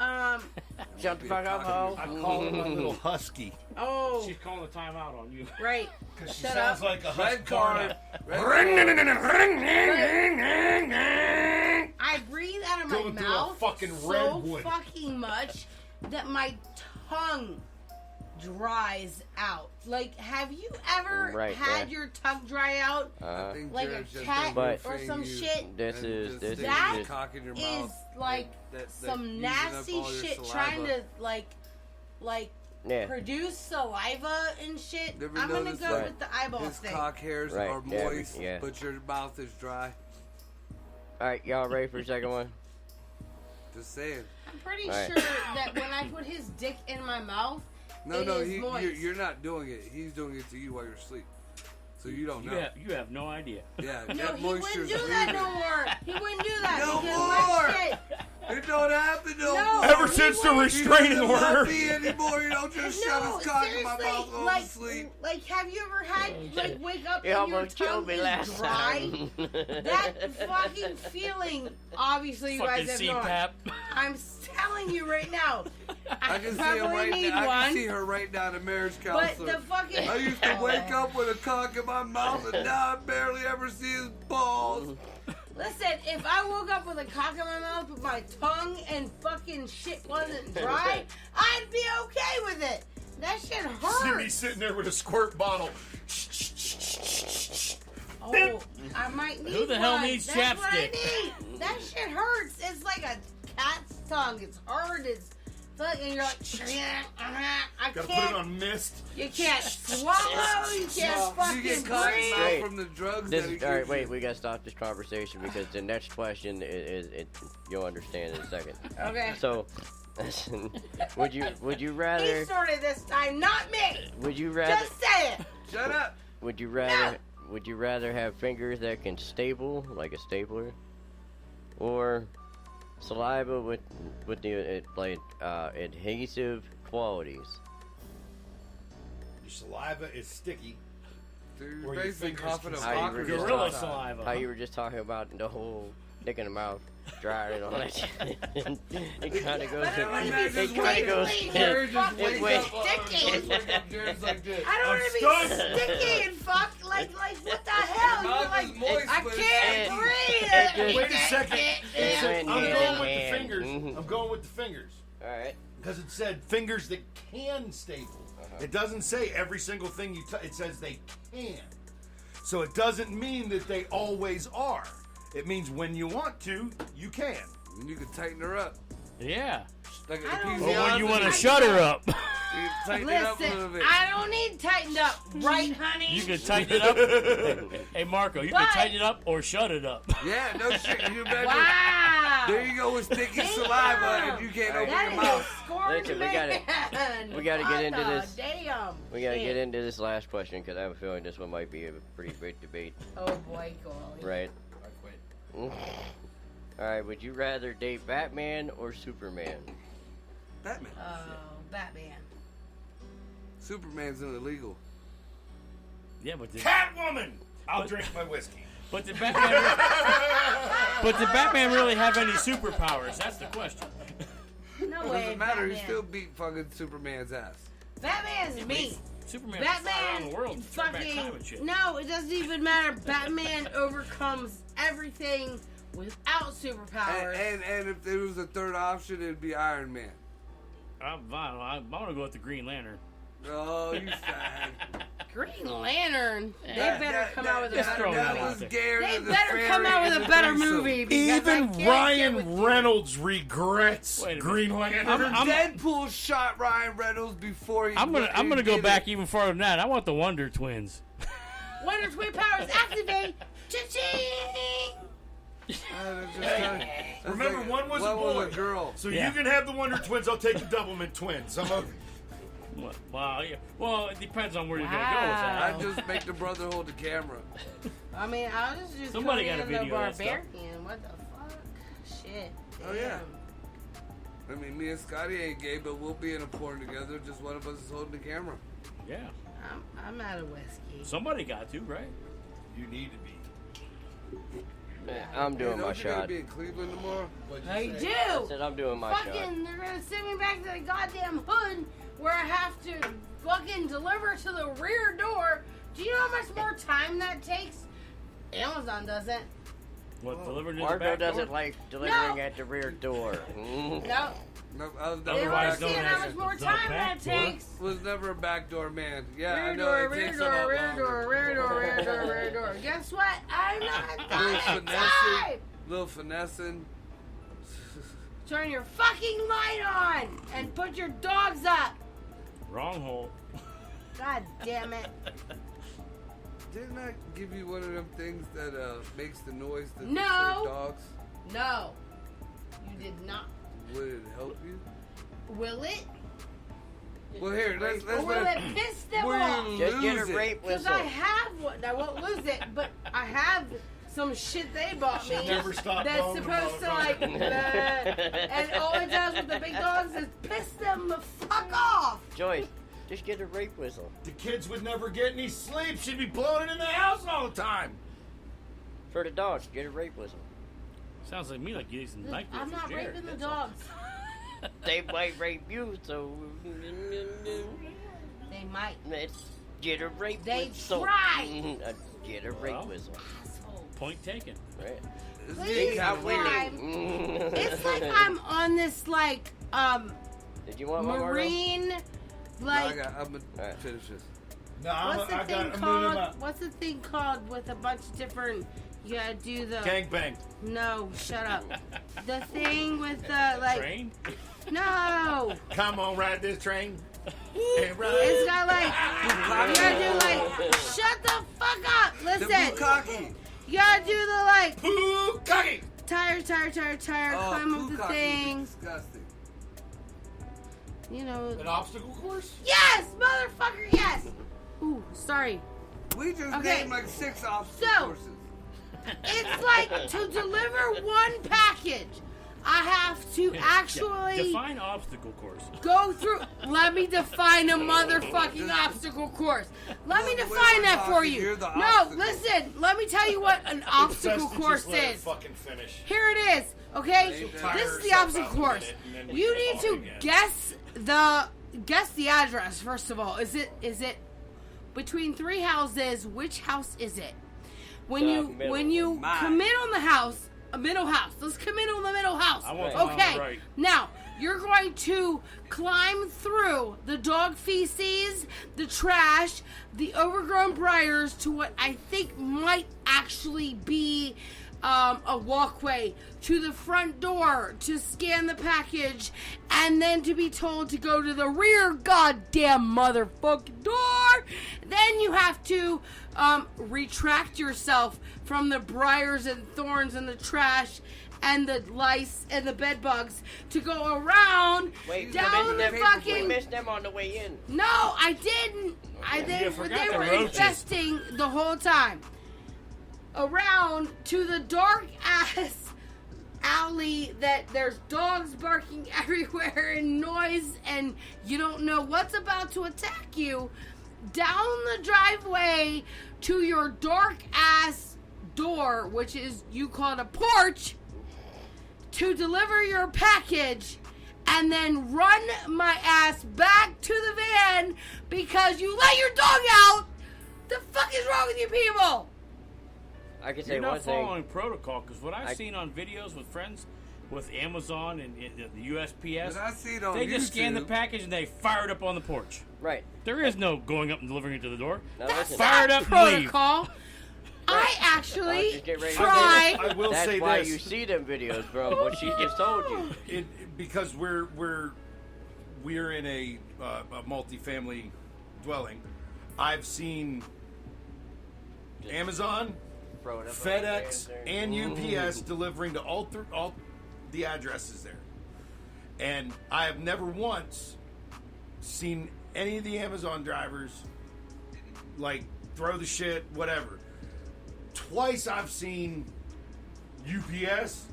Shut the fuck up, ho. I call it my little husky. oh, She's calling a timeout on you. right. Because she Shut sounds up. like a Red card. I breathe out of my Going through a mouth fucking so redwood. fucking much that my tongue dries out. Like, have you ever Right, had yeah. your tongue dry out? I think Like a Jared's just cat been or roofing some you shit? This and is just this sticking That your cock in your Is mouth. like that some using up nasty all your shit saliva. trying to like Yeah. produce saliva and shit. Never I'm gonna noticed go that with the eyeball His thing. cock hairs Right, are yeah, moist, yeah. but your mouth is dry. All right, y'all ready for the second one? Just saying. I'm pretty Right. sure that when I put his dick in my mouth, No, it no, is moist. you're not doing it. He's doing it to you while you're asleep. So you don't know. You have no idea. Yeah, No, that he wouldn't moisture's do that leaving. no more. He wouldn't do that. No because more. my shit. It don't happen no No. more. Ever he since the wouldn't- He restraining doesn't love order. me anymore. You don't just shove No, his cock in my seriously, mouth and go like, to sleep. like, have you ever had, like, wake up You and your almost killed tongue me is last dry? time. That fucking feeling, obviously you Fucking guys have not. CPAP. I'm telling you right now. I can see probably him right need now. I one. can see her right now, the marriage But counselor. the fucking... I used to wake up with a cock in my mouth, and now I barely ever see his balls. Listen, if I woke up with a cock in my mouth but my tongue and fucking shit wasn't dry, I'd be okay with it. That shit See me hurts. sitting there with a squirt bottle. Oh, I might need Who the hell one. needs That's what I chapstick? need. That shit hurts. It's like a cat's tongue. It's hard. It's like, and you're like, I Gotta put it can't. on mist. You can't swallow. You can't You fucking get caught breathe. Straight. from the drugs This that he is, all right, gives wait, you. we gotta stop this conversation because the next question is you'll understand in a second. Okay. So, would you He rather started this time, not me. would you rather Just say it. Shut up. would you rather have fingers that can staple like a stapler, or saliva with the adhesive qualities? Your saliva is sticky. Dude, Or you're your basically fingers coughing can a How you cock were or just Gorilla something. saliva. How you were just talking about the whole dick in the mouth, dry and all that shit. It kind of goes. But I don't want to be It kind of goes. squiggly Jared and just fucking wakes wait. up. sticky. Jared's like this. I don't want to be sticky and fuck. Like what the hell? Mouth You're like, is moist, I but can't it breathe. Wait a second. It went I'm hand going in with hand. the fingers. Mhm. I'm going with the fingers. All right. Because it said fingers that can staple. It doesn't say every single thing you touch. It says they can. So it doesn't mean that they always are. It means when you want to, you can. And you can tighten her up. Yeah. Like I don't a know. Or when you want to I- shut her up, You can tighten it up a little Listen, bit. I don't need tightened up, right, honey? you can tighten it up. Hey, Marco, you can But- tighten it up or shut it up. Yeah, no shit. You better. Wow. There you go with sticky saliva, and you can't open That your is mouth. a scorned Listen, man. we gotta get into this. Damn. We gotta shit. get into this last question because I have a feeling this one might be a pretty great debate, Oh boy, golly. right? I quit. All right. Would you rather date Batman or Superman? Batman. Oh, Batman. Superman's illegal. Yeah, but the Catwoman! I'll drink my whiskey. but the Batman. But did Batman really have any superpowers? That's the question. No It way. doesn't matter. Batman. He still beat fucking Superman's ass. Batman's me. Superman was flying around Batman the world, turn back time fucking and shit. no, it doesn't even matter. Batman overcomes everything without superpowers. And if there was a third option, it'd be Iron Man. I'm fine. I'm gonna go with the Green Lantern. Oh, you sad. Green Lantern. They That- better that- come that- out with a that- better that movie. was scared They of the better come out fairy with and a the better threesome. movie. Because I Even can't get Ryan with you. Reynolds regrets Wait a minute. Green Lantern. Deadpool shot Ryan Reynolds before he. I'm gonna go did back it. even farther than that. I want the Wonder Twins. Wonder Twin powers activate. Cha-ching! Remember, one was a boy. girl. So Yeah. you can have the Wonder Twins. I'll take the Doublemint twins. I'm okay. Well, yeah. Well, it depends on where you're gonna I go with that. just make the brother hold the camera. I mean, I was just Somebody got a Conan the video of that stuff. Barbarian. What the fuck? Shit. Oh, yeah. Damn. I mean, me and Scotty ain't gay, but we'll be in a porn together. Just one of us is holding the camera. Yeah. I'm out of whiskey. Somebody got to, right? You need to be. I'm doing Hey, my don't you gotta shot. be in Cleveland tomorrow? I do. I said I'm doing my shot. Fucking, they're gonna send me back to the goddamn hood where I have to fucking deliver to the rear door. Do you know how much more time that takes? Amazon doesn't. What, delivered to the Marco back doesn't door? like delivering No. at the rear door. No. No, I was They never, want Otherwise to known see as how much the more time that back door. takes. was never a backdoor man. Yeah, I Rear know door, it rear takes a door, lot rear longer. door, rear door, rear door, rear door. Guess what? I'm not Little done finessing, time. little finessing. Turn your fucking light on and put your dogs up. Wrong hole. God damn it. Didn't I give you one of them things that makes the noise that No. disturb dogs? No. You did not. Would it help you? Will it? Well, here, let's Or will it piss them Where off? you Just get a lose it. rape Because whistle. I have one. I won't lose it, but I have some shit they bought me Never stop that's moaning, supposed to motherfucker. like, and all it does with the big dogs is piss them the fuck off. Joyce, just get a rape whistle. The kids would never get any sleep. She'd be blowing it in the house all the time. For the dogs, get a rape whistle. Sounds like me like you need some night I'm not Jared, raping the that's all. dogs. They might rape you, so They might. let's get a rape They whistle. try. Get a rape Well. whistle. Asshole. Point taken. Right. Please I'm climb. winning. It's like I'm on this like Did you want one, Marco? marine I'm like gonna Alright. finish this. No, what's the I thing got a minute called? about What's the thing called with a bunch of different? You gotta do the gangbang. no. Shut up. The thing with the like Train? no. Come on, ride this train. It's got like you gotta do like shut the fuck up. The Listen, bukkake. you gotta do the like Bukkake. tire, climb up the bukkake thing. is disgusting. You know. An obstacle course? Yes, motherfucker. Yes. Ooh, sorry. We just Okay. named like 6 obstacle So- courses. It's like to deliver one package, I have to actually Define obstacle course. go through. Let me define a motherfucking obstacle course. Let me Well, the way define we're that for talking, you. you're the No, obstacle. listen. Let me tell you what an obstacle course is. Fucking finish. Here it is. Okay, Tire this is the herself obstacle out in a course. minute, and then we You can need go to on again. guess the address first of all. Is it between 3 houses? Which house is it? When The you middle one. Mine. commit on the house, a middle house. Let's commit on the middle house. I want the one on Okay. the right. Now you're going to climb through the dog feces, the trash, the overgrown briars to what I think might actually be a walkway to the front door to scan the package, and then to be told to go to the rear goddamn motherfucking door. Then you have to retract yourself from the briars and thorns and the trash and the lice and the bed bugs to go around Wait, down the we fucking. missed them on the way in. No, I didn't. I You didn't. forgot They the were roaches. infesting the whole time. Around to the dark ass alley that there's dogs barking everywhere and noise, and you don't know what's about to attack you. Down the driveway to your dark ass door, which is you call it a porch, to deliver your package, and then run my ass back to the van because you let your dog out. The fuck is wrong with you people? I can say You're one not thing. following protocol because what I've I- seen on videos with friends, with Amazon and the USPS. But I see it on They just scan the YouTube. package and they fire it up on the porch. Right. There is no going up and delivering it to the door. Now That's listen, Fire it not up and leave. protocol. I actually just get ready to tried. I will that's say why this. you see them videos, bro. What she just told you. Because we're in a multi-family dwelling. I've seen Amazon, Throw it up FedEx, there. and UPS delivering to all the addresses there, and I have never once seen any of the Amazon drivers like throw the shit, whatever. Twice I've seen UPS.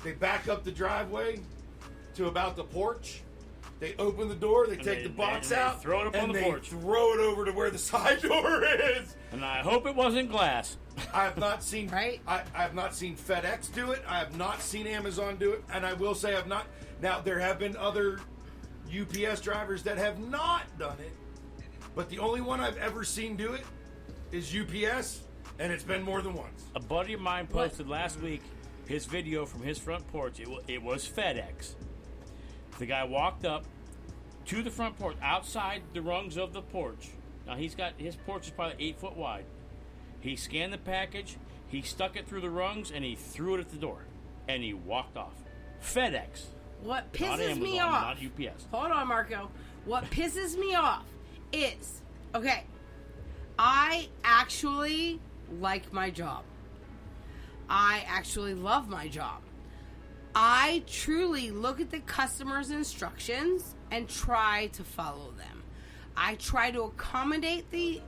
They back up the driveway to about the porch. They open the door. They take the box they out. throw it up on and the they porch. throw it over to where the side door is. And I hope it wasn't glass. I have not seen. Right? I have not seen FedEx do it. I have not seen Amazon do it. And I will say I've not. Now there have been other UPS drivers that have not done it, but the only one I've ever seen do it is UPS, and it's been more than once. A buddy of mine posted last week his video from his front porch. It was FedEx. The guy walked up to the front porch, outside the rungs of the porch. Now his porch is probably 8 foot wide. He scanned the package, he stuck it through the rungs, and he threw it at the door. And he walked off. FedEx. What Not pisses Amazon, me off. not UPS. Hold on, Marco. What pisses me off is, okay, I actually like my job. I actually love my job. I truly look at the customer's instructions and try to follow them. I try to accommodate the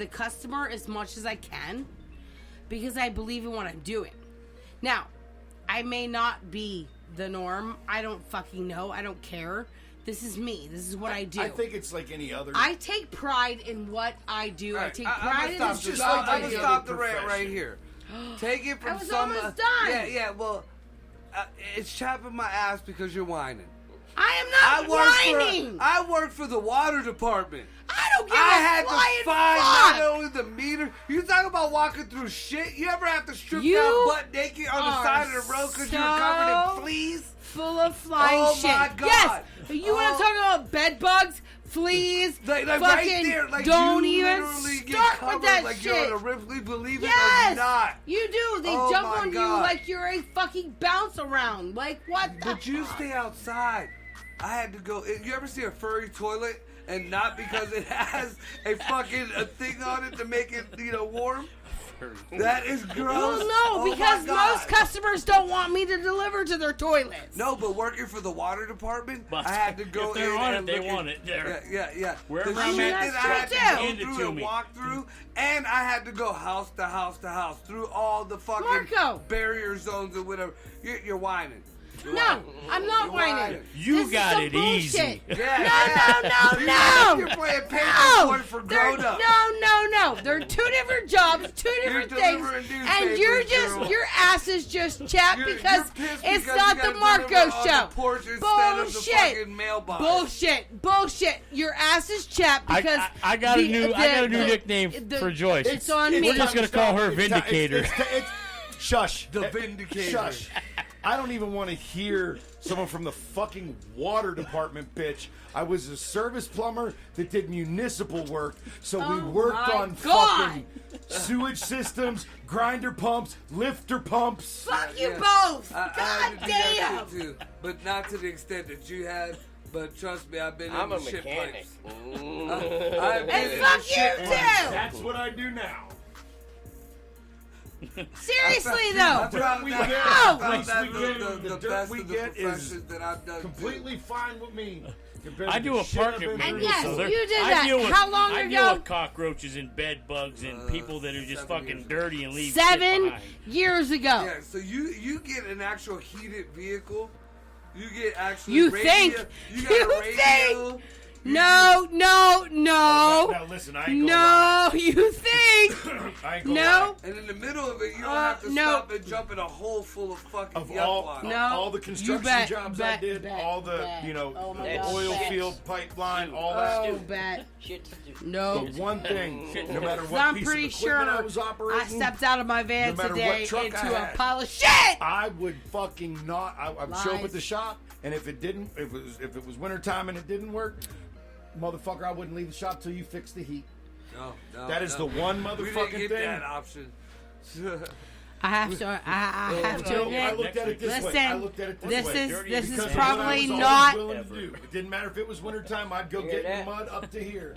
customer as much as I can because I believe in what I'm doing. Now, I may not be the norm. I don't fucking know. I don't care. This is me. This is what I do. I think it's like any other. I take pride in what I do. I Right, take I'm pride in gonna the stop, just I'm like gonna any stop other the rant right profession. here. Take it from I was some. almost done. Yeah. Well, it's chapping my ass because you're whining. I am not whining. I work for the water department. I don't give I a had flying to find fuck. not only the meter. You talk about walking through shit. You ever have to strip You down butt naked on the are side of the road because you were covered in fleas? Full of flying Oh shit. my God. Yes. You want Oh. to talk about bed bugs, fleas, Like fucking right there, like don't you even literally get start covered with that like shit. you're on a Ripley, believe it Yes, or not. you do. They Oh jump my on you God. like you're a fucking bounce around. Like what the But you stay outside. I had to go. You ever see a furry toilet and not because it has a fucking a thing on it to make it warm? That is gross. Well, no, Oh my because God. most customers don't want me to deliver to their toilets. No, but working for the water department, But I had to go if they're in on and it, they look want at- it. There. Yeah. Wherever The I'm shit at, that I had that's to true, go too. through and walk through, and I had to go house to house to house through all the fucking Marco. barrier zones or whatever. You're whining. You're No, whining. I'm not You're whining. You This is got some it bullshit. easy. No. You're playing No. paperboy for They're- grown ups. No. They're two different jobs, two different things, delivering and you're newspapers, just girl. your ass is just chapped You're because pissed it's because not you the gotta Marco deliver on show. the porch instead of the fucking mailbox. Bullshit. Your ass is chapped because I got a new nickname the- for Joyce. It's on me. We're just gonna call her Vindicator. Shush. The Vindicator. Shush. I don't even want to hear someone from the fucking water department bitch. I was a service plumber that did municipal work, so we worked my on God. fucking sewage systems, grinder pumps, lifter pumps. Fuck you Yeah. both. I had God to do that damn. shit too, but not to the extent that you had. But trust me, I've been I'm in a the shit mechanic. pipes. Mm. I've been And in fuck the shit you pipes. too. That's what I do now. Seriously I though. found we that- get- I the found that least we get- the the dirt best we of the get is professions that I've done. Completely fine with me. compared I to do the a shit I've partner been And through. yes, so there- you did I that. deal with- How long I ago? deal with cockroaches and bed bugs and people that are just 7 fucking years. dirty and leave shit 7 behind. years ago. Yeah, so you get an actual heated vehicle. You get actually You radio, think? You got You a radio. think? No. Now listen, I ain't gonna lie. No, you think? I ain't gonna No. lie. And in the middle of it, you don't have to no. stop and jump in a hole full of fucking Of yuck all, water. No. all the You construction bet, jobs bet, I did, bet, all the, bet. Oh my God. oil Bet. field pipeline, all Oh, that. bet. Shit. No. The one thing, no matter 'Cause what I'm piece pretty of sure equipment I was operating, I stepped out of my van no matter what today truck I into a had. pile of shit. I would fucking not. I would show up Lies. at the shop, and if it was wintertime and it didn't work, motherfucker, I wouldn't leave the shop till you fix the heat. No, That is the one we didn't motherfucking get thing. that option. I have to. I have to No, I admit. looked at it this way. I Listen, looked at it this way. is Because this what is I probably was always not. willing to do. It didn't matter if it was wintertime, I'd go You get hear in the that? mud up to here.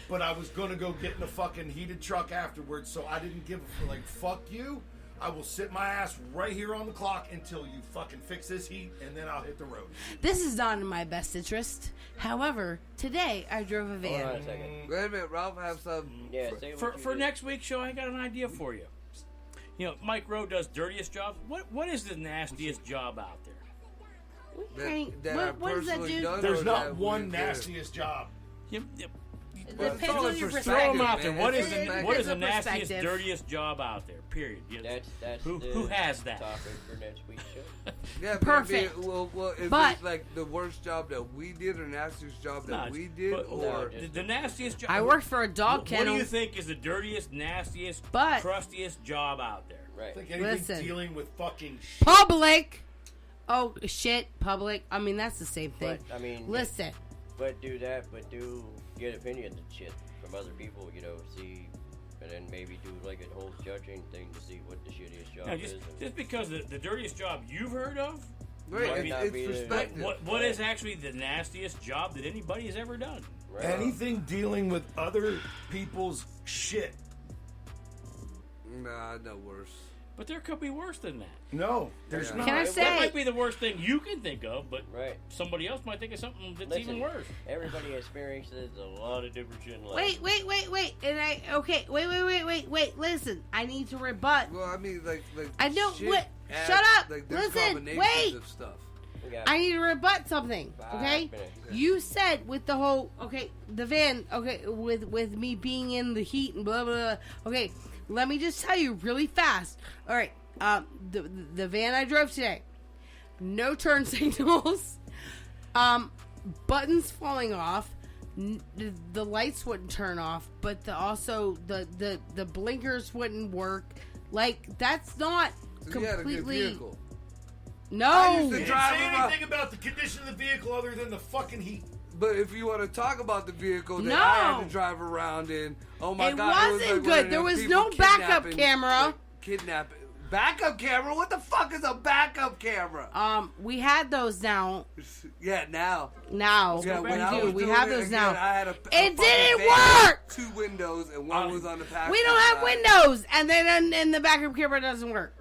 But I was gonna go get in a fucking heated truck afterwards, so I didn't give like fuck you. I will sit my ass right here on the clock until you fucking fix this heat, and then I'll hit the road. This is not in my best interest. However, today I drove a Hold on van. a second. Wait a minute, Ralph, have some. Yeah, say what For you for did. next week's show, I got an idea for you. You know, Mike Rowe does dirtiest jobs. What is the nastiest job out there? Hank, That what- I what does that personally do? done, There's or not that one we did? nastiest job. It Well, depends on your perspective, Throw them perspective. out there. man. What It's is perspective. what is the It's a nastiest, perspective. dirtiest job out there? Period. You know, That's who has that? topic for next week's show. Yeah, but Perfect. Well, is But- it like the worst job that we did or nastiest job that No, we did? but- Or the nastiest job. I worked for a dog What kennel. do you think is the dirtiest, nastiest, But- crustiest job out there? I Right. think anything Listen. dealing with fucking shit. Public. Oh shit, public. I mean that's the same thing. But I mean, Listen, but do that. But do get opinions and shit from other people. You know, see, and then maybe do like a whole judging thing to see what the shittiest job Now, is. just because the dirtiest job you've heard of, right, Might not it's be the- perspective. what is actually the nastiest job that anybody has ever done? Right. Anything dealing with other people's shit. Nah, no worse. But there could be worse than that. No, there's Yeah. not. can I That say? might be the worst thing you can think of, but Right. somebody else might think of something that's Listen, even worse. Everybody experiences a lot of different shit in life. Wait. And wait. Listen, I need to rebut. Well, I mean, like I don't- shit what- adds- shut up. Like, there's Listen, combinations wait. of stuff. We got I need to rebut something. 5 Okay, minutes. you said with the whole the van. Okay, with me being in the heat and blah blah. Blah. Okay, let me just tell you really fast. All right, the van I drove today, no turn signals, buttons falling off. The lights wouldn't turn off, but also the blinkers wouldn't work. Like that's not So you had a good completely. vehicle. No. I used to Didn't drive say around. anything about the condition of the vehicle other than the fucking heat. But if you want to talk about the vehicle that No. I had to drive around in, oh my It god, wasn't was like good. one of There them was people no backup kidnapping- camera. like, kidnapping. Backup camera? What the fuck is a backup camera? We had those now. Yeah, now. Now Yeah, when I we do. was We doing have it those again, now. I had a It fucking didn't van, work. 2 windows, and one was on the passenger We don't have side. windows, and then and the backup camera doesn't work.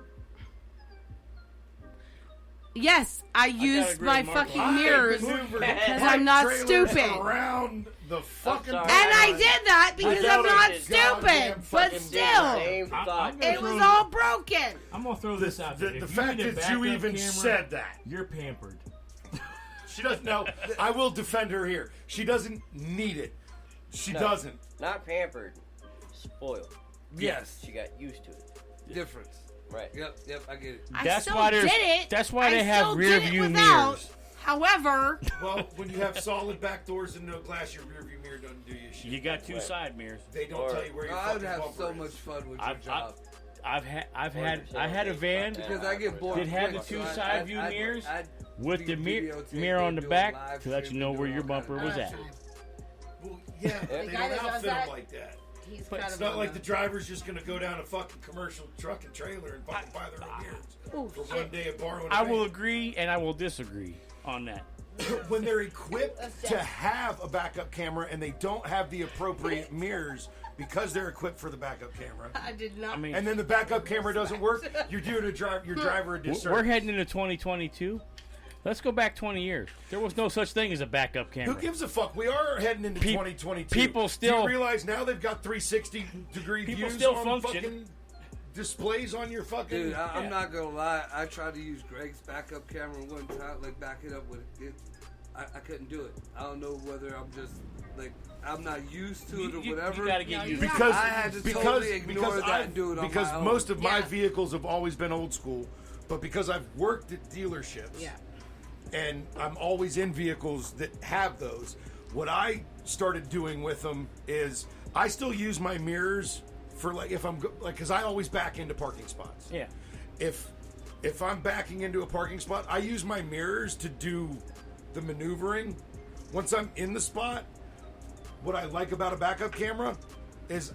Yes, I used agree my with Mark fucking on that. mirrors Maneuvered because pipe I'm not trailers stupid. around the fucking. sorry. And I did that because I'm not Goddamn stupid. But Fucking still, same I'm thought. gonna it was throw- all broken. I'm gonna throw this out there. The If fact need a that you backup even camera, said that. you're pampered. She doesn't know. I will defend her here. She doesn't need it. She No. doesn't. Not pampered, spoiled. Yes. She got used to it. Difference. Right. Yep, I get it. I That's still why there's- did it. that's why I they have still rear did it view without. mirrors. However, Well, when you have solid back doors and no glass, your rearview mirror doesn't do you shit. You got 2 Right. side mirrors. They don't Or- tell you where your I fucking would have bumper so is. much fun with your I've job. I had a van Because I get bored. Did have quick, the 2 so side view mirrors with the videotape mirror on the and do back live to let you stream know and where do your all bumper kinds was of at. shit. Well, yeah, they guy don't that does outfit that- them like that. he's But kind It's of not like the driver's just going to go down a fucking commercial truck and trailer and fucking buy their own mirrors for one day of borrowing. I will agree and I will disagree on that. When they're equipped to have a backup camera and they don't have the appropriate mirrors because they're equipped for the backup camera, I did not. I mean, and then the backup camera doesn't work, you're doing your driver a disservice. we're heading into 2022. Let's go back 20 years. There was no such thing as a backup camera. Who gives a fuck? We are heading into 2022. people Do still- you realize now they've got 360-degree People views still on function. fucking displays on your fucking. Dude, I'm Yeah. not gonna lie. I tried to use Greg's backup camera one time, like back it up with it. I couldn't do it. I don't know whether I'm just like I'm not used to it or whatever. You gotta get used to it. Because I had to totally ignore that and do it on because my own. most of my Yeah. vehicles have always been old school, but because I've worked at dealerships, Yeah. and I'm always in vehicles that have those. What I started doing with them is I still use my mirrors for like if I'm like because I always back into parking spots. Yeah. If I'm backing into a parking spot, I use my mirrors to do the maneuvering. Once I'm in the spot, what I like about a backup camera is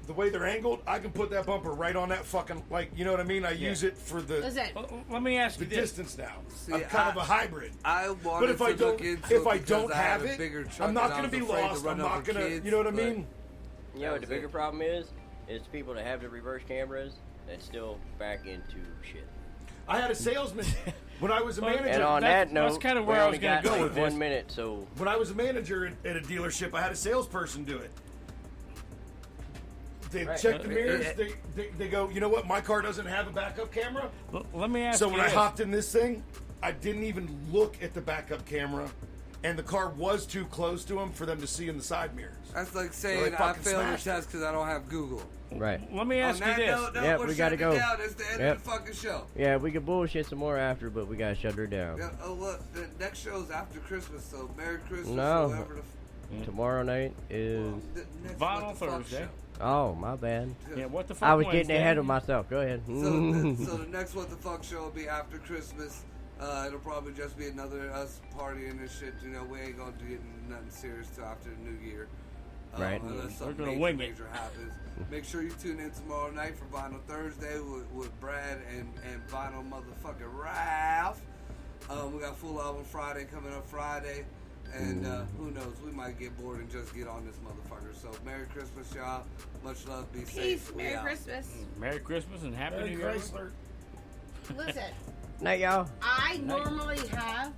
the way they're angled. I can put that bumper right on that fucking, like, you know what I mean? I use it for the Listen, Let me ask the you this. distance now. See, I'm kind of a hybrid. I wanted But if I to don't, look into if it I because don't I had have a it, bigger truck I'm not and I going to was be afraid to lost. run I'm not over going to, kids, you know what I but- mean? You know what the was bigger it. problem is? It's people that have the reverse cameras that still back into shit. I had a salesman when I was a manager. And on That's- that note, that's kinda we where I only was gonna got go like with this. 1 minute, so When I was a manager at a dealership, I had a salesperson do it. They Right. check the mirrors. They go, you know what? My car doesn't have a backup camera. Let me ask So you when I this. hopped in this thing, I didn't even look at the backup camera, and the car was too close to him for them to see in the side mirrors. That's like So saying they I fucking failed the smashed it. test because I don't have Google. right. Let me ask On you that this. note, no, Yep, we're we gotta shutting it go. down. It's the end Yep. of the fucking show. Yeah, we could bullshit some more after, but we gotta shut her down. Yeah, oh look, the next show's after Christmas, so Merry Christmas. No. Or whatever Tomorrow night is. the next Vinyl What the Fuck Thursday. show. Oh, my bad. Yeah, what the fuck? I was getting Wednesday? ahead of myself. Go ahead. So the next What the Fuck show will be after Christmas. It'll probably just be another us partying and shit. You know, we ain't gonna do nothing serious till after the new year. Right. Unless We're something gonna major, wing it. major happens. Make sure you tune in tomorrow night for Vinyl Thursday with Brad and Vinyl motherfucking Ralph. We got Full Album Friday coming up Friday. And who knows, we might get bored and just get on this motherfucker. So Merry Christmas, y'all. Much love. Be peace. safe. We Merry out. Christmas. Merry Christmas and Happy Hey, New Year. Chrysler. Listen, Night, y'all. I normally have